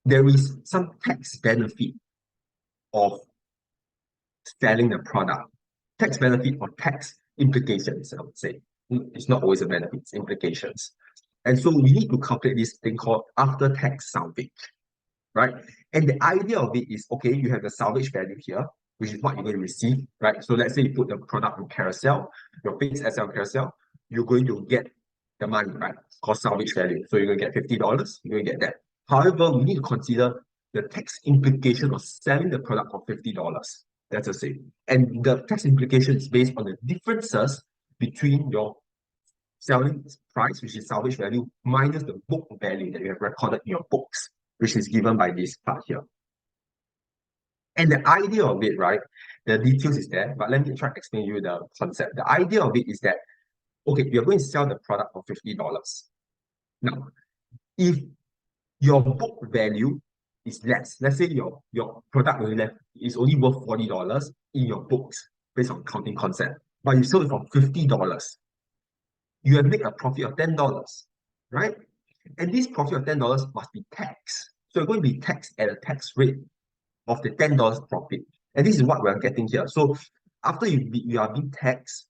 there is some tax benefit of selling the product. Tax benefit or tax implications, I would say. It's not always a benefit, it's implications. And so we need to calculate this thing called after-tax salvage, right? And the idea of it is, okay, you have the salvage value here, which is what you're going to receive, right? So let's say you put the product on carousel, your fixed asset on carousel, you're going to get the money, right? It's called salvage value. So you're going to get $50, you're going to get that. However, we need to consider the tax implication of selling the product for $50. That's the same. And the tax implication is based on the differences between your selling price, which is salvage value, minus the book value that you have recorded in your books, which is given by this part here. And the idea of it, right, the details is there, but let me try to explain you the concept. The idea of it is that, okay, you're going to sell the product for $50. Now, if your book value is less, let's say your product is only worth $40 in your books based on counting concept, but you sold it for $50, you have made a profit of $10, right? And this profit of $10 must be taxed. So you're going to be taxed at a tax rate of the $10 profit. And this is what we're getting here. So after you are being taxed,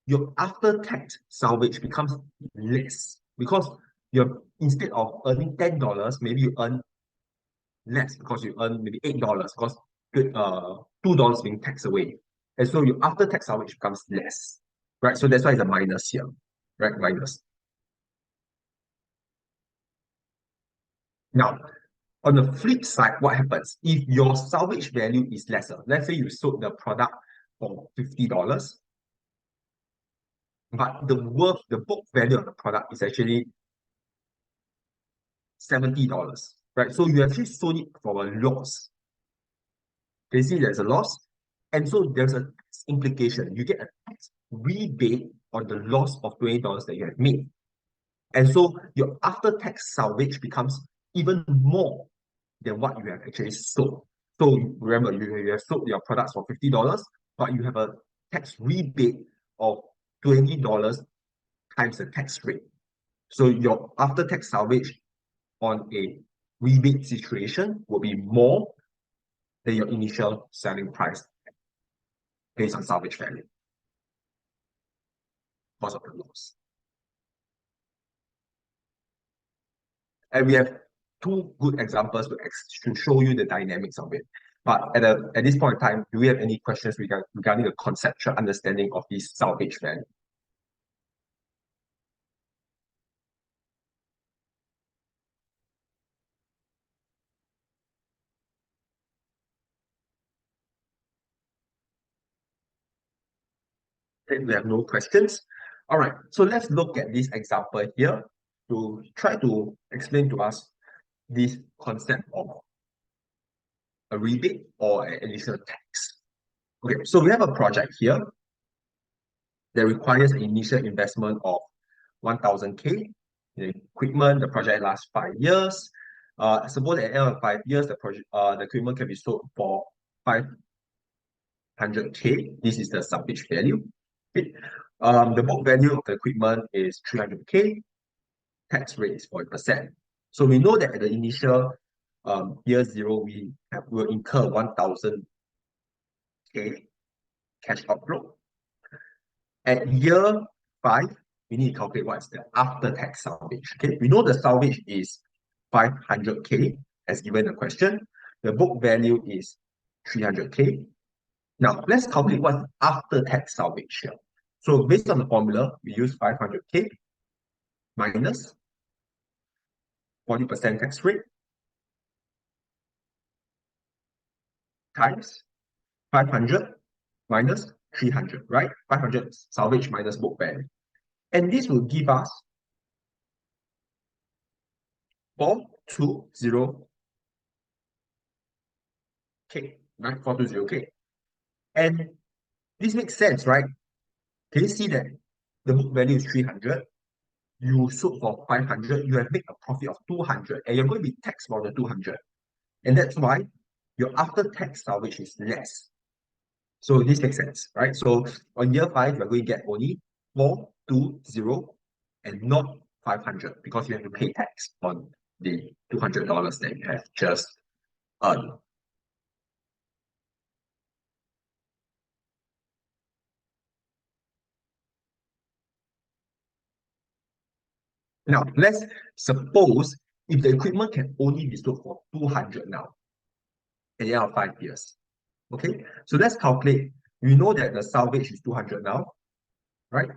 your after-tax salvage becomes less because you're instead of earning $10, maybe you earn less because you earn maybe $8 because $2 being taxed away. And so your after-tax salvage becomes less, right? So that's why it's a minus here, right? Minus. Now, on the flip side, what happens if your salvage value is lesser? Let's say you sold the product for $50, but the book value of the product is actually $70, right? So you actually sold it for a loss. You see, there's a loss, and so there's a tax implication. You get a tax rebate on the loss of $20 that you have made, and so your after-tax salvage becomes even more than what you have actually sold. So remember, you have sold your products for $50, but you have a tax rebate of $20 times the tax rate. So your after-tax salvage on a rebate situation will be more than your initial selling price based on salvage value because of the loss. And we have two good examples to show you the dynamics of it. But at this point in time, do we have any questions regarding the conceptual understanding of this salvage value? Okay, we have no questions. All right, so let's look at this example here to try to explain to us this concept of a rebate or an additional tax. Okay, so we have a project here that requires an initial investment of 1000K. The equipment, the project lasts 5 years. Suppose at the end of 5 years, the equipment can be sold for 500K. This is the salvage value. Okay. The book value of the equipment is 300K. Tax rate is 40%. So we know that at the initial year zero, we will incur 1000K cash outflow. At year 5, we need to calculate what's the after-tax salvage. Okay, we know the salvage is 500K as given the question. The book value is 300K. Now, let's calculate what's after-tax salvage here. So based on the formula, we use 500K minus 40% tax rate times 500 minus 300, right? 500 salvage minus book value. And this will give us 420K, right? 420K. And this makes sense, right? Can you see that the book value is 300? You sold for 500, you have made a profit of 200, and you're going to be taxed for the 200. And that's why your after-tax salvage is less. So this makes sense, right? So on year 5, you're going to get only 420 and not 500 because you have to pay tax on the $200 that you have just earned. Now, let's suppose if the equipment can only be sold for 200 now, at the end of 5 years. Okay, so let's calculate. We know that the salvage is 200 now, right?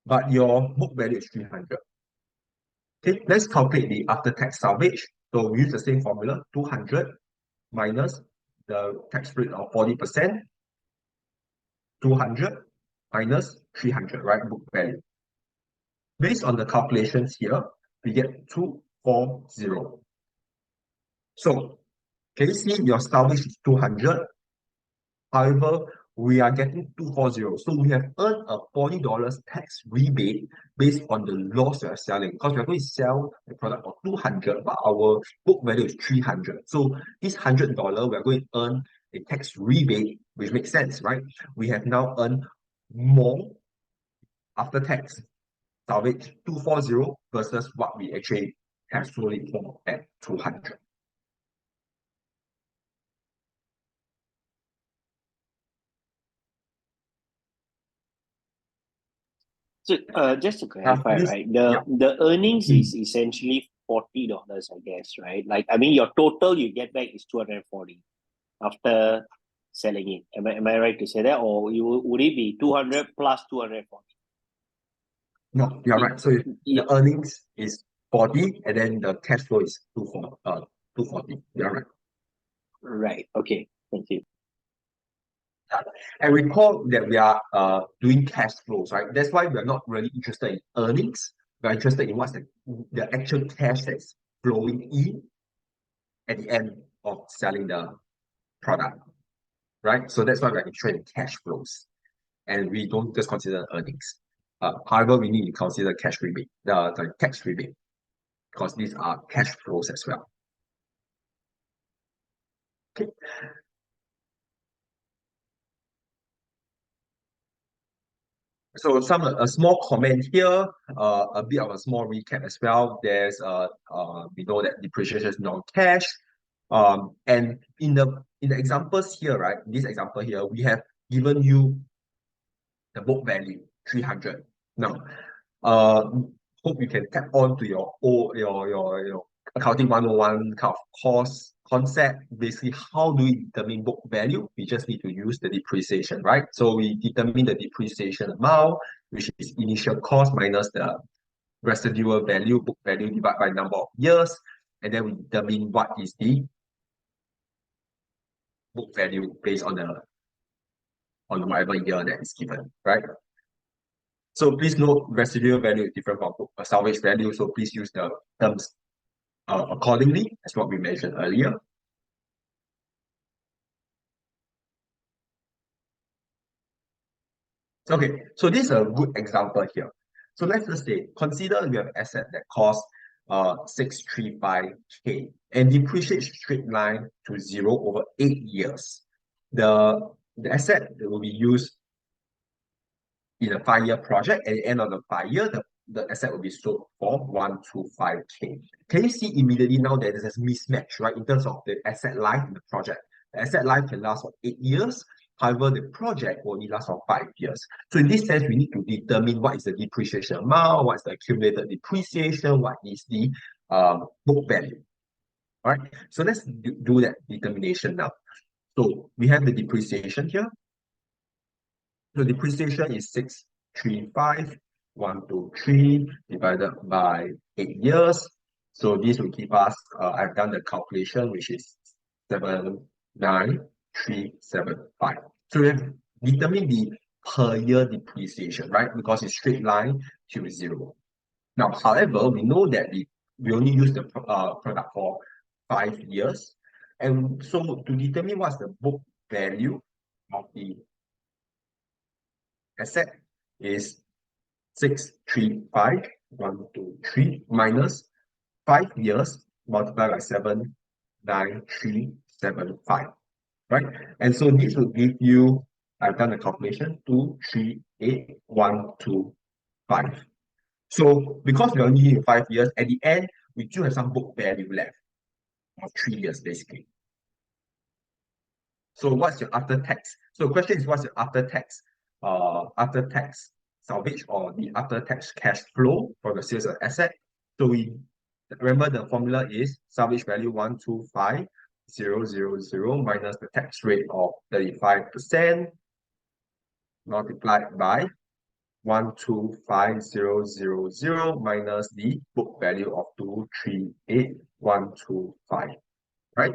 But your book value is 300. Okay, let's calculate the after-tax salvage. So we use the same formula, 200 minus the tax rate of 40%, 200 minus 300, right? Book value. Based on the calculations here, we get 240. So can you see your salvage is 200? However, we are getting 240. So we have earned a $40 tax rebate based on the loss we are selling. Because we are going to sell the product for 200, but our book value is 300. So this $100, we are going to earn a tax rebate, which makes sense, right? We have now earned more after tax salvage 240 versus what we actually have sold it for at 200. So just to clarify, This, right? yeah. The earnings is essentially $40, I guess, right? Like I mean your total you get back is 240 after selling it. Am I right to say that? Or would it be 200 plus 240? No, you're right. So Yeah. the earnings is 40 and then the cash flow is 240. You're right. Right. Okay. Thank you. And recall that we are doing cash flows, right? That's why we are not really interested in earnings. We are interested in what's the actual cash that's flowing in at the end of selling the product, right? So that's why we're interested in cash flows. And we don't just consider earnings. However, we need to consider cash rebate, the tax rebate, because these are cash flows as well. Okay. So a small comment here, a bit of a small recap as well. There's we know that depreciation is non-cash. And in the examples here, right? This example here, we have given you the book value 300. Now, hope you can tap on to your accounting 101 kind of course concept. Basically, how do we determine book value? We just need to use the depreciation, right? So we determine the depreciation amount, which is initial cost minus the residual value, book value divided by number of years, and then we determine what is the book value based on whatever year that is given, right? So please note residual value is different from salvage value, so please use the terms accordingly, as what we mentioned earlier. Okay, so this is a good example here. So let's just say, consider you have an asset that costs 635K and depreciates straight line to zero over 8 years. The asset will be used in a 5-year project. At the end of the 5 year, the asset will be sold for 125K. Can you see immediately now that there's a mismatch, right, in terms of the asset life in the project? The asset life can last for 8 years. However, the project will only last for 5 years. So in this sense, we need to determine what is the depreciation amount, what is the accumulated depreciation, what is the book value. All right, so let's do that determination now. So we have the depreciation here. So depreciation is 635,123 divided by 8 years. So this will give us, I've done the calculation, which is 79375. So we have determined the per year depreciation, right? Because it's straight line to zero. Now, however, we know that we only use the product for 5 years. And so to determine what's the book value of the asset is 635,123 minus 5 years multiplied by 79375. right? And so this will give you, I've done the calculation, 238,125. So because we're only in 5 years, at the end, we still have some book value left of 3 years basically. So what's your after tax? So the question is, what's your after tax salvage or the after tax cash flow for the sales of asset? So we remember the formula is salvage value 125,000 minus the tax rate of 35% multiplied by 125,000 minus the book value of 238,125, right?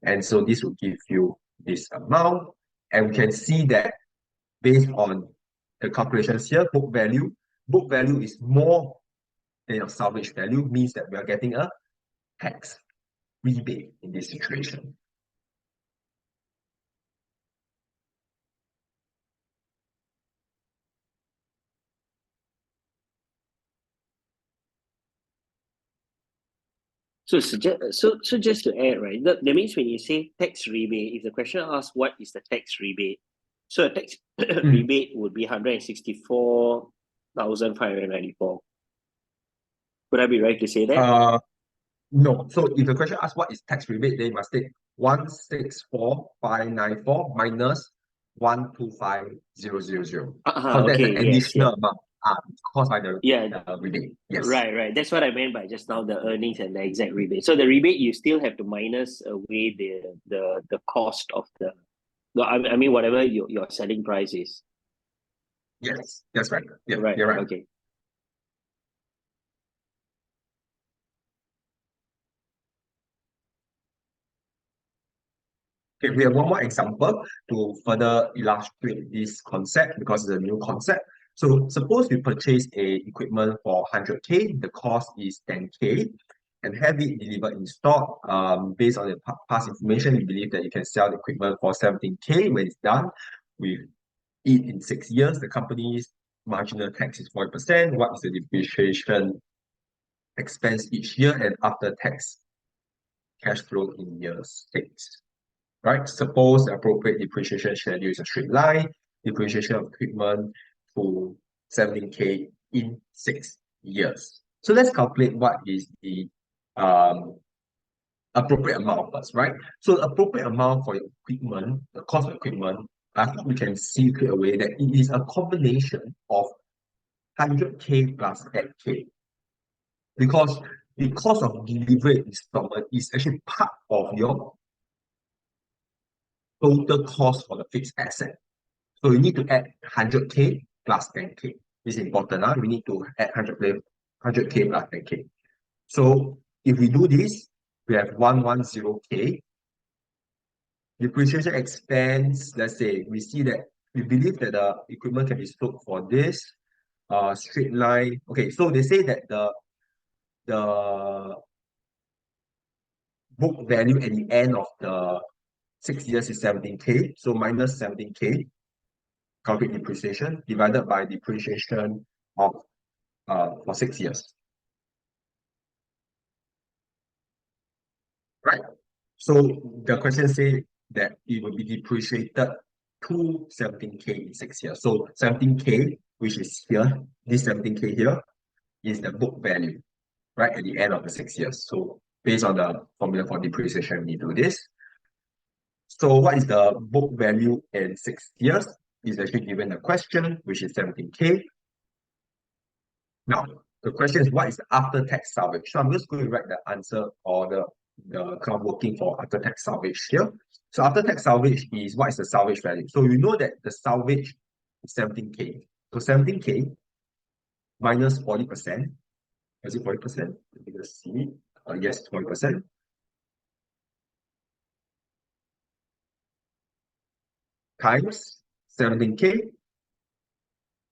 And so this will give you this amount. And we can see that based on the calculations here, book value is more than your salvage value, means that we are getting a tax rebate in this situation. So, just to add, right? That means when you say tax rebate, if the question asks what is the tax rebate, so a tax rebate would be 164,594. Would I be right to say that? No. So if the question asks what is tax rebate, then you must take 164,594 minus 125,000. Because that's Okay, the yes, yeah. additional amount caused by the Yeah, rebate. Yes. right. That's what I meant by just now the earnings and the exact rebate. So the rebate you still have to minus away the cost of I mean whatever your selling price is. Yes, that's right. Yeah, Right. you're right. Okay. Okay, we have one more example to further illustrate this concept because it's a new concept. So suppose we purchase a equipment for 100K, the cost is 10K, and have it delivered in stock. Based on the past information, we believe that you can sell the equipment for 17K when it's done with it in 6 years. The company's marginal tax is 40%. What is the depreciation expense each year and after tax cash flow in year 6? Right? Suppose the appropriate depreciation schedule is a straight line, depreciation of equipment to 17K in 6 years. So let's calculate what is the um, appropriate amount first, right? So the appropriate amount for your equipment, the cost of equipment, I think we can see clear away that it is a combination of 100K plus 10K because the cost of delivery installment is actually part of your total cost for the fixed asset. So you need to add 100K plus 10K. This is important. We need to add 100K plus 10K. So if we do this, we have 110K. Depreciation expense, let's say we see that we believe that the equipment can be sold for this straight line. Okay, so they say that the book value at the end of the 6 years is 17K. So minus 17K, calculate depreciation divided by depreciation of for 6 years. Right. So the question say that it will be depreciated to 17K in 6 years. So 17K, which is here, this 17K here is the book value, right, at the end of the 6 years. So based on the formula for depreciation, we do this. So what is the book value in 6 years? Is actually given the question, which is 17K. Now, the question is, what is the after-tax salvage? So I'm just going to write the answer or the kind of working for after-tax salvage here. So after-tax salvage is what is the salvage value? So you know that the salvage is 17K. So 17K minus 40%. Is it 40%? Let me just see. Yes, 40%. Times 17K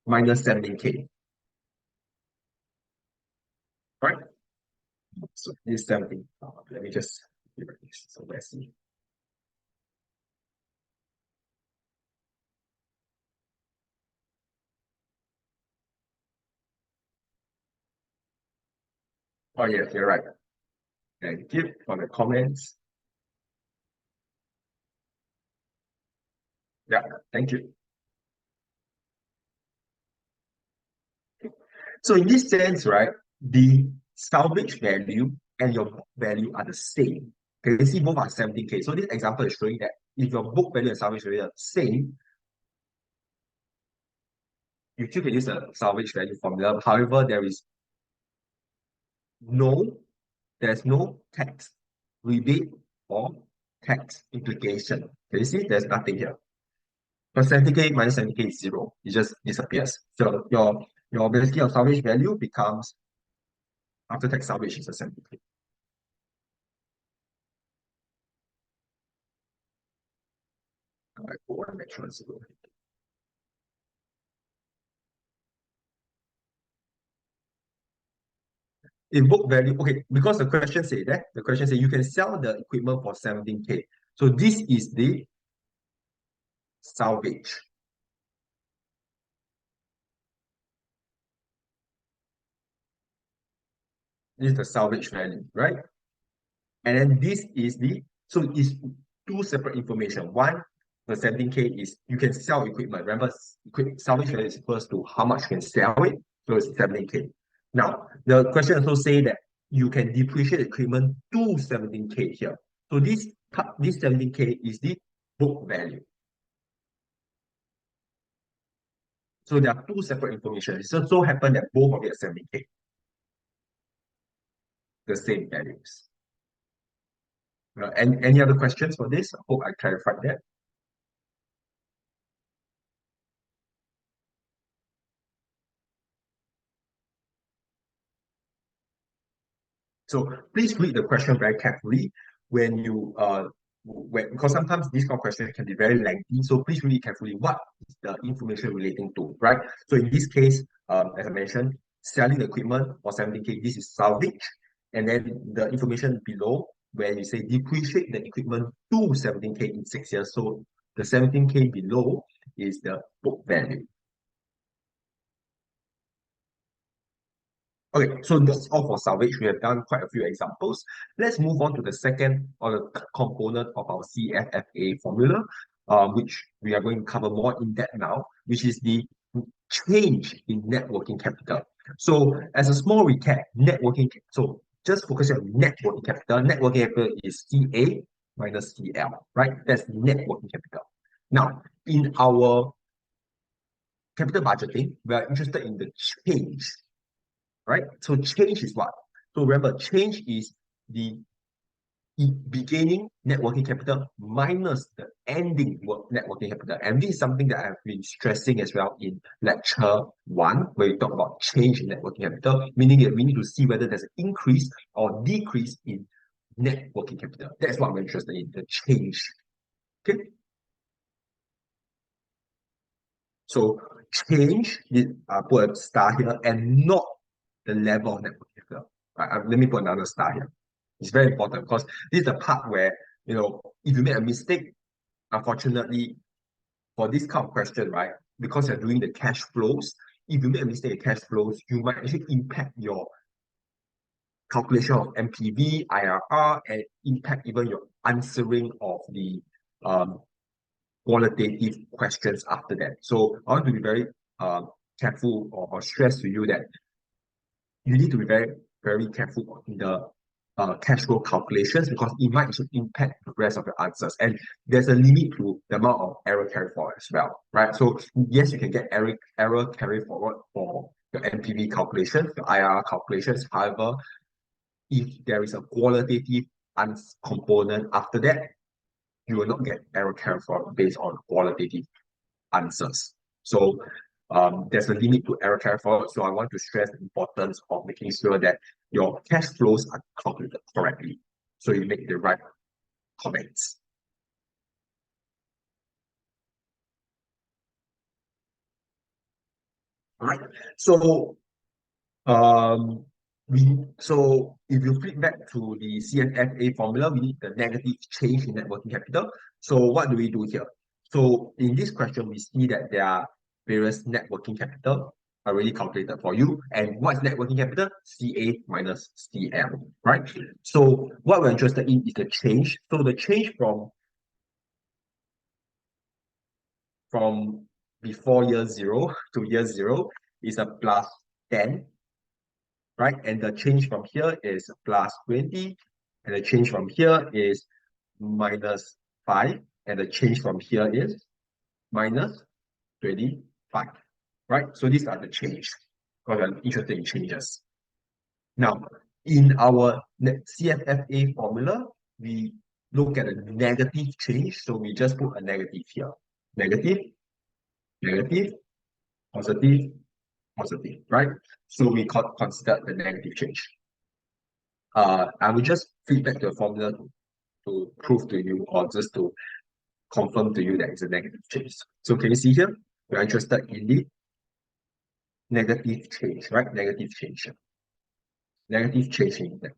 minus 17K. Right? So this 17. Let me just rewrite this. So let's see. Oh, yes, you're right. Thank you for the comments. Yeah, thank you. So in this sense, right, the salvage value and your book value are the same. Okay, you see both are 17K. So this example is showing that if your book value and salvage value are the same, you still can use the salvage value formula. However, no, there's no tax rebate or tax implication. Can you see? There's nothing here. But 70K minus 70K is zero. It just disappears. So your basically your salvage value becomes after tax salvage is a 70K. I want to make sure it's zero. In book value, okay, because the question says you can sell the equipment for 17K. So this is the salvage. This is the salvage value, right? And then this is so it's two separate information. One, the 17K is you can sell equipment. Remember, salvage value is equals to how much you can sell it. So it's 17K. Now, the question also say that you can depreciate equipment to 17K here. So this 17K is the book value. So there are two separate information. It just so happen that both of it are 17K, the same values. And any other questions for this? I hope I clarified that. So please read the question very carefully when you because sometimes this kind of question can be very lengthy. So please read it carefully. What is the information relating to, right? So in this case, as I mentioned, selling the equipment for 17K, this is salvage. And then the information below where you say depreciate the equipment to 17K in 6 years. So the 17K below is the book value. Okay, so that's all for salvage. We have done quite a few examples. Let's move on to the second or the third component of our CFA formula, which we are going to cover more in depth now, which is the change in net working capital. So as a small recap, so just focus on net working capital. Net working capital is CA minus CL, right? That's net working capital. Now, in our capital budgeting, we are interested in the change, right? So change is what? So remember, change is the beginning net working capital minus the ending net working capital. And this is something that I've been stressing as well in lecture 1, where we talk about change in net working capital, meaning that we need to see whether there's an increase or decrease in net working capital. That's what we're interested in, the change. Okay. So change, put a star here, and not the level of net working capital. Let me put another star here. It's very important because this is the part where, if you make a mistake, unfortunately, for this kind of question, right, because you're doing the cash flows, if you make a mistake in cash flows, you might actually impact your calculation of MPV, IRR, and impact even your answering of the qualitative questions after that. So I want to be very careful or stress to you that you need to be very, very careful in the cash flow calculations because it might actually impact the rest of your answers. And there's a limit to the amount of error carry forward as well, right? So yes, you can get error carry forward for your NPV calculations, your IRR calculations. However, if there is a qualitative component after that, you will not get error carry forward based on qualitative answers. So there's a limit to error carry forward. So I want to stress the importance of making sure that your cash flows are calculated correctly. So you make the right comments. All right. So so if you flip back to the CFA formula, we need the negative change in net working capital. So what do we do here? So in this question, we see that there are various net working capital already calculated for you. And what's net working capital? CA minus CL, right? So what we're interested in is the change. So the change from from before year zero to year zero is a plus 10, right? And the change from here is plus 20, and the change from here is minus 5, and the change from here is minus 25, right? So these are the change, because I'm interested in changes. Now, in our CFFA formula, we look at a negative change, so we just put a negative here. Negative, negative, positive, positive, right? So we consider the negative change. I will just feed back the formula to prove to you, or just to confirm to you that it's a negative change. So can you see here? We're interested in the negative change, right? Negative change. Negative change in that.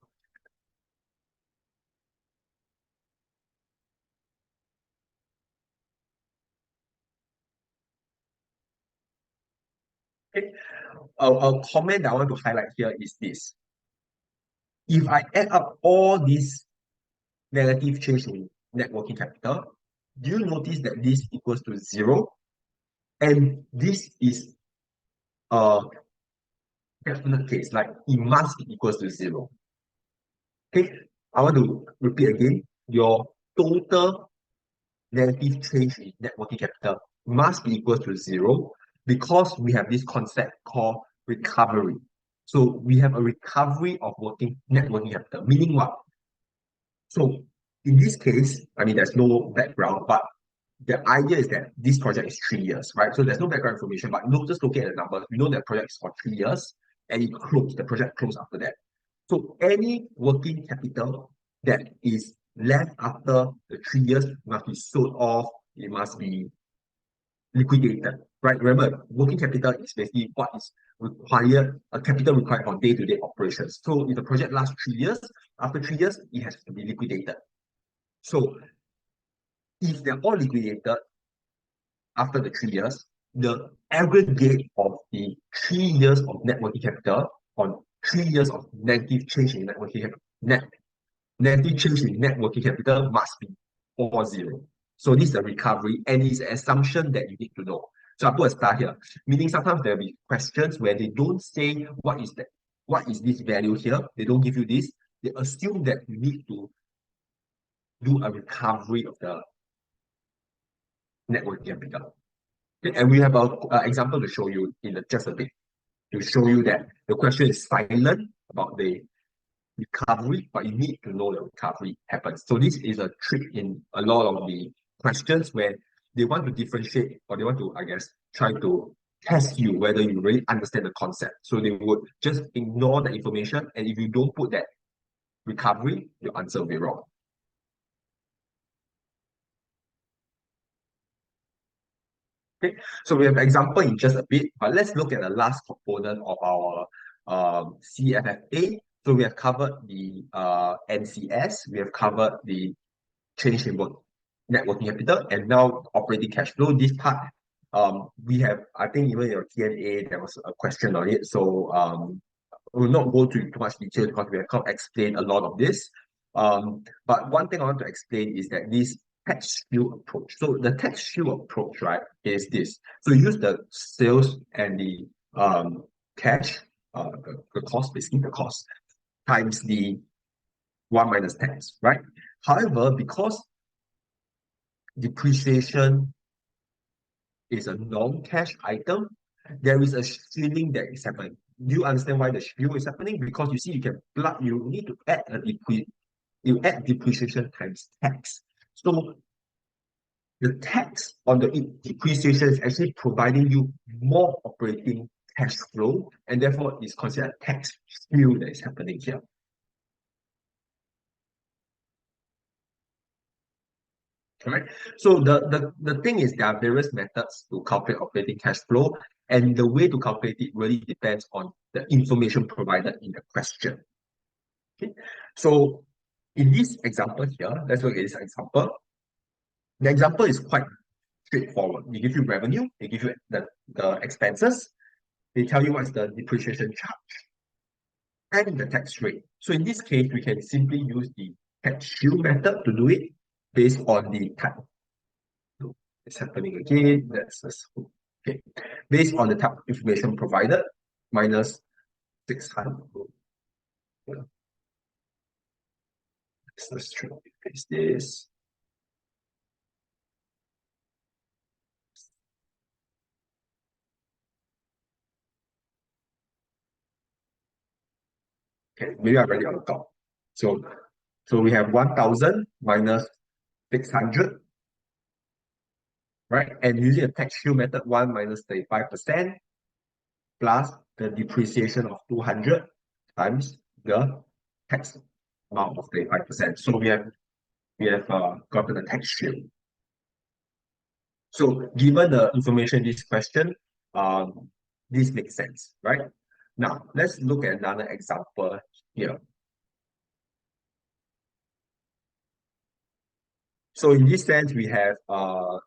Okay. A comment that I want to highlight here is this. If I add up all these negative change in net working capital, do you notice that this equals to 0? And this is a definite case, like it must be equals to 0. Okay, I want to repeat again. Your total negative change in net working capital must be equal to 0, because we have this concept called recovery. So we have a recovery of net working capital, meaning what? So in this case, I mean, there's no background, but the idea is that this project is 3 years, right? So there's no background information, but just looking at the numbers, we know that project is for 3 years, and the project closed after that. So any working capital that is left after the 3 years must be sold off, it must be liquidated, right? Remember, working capital is basically what is required, a capital required for day-to-day operations. So if the project lasts 3 years, after 3 years, it has to be liquidated. So if they're all liquidated after the 3 years, the aggregate of the 3 years of net working capital on 3 years of negative change in negative change in net working capital must be all 0. So this is a recovery, and it's an assumption that you need to know. So I put a star here, meaning sometimes there will be questions where they don't say what is this value here. They don't give you this. They assume that you need to do a recovery of the net working capital. Okay, and we have an example to show you in just a bit, to show you that the question is silent about the recovery, but you need to know the recovery happens. So this is a trick in a lot of the questions where they want to differentiate, or they want to, I guess, try to test you whether you really understand the concept. So they would just ignore the information, and if you don't put that recovery, your answer will be wrong. Okay, so we have an example in just a bit, but let's look at the last component of our CFFA. So we have covered the NCS, we have covered the change in net working capital, and now operating cash flow. This part, we have, I think even in your Q&A, there was a question on it. So we will not go to too much detail because we have kind of explained a lot of this. But one thing I want to explain is that this tax shield approach. So the tax shield approach, right, is this. So you use the sales and the cash, the cost, basically the cost, times the 1 minus tax, right? However, because depreciation is a non-cash item, there is a shielding that is happening. Do you understand why the shield is happening? Because you see, you need to add you add depreciation times tax. So the tax on the depreciation is actually providing you more operating cash flow, and therefore is considered a tax shield that is happening here. Right. So the thing is, there are various methods to calculate operating cash flow, and the way to calculate it really depends on the information provided in the question. Okay. So in this example here, let's look at this example. The example is quite straightforward. They give you revenue, they give you the expenses, they tell you what's the depreciation charge and the tax rate. So in this case, we can simply use the tax shield method to do it based on the type. It's happening again. Okay. Based on the type of information provided, minus 600. Yeah. Let's try to paste this. Okay, maybe I write it on the top. So we have 1000 minus 600, right? And using a tax shield method, 1 minus 35% plus the depreciation of 200 times the tax amount of 35%. So we have gotten a tax shield. So given the information in this question, this makes sense, right? Now let's look at another example here. So in this sense, we have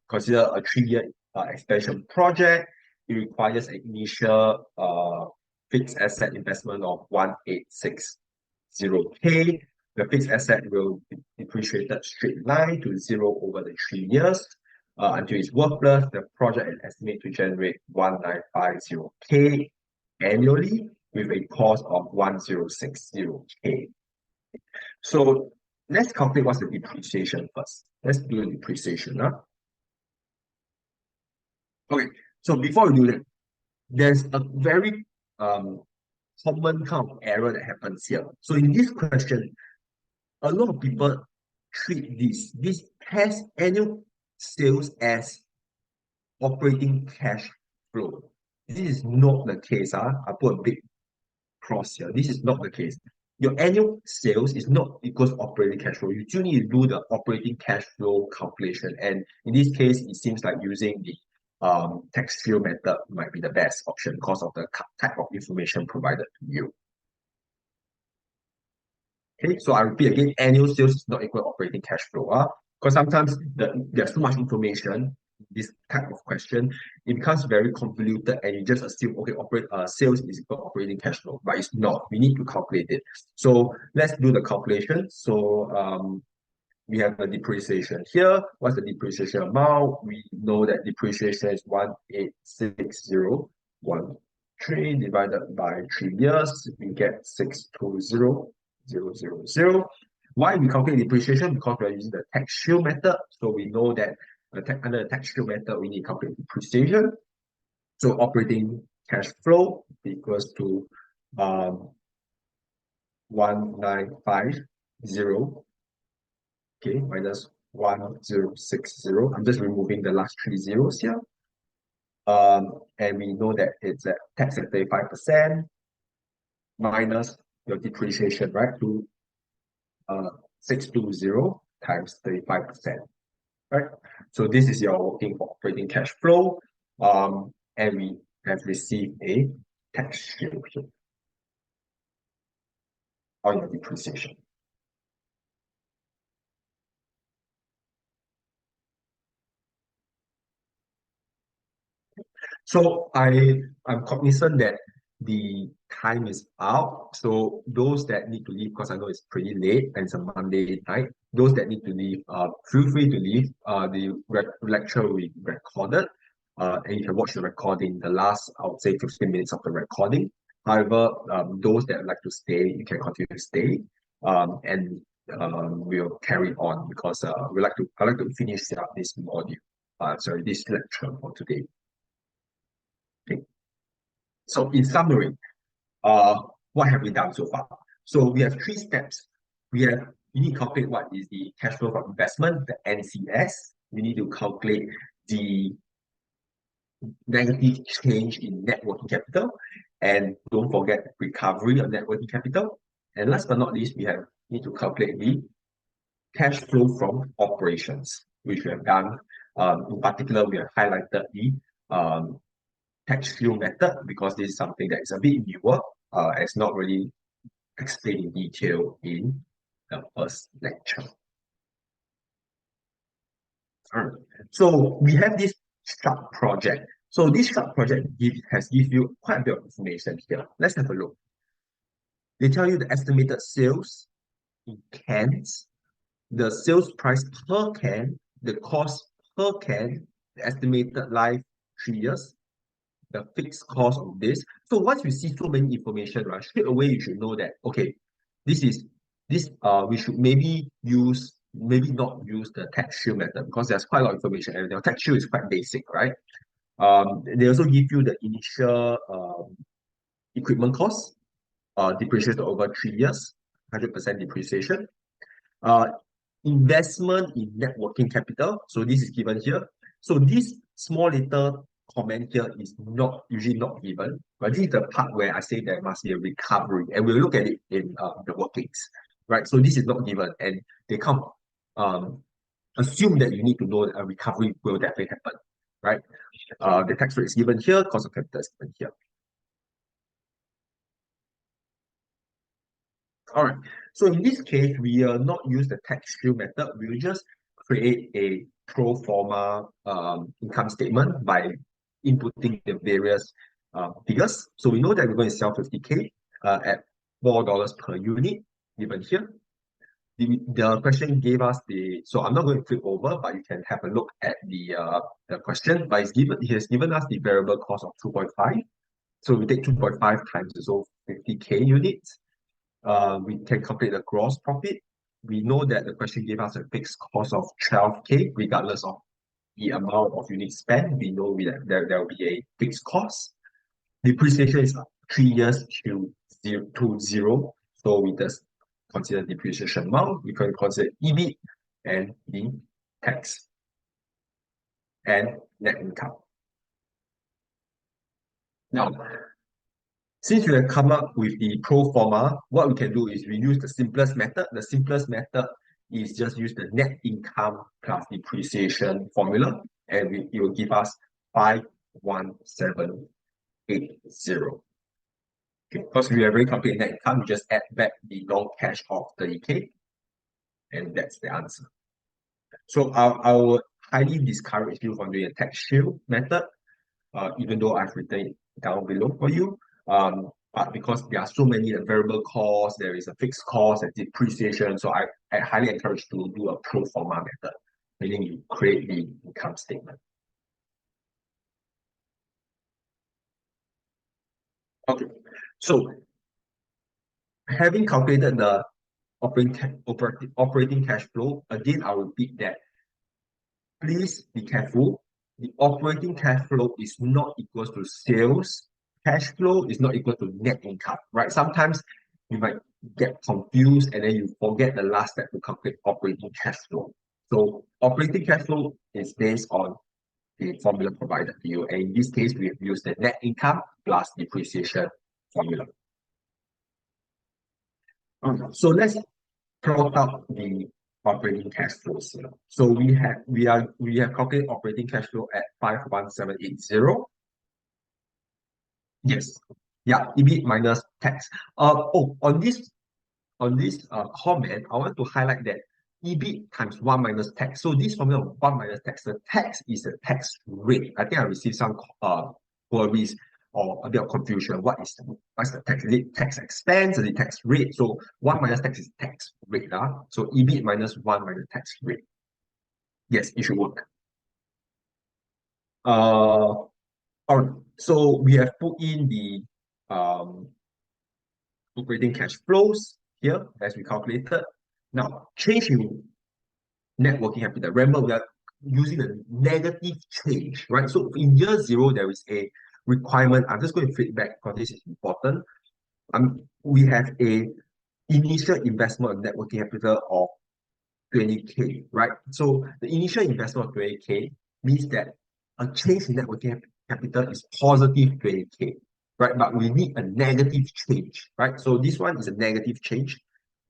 consider a 3-year expansion project. It requires an initial fixed asset investment of 1860K. The fixed asset will be depreciated straight line to zero over the 3 years until it's worthless. The project is estimated to generate 1950K annually with a cost of 1060K. So let's calculate what's the depreciation first. Let's do the depreciation. Okay, so before we do that, there's a very common kind of error that happens here. So in this question, a lot of people treat this has annual sales as operating cash flow. This is not the case. I put a big cross here. This is not the case. Your annual sales is not equals operating cash flow. You still need to do the operating cash flow calculation. And in this case, it seems like using the tax shield method might be the best option because of the type of information provided to you. Okay, so I repeat again, annual sales is not equal operating cash flow. Because sometimes there's too much information, this type of question, it becomes very convoluted and you just assume, okay, sales is equal operating cash flow, but it's not. We need to calculate it. So let's do the calculation. So we have the depreciation here. What's the depreciation amount? We know that depreciation is 186013 divided by 3 years. We get 620000. Why we calculate depreciation? Because we are using the tax shield method. So we know that under the tax shield method, we need to calculate depreciation. So operating cash flow equals to 1950, okay, minus 1060. I'm just removing the last 3 zeros here. And we know that it's at tax at 35% minus your depreciation, right? To 620 times 35%. Right? So this is your working for operating cash flow. And we have received a tax shield here on your depreciation. So I'm cognizant that the time is out. So those that need to leave, because I know it's pretty late and it's a Monday night, those that need to leave, feel free to leave. The lecture will be recorded. And you can watch the recording, the last, I would say 15 minutes of the recording. However, those that like to stay, you can continue to stay. And we'll carry on because I like to finish up this module. This lecture for today. Okay. So in summary, what have we done so far? So we have 3 steps. You need to calculate what is the cash flow from investment, the NCS. We need to calculate the negative change in net working capital, and don't forget recovery of net working capital. And last but not least, we need to calculate the cash flow from operations, which we have done. In particular, we have highlighted the tax shield method because this is something that is a bit newer. It's not really explained in detail in the first lecture. So we have this sharp project. So this sharp project has given you quite a bit of information here. Let's have a look. They tell you the estimated sales in cans, the sales price per can, the cost per can, the estimated life 3 years, the fixed cost of this. So once you see so many information, right, straight away you should know that okay, this is this we should maybe not use the tax shield method because there's quite a lot of information and the tax shield is quite basic, right? They also give you the initial equipment cost, depreciation over 3 years, 100% depreciation. Uh, Investment in net working capital. So this is given here. So this small little comment here is not usually not given, but this is the part where I say there must be a recovery, and we'll look at it in the workings, right? So this is not given, and they come assume that you need to know that a recovery will definitely happen, right? The tax rate is given here, cost of capital is given here. All right. So in this case, we will not use the tax shield method. We will just create a pro forma income statement by inputting the various figures. So we know that we're going to sell 50K at $4 per unit given here. The question gave us so I'm not going to flip over, but you can have a look at the question. But it has given us the variable cost of 2.5. So we take 2.5 times so 50K units. We can calculate the gross profit. We know that the question gave us a fixed cost of 12K, regardless of the amount of units spent. We know that there will be a fixed cost. Depreciation is 3 years to zero. So we just consider depreciation amount. We can consider EBIT and the tax and net income. Now, since we have come up with the pro forma, what we can do is we use the simplest method. The simplest method is just use the net income plus depreciation formula, and it will give us 51780. Okay, because we have already calculated net income, we just add back the non-cash of 30K, and that's the answer. So I would highly discourage you from doing a tax shield method, even though I've written it down below for you. But because there are so many variable costs, there is a fixed cost and depreciation. So I highly encourage to do a pro forma method, meaning you create the income statement. Okay, so having calculated the operating cash flow, again, I'll repeat that. Please be careful. The operating cash flow is not equal to sales. Cash flow is not equal to net income, right? Sometimes you might get confused and then you forget the last step to calculate operating cash flow. So operating cash flow is based on the formula provided to you. And in this case, we have used the net income plus depreciation formula. So let's plot out the operating cash flows here. So we have calculated operating cash flow at 51780. Yes. Yeah, EBIT minus tax. On this comment, I want to highlight that EBIT times 1 minus tax. So this formula of 1 minus tax, the tax is a tax rate. I think I received some queries or a bit of confusion. What's the tax? Is it tax expense? Is it tax rate? So 1 minus tax is tax rate. So EBIT minus 1 minus tax rate. Yes, it should work. All right. So we have put in the operating cash flows here as we calculated. Now, change in net working capital. Remember, we are using a negative change, right? So in year 0, there is a requirement. I'm just going to flip back because this is important. We have a initial investment of net working capital of 20K, right? So the initial investment of 20K means that a change in net working capital is positive 20K, right? But we need a negative change, right? So this one is a negative change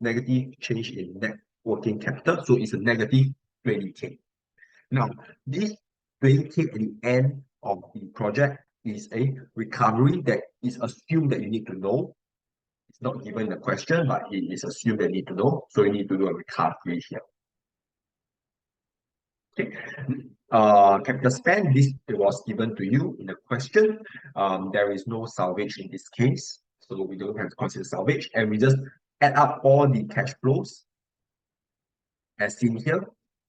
in net working capital. So it's a negative 20K. Now, this 20K at the end of the project is a recovery that is assumed that you need to know. It's not given in the question, but it is assumed that you need to know. So you need to do a recovery here. Okay. Capital spend, it was given to you in the question. There is no salvage in this case, so we don't have to consider salvage, and we just add up all the cash flows as seen here,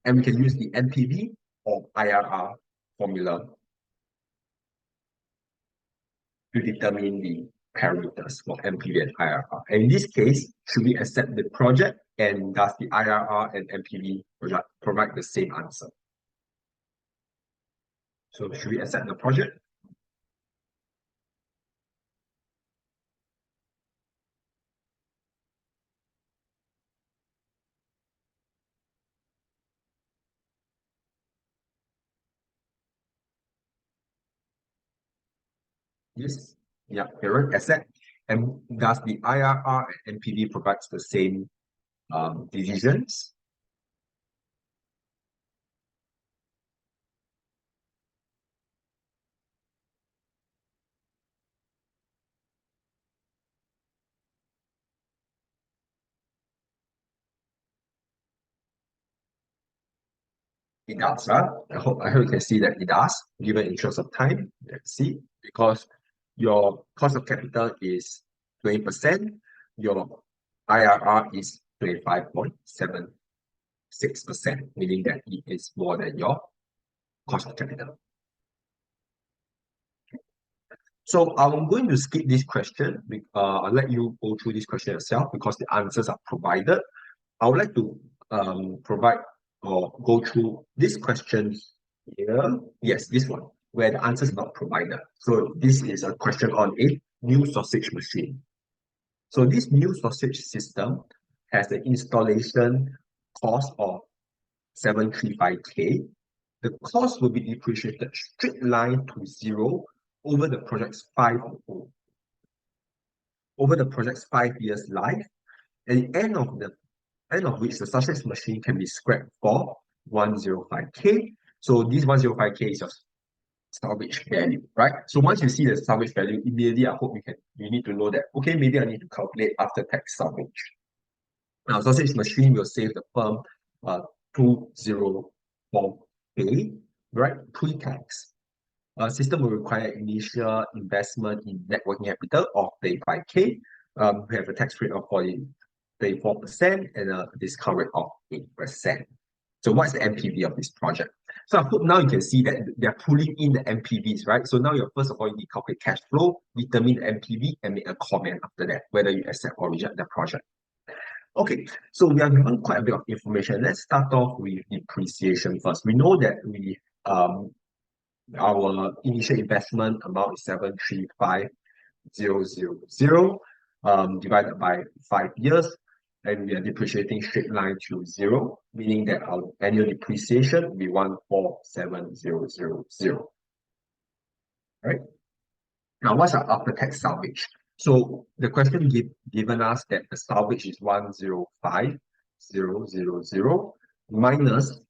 and we can use the NPV or IRR formula to determine the parameters for MPV and IRR. And in this case, should we accept the project, and does the IRR and MPV project provide the same answer? So should we accept the project? Yes. Yeah, parent asset. And does the IRR and NPV provides the same decisions? It does, right? I hope you can see that it does, given interest of time. Let's see, because your cost of capital is 20%, your IRR is 25.76%, meaning that it is more than your cost of capital. So I'm going to skip this question. I'll let you go through this question yourself because the answers are provided. I would like to provide or go through this question here. Yes, this one, where the answer is not provided. So this is a question on a new sausage machine. So this new sausage system has an installation cost of 735K. The cost will be depreciated straight line to zero over the project's 5 years life. At the end of which the sausage machine can be scrapped for 105K. So this 105K is your salvage value, right? So once you see the salvage value, immediately I hope you need to know that, okay, maybe I need to calculate after tax salvage. Now, sausage machine will save the firm 204K, right? Pre-tax. System will require initial investment in net working capital of 35K. We have a tax rate of 34% and a discount rate of 8%. So what's the MPV of this project? So I hope now you can see that they're pulling in the MPVs, right? So now first of all, you need to calculate cash flow, determine the MPV, and make a comment after that, whether you accept or reject the project. Okay, so we are given quite a bit of information. Let's start off with depreciation first. We know that our initial investment amount is 735,000 divided by 5 years, and we are depreciating straight line to zero, meaning that our annual depreciation will be 147,000. Right? Now, what's our after-tax salvage? So the question given us that the salvage is 105,000 minus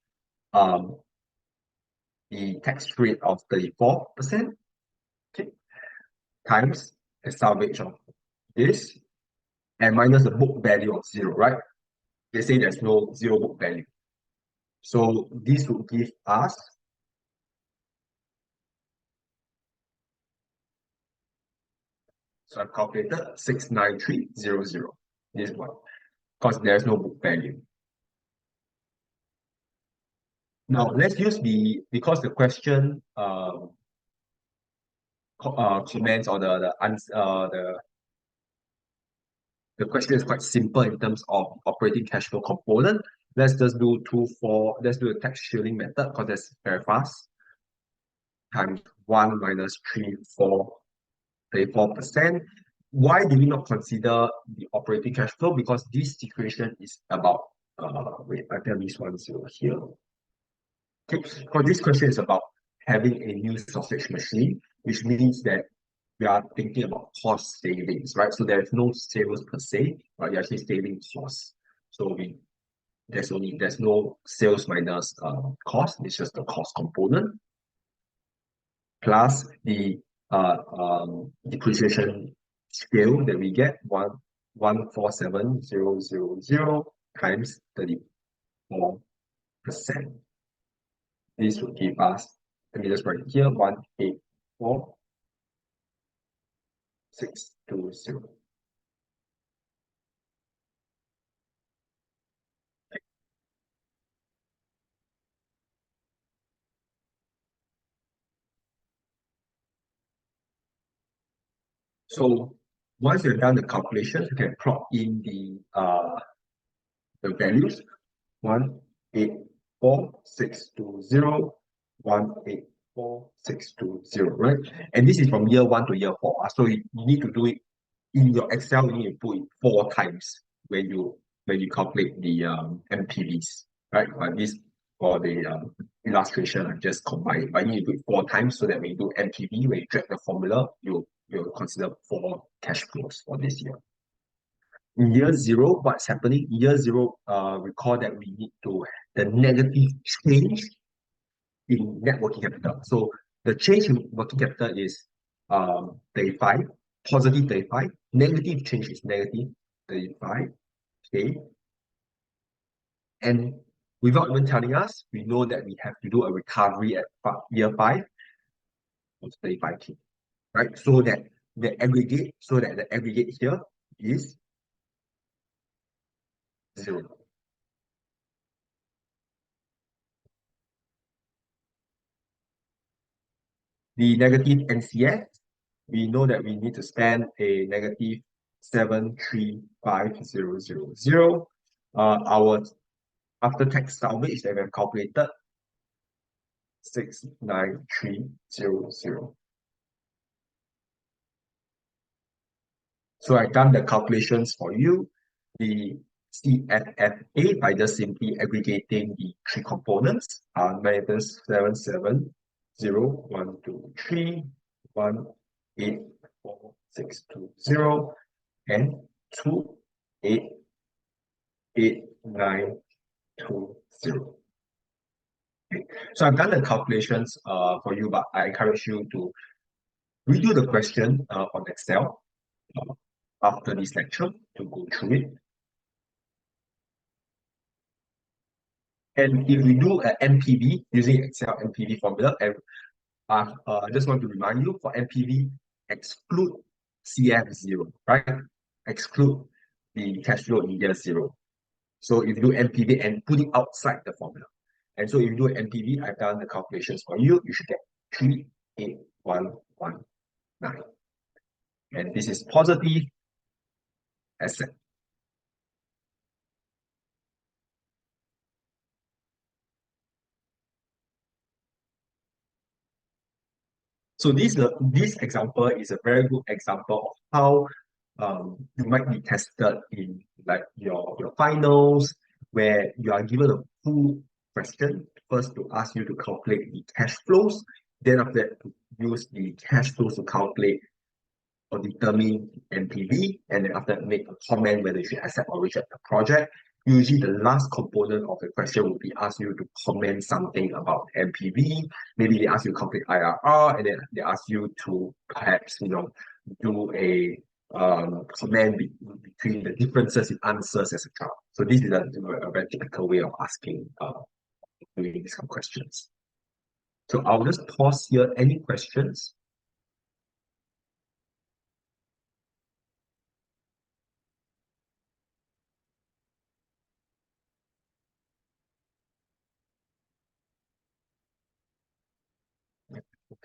the tax rate of 34%, okay, times the salvage of this, and minus the book value of zero, right? They say there's no zero book value. So this would give us so I've calculated 693,000. This one, because there's no book value. Now let's use because the question comments or the answer the question is quite simple in terms of operating cash flow component. Let's just do let's do the tax shielding method because that's very fast. Times 1 minus 34%. Why do we not consider the operating cash flow? Because this situation is about wait, I tell this one zero here. Okay, because this question is about having a new sausage machine, which means that we are thinking about cost savings, right? So there's no sales per se, but you're actually saving costs. So there's no sales minus cost, it's just the cost component plus the depreciation scale that we get 147,000 times 34%. This would give us, let me just write it here, 184,620. So once you've done the calculations, you can plug in the values 184,620, 184,620, right? And this is from year 1 to year 4. So you need to do it in your Excel. You need to put it 4 times when you calculate the MPVs, right? But this for the illustration, I just combine it. But you need to do it 4 times so that when you do MPV, when you drag the formula, you'll consider 4 cash flows for this year. In year 0, what's happening? Year 0, recall that we need to the negative change in net working capital. So the change in working capital is 35, positive 35, negative change is negative 35. Okay. And without even telling us, we know that we have to do a recovery at year 5 of 35K, right? So that the aggregate here is 0. The negative NCF, we know that we need to spend a negative 735,000. Our after-tax salvage that we have calculated 693,000. So I've done the calculations for you. The CFA by just simply aggregating the 3 components are minus 770,123,184,620 and 288,920. Okay. So I've done the calculations for you, but I encourage you to redo the question on Excel after this lecture to go through it. And if we do an MPV using Excel MPV formula, and I just want to remind you, for MPV, exclude CF0, right? Exclude the cash flow in year 0. So if you do MPV and put it outside the formula. And so if you do an MPV, I've done the calculations for you, you should get 38119. And this is positive asset. So this example is a very good example of how you might be tested in like your finals, where you are given a full question first to ask you to calculate the cash flows, then after that to use the cash flows to calculate or determine MPV, and then after that make a comment whether you should accept or reject the project. Usually the last component of the question will be ask you to comment something about MPV. Maybe they ask you to complete IRR, and then they ask you to perhaps do a comment between the differences in answers, etc. So this is a very typical way of asking doing these kind of questions. So I'll just pause here. Any questions?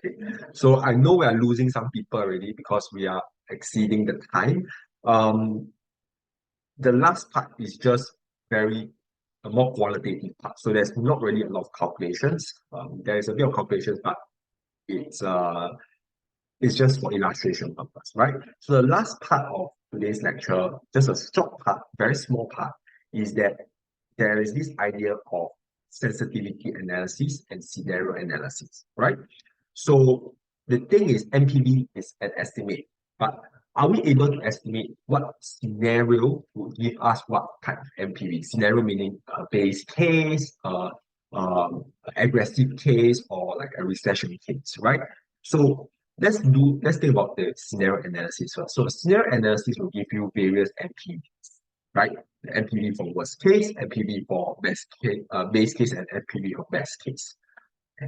Okay, so I know we are losing some people already because we are exceeding the time. The last part is just a more qualitative part. So there's not really a lot of calculations. There is a bit of calculations, but it's just for illustration purpose, right? So the last part of today's lecture, just a short part, very small part, is that there is this idea of sensitivity analysis and scenario analysis, right? So the thing is, MPV is an estimate, but are we able to estimate what scenario would give us what type of MPV? Scenario meaning a base case, aggressive case, or like a recession case, right? So let's think about the scenario analysis first. So scenario analysis will give you various MPVs, right? The MPV for worst case, MPV for best case, base case, and MPV for best case.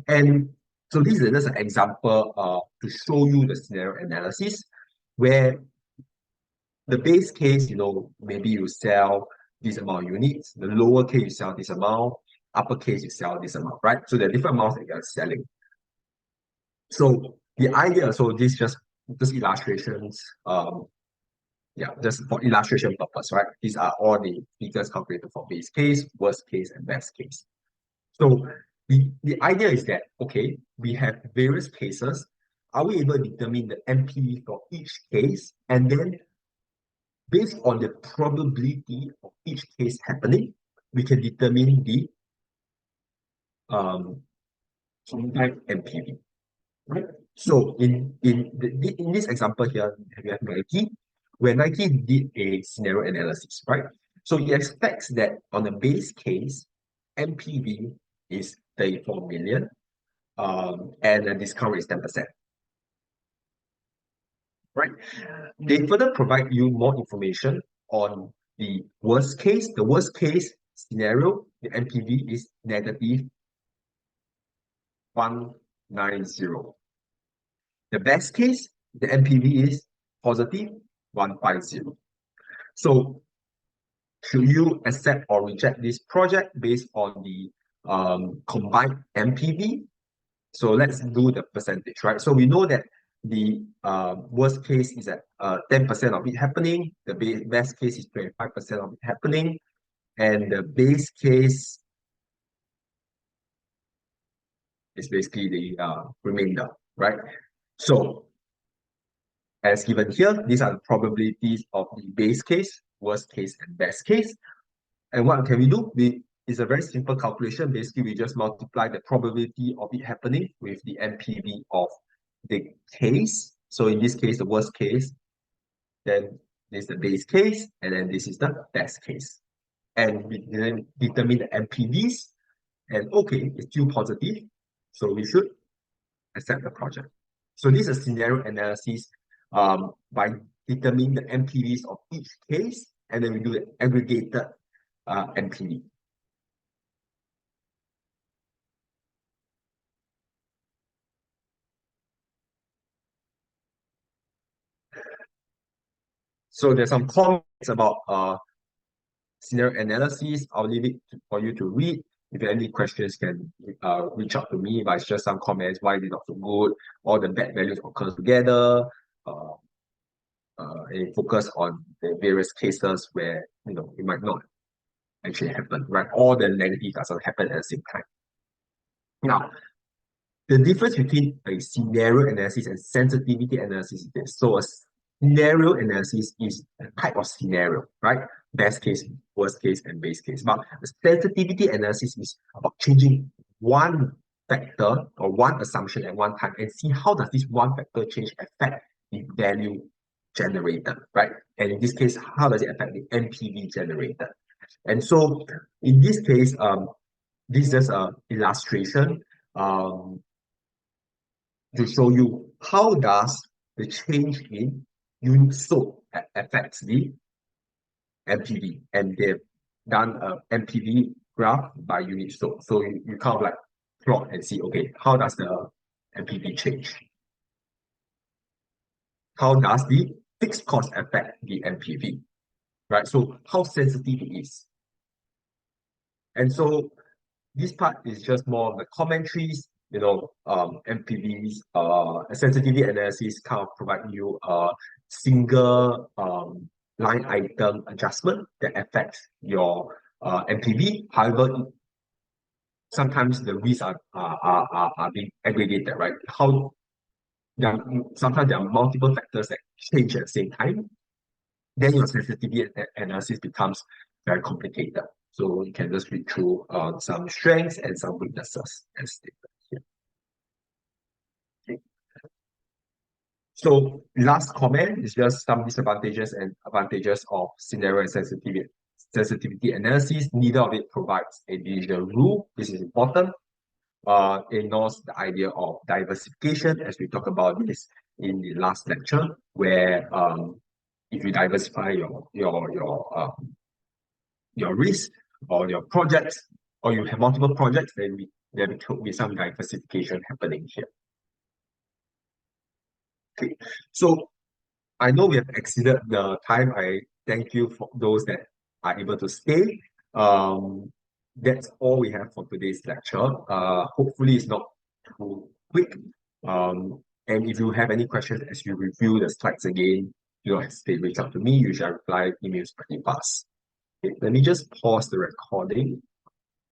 And so this is just an example to show you the scenario analysis where the base case, maybe you sell this amount of units, the lower case you sell this amount, upper case you sell this amount, right? So there are different amounts that you are selling. So the idea, so this is just just illustrations. Yeah, just for illustration purpose, right? These are all the figures calculated for base case, worst case, and best case. So the idea is that, okay, we have various cases. Are we able to determine the NPV for each case? And then based on the probability of each case happening, we can determine the sometime NPV, right? So in this example here, we have Nike, where Nike did a scenario analysis, right? So it expects that on the base case, NPV is 34 million, and the discount rate is 10%, right? They further provide you more information on the worst case. The worst case scenario, the NPV is negative 190. The best case, the NPV is positive 150. So should you accept or reject this project based on the combined NPV? So let's do the percentage, right? So we know that the worst case is at 10% of it happening, the best case is 25% of it happening, and the base case is basically the remainder, right? So as given here, these are the probabilities of the base case, worst case, and best case. And what can we do? It's a very simple calculation. Basically, we just multiply the probability of it happening with the NPV of the case. So in this case, the worst case, then this is the base case, and then this is the best case. And we then determine the NPVs, and okay, it's still positive, so we should accept the project. So this is a scenario analysis by determining the NPVs of each case, and then we do the aggregated NPV. So there's some comments about scenario analysis. I'll leave it for you to read. If you have any questions, can reach out to me. But it's just some comments. Why is it not so good? All the bad values occur together. And focus on the various cases where it might not actually happen, right? All the negative doesn't happen at the same time. Now, the difference between a scenario analysis and sensitivity analysis is this. So a scenario analysis is a type of scenario, right? Best case, worst case, and base case. But a sensitivity analysis is about changing one factor or one assumption at one time and see how does this one factor change affect the value generated, right? And in this case, how does it affect the NPV generated? And so in this case, this is just an illustration to show you how does the change in units sold affects the NPV, and they've done a NPV graph by units sold. So you kind of like plot and see, okay, how does the NPV change? How does the fixed cost affect the NPV, right? So how sensitive it is. And so this part is just more of the commentaries, NPVs, sensitivity analysis kind of provide you a single line item adjustment that affects your NPV. However, sometimes the risks are being aggregated, right? Sometimes there are multiple factors that change at the same time. Then your sensitivity analysis becomes very complicated. So you can just read through some strengths and some weaknesses as stated here. Okay. So last comment is just some disadvantages and advantages of scenario and sensitivity analysis. Neither of it provides a digital rule. This is important. It ignores the idea of diversification, as we talked about this in the last lecture, where if you diversify your risk or your projects, or you have multiple projects, then there could be some diversification happening here. Okay, so I know we have exceeded the time. I thank you for those that are able to stay. That's all we have for today's lecture. Hopefully it's not too quick. And if you have any questions as you review the slides again, do not hesitate, reach out to me. Usually I reply emails pretty fast. Okay, let me just pause the recording.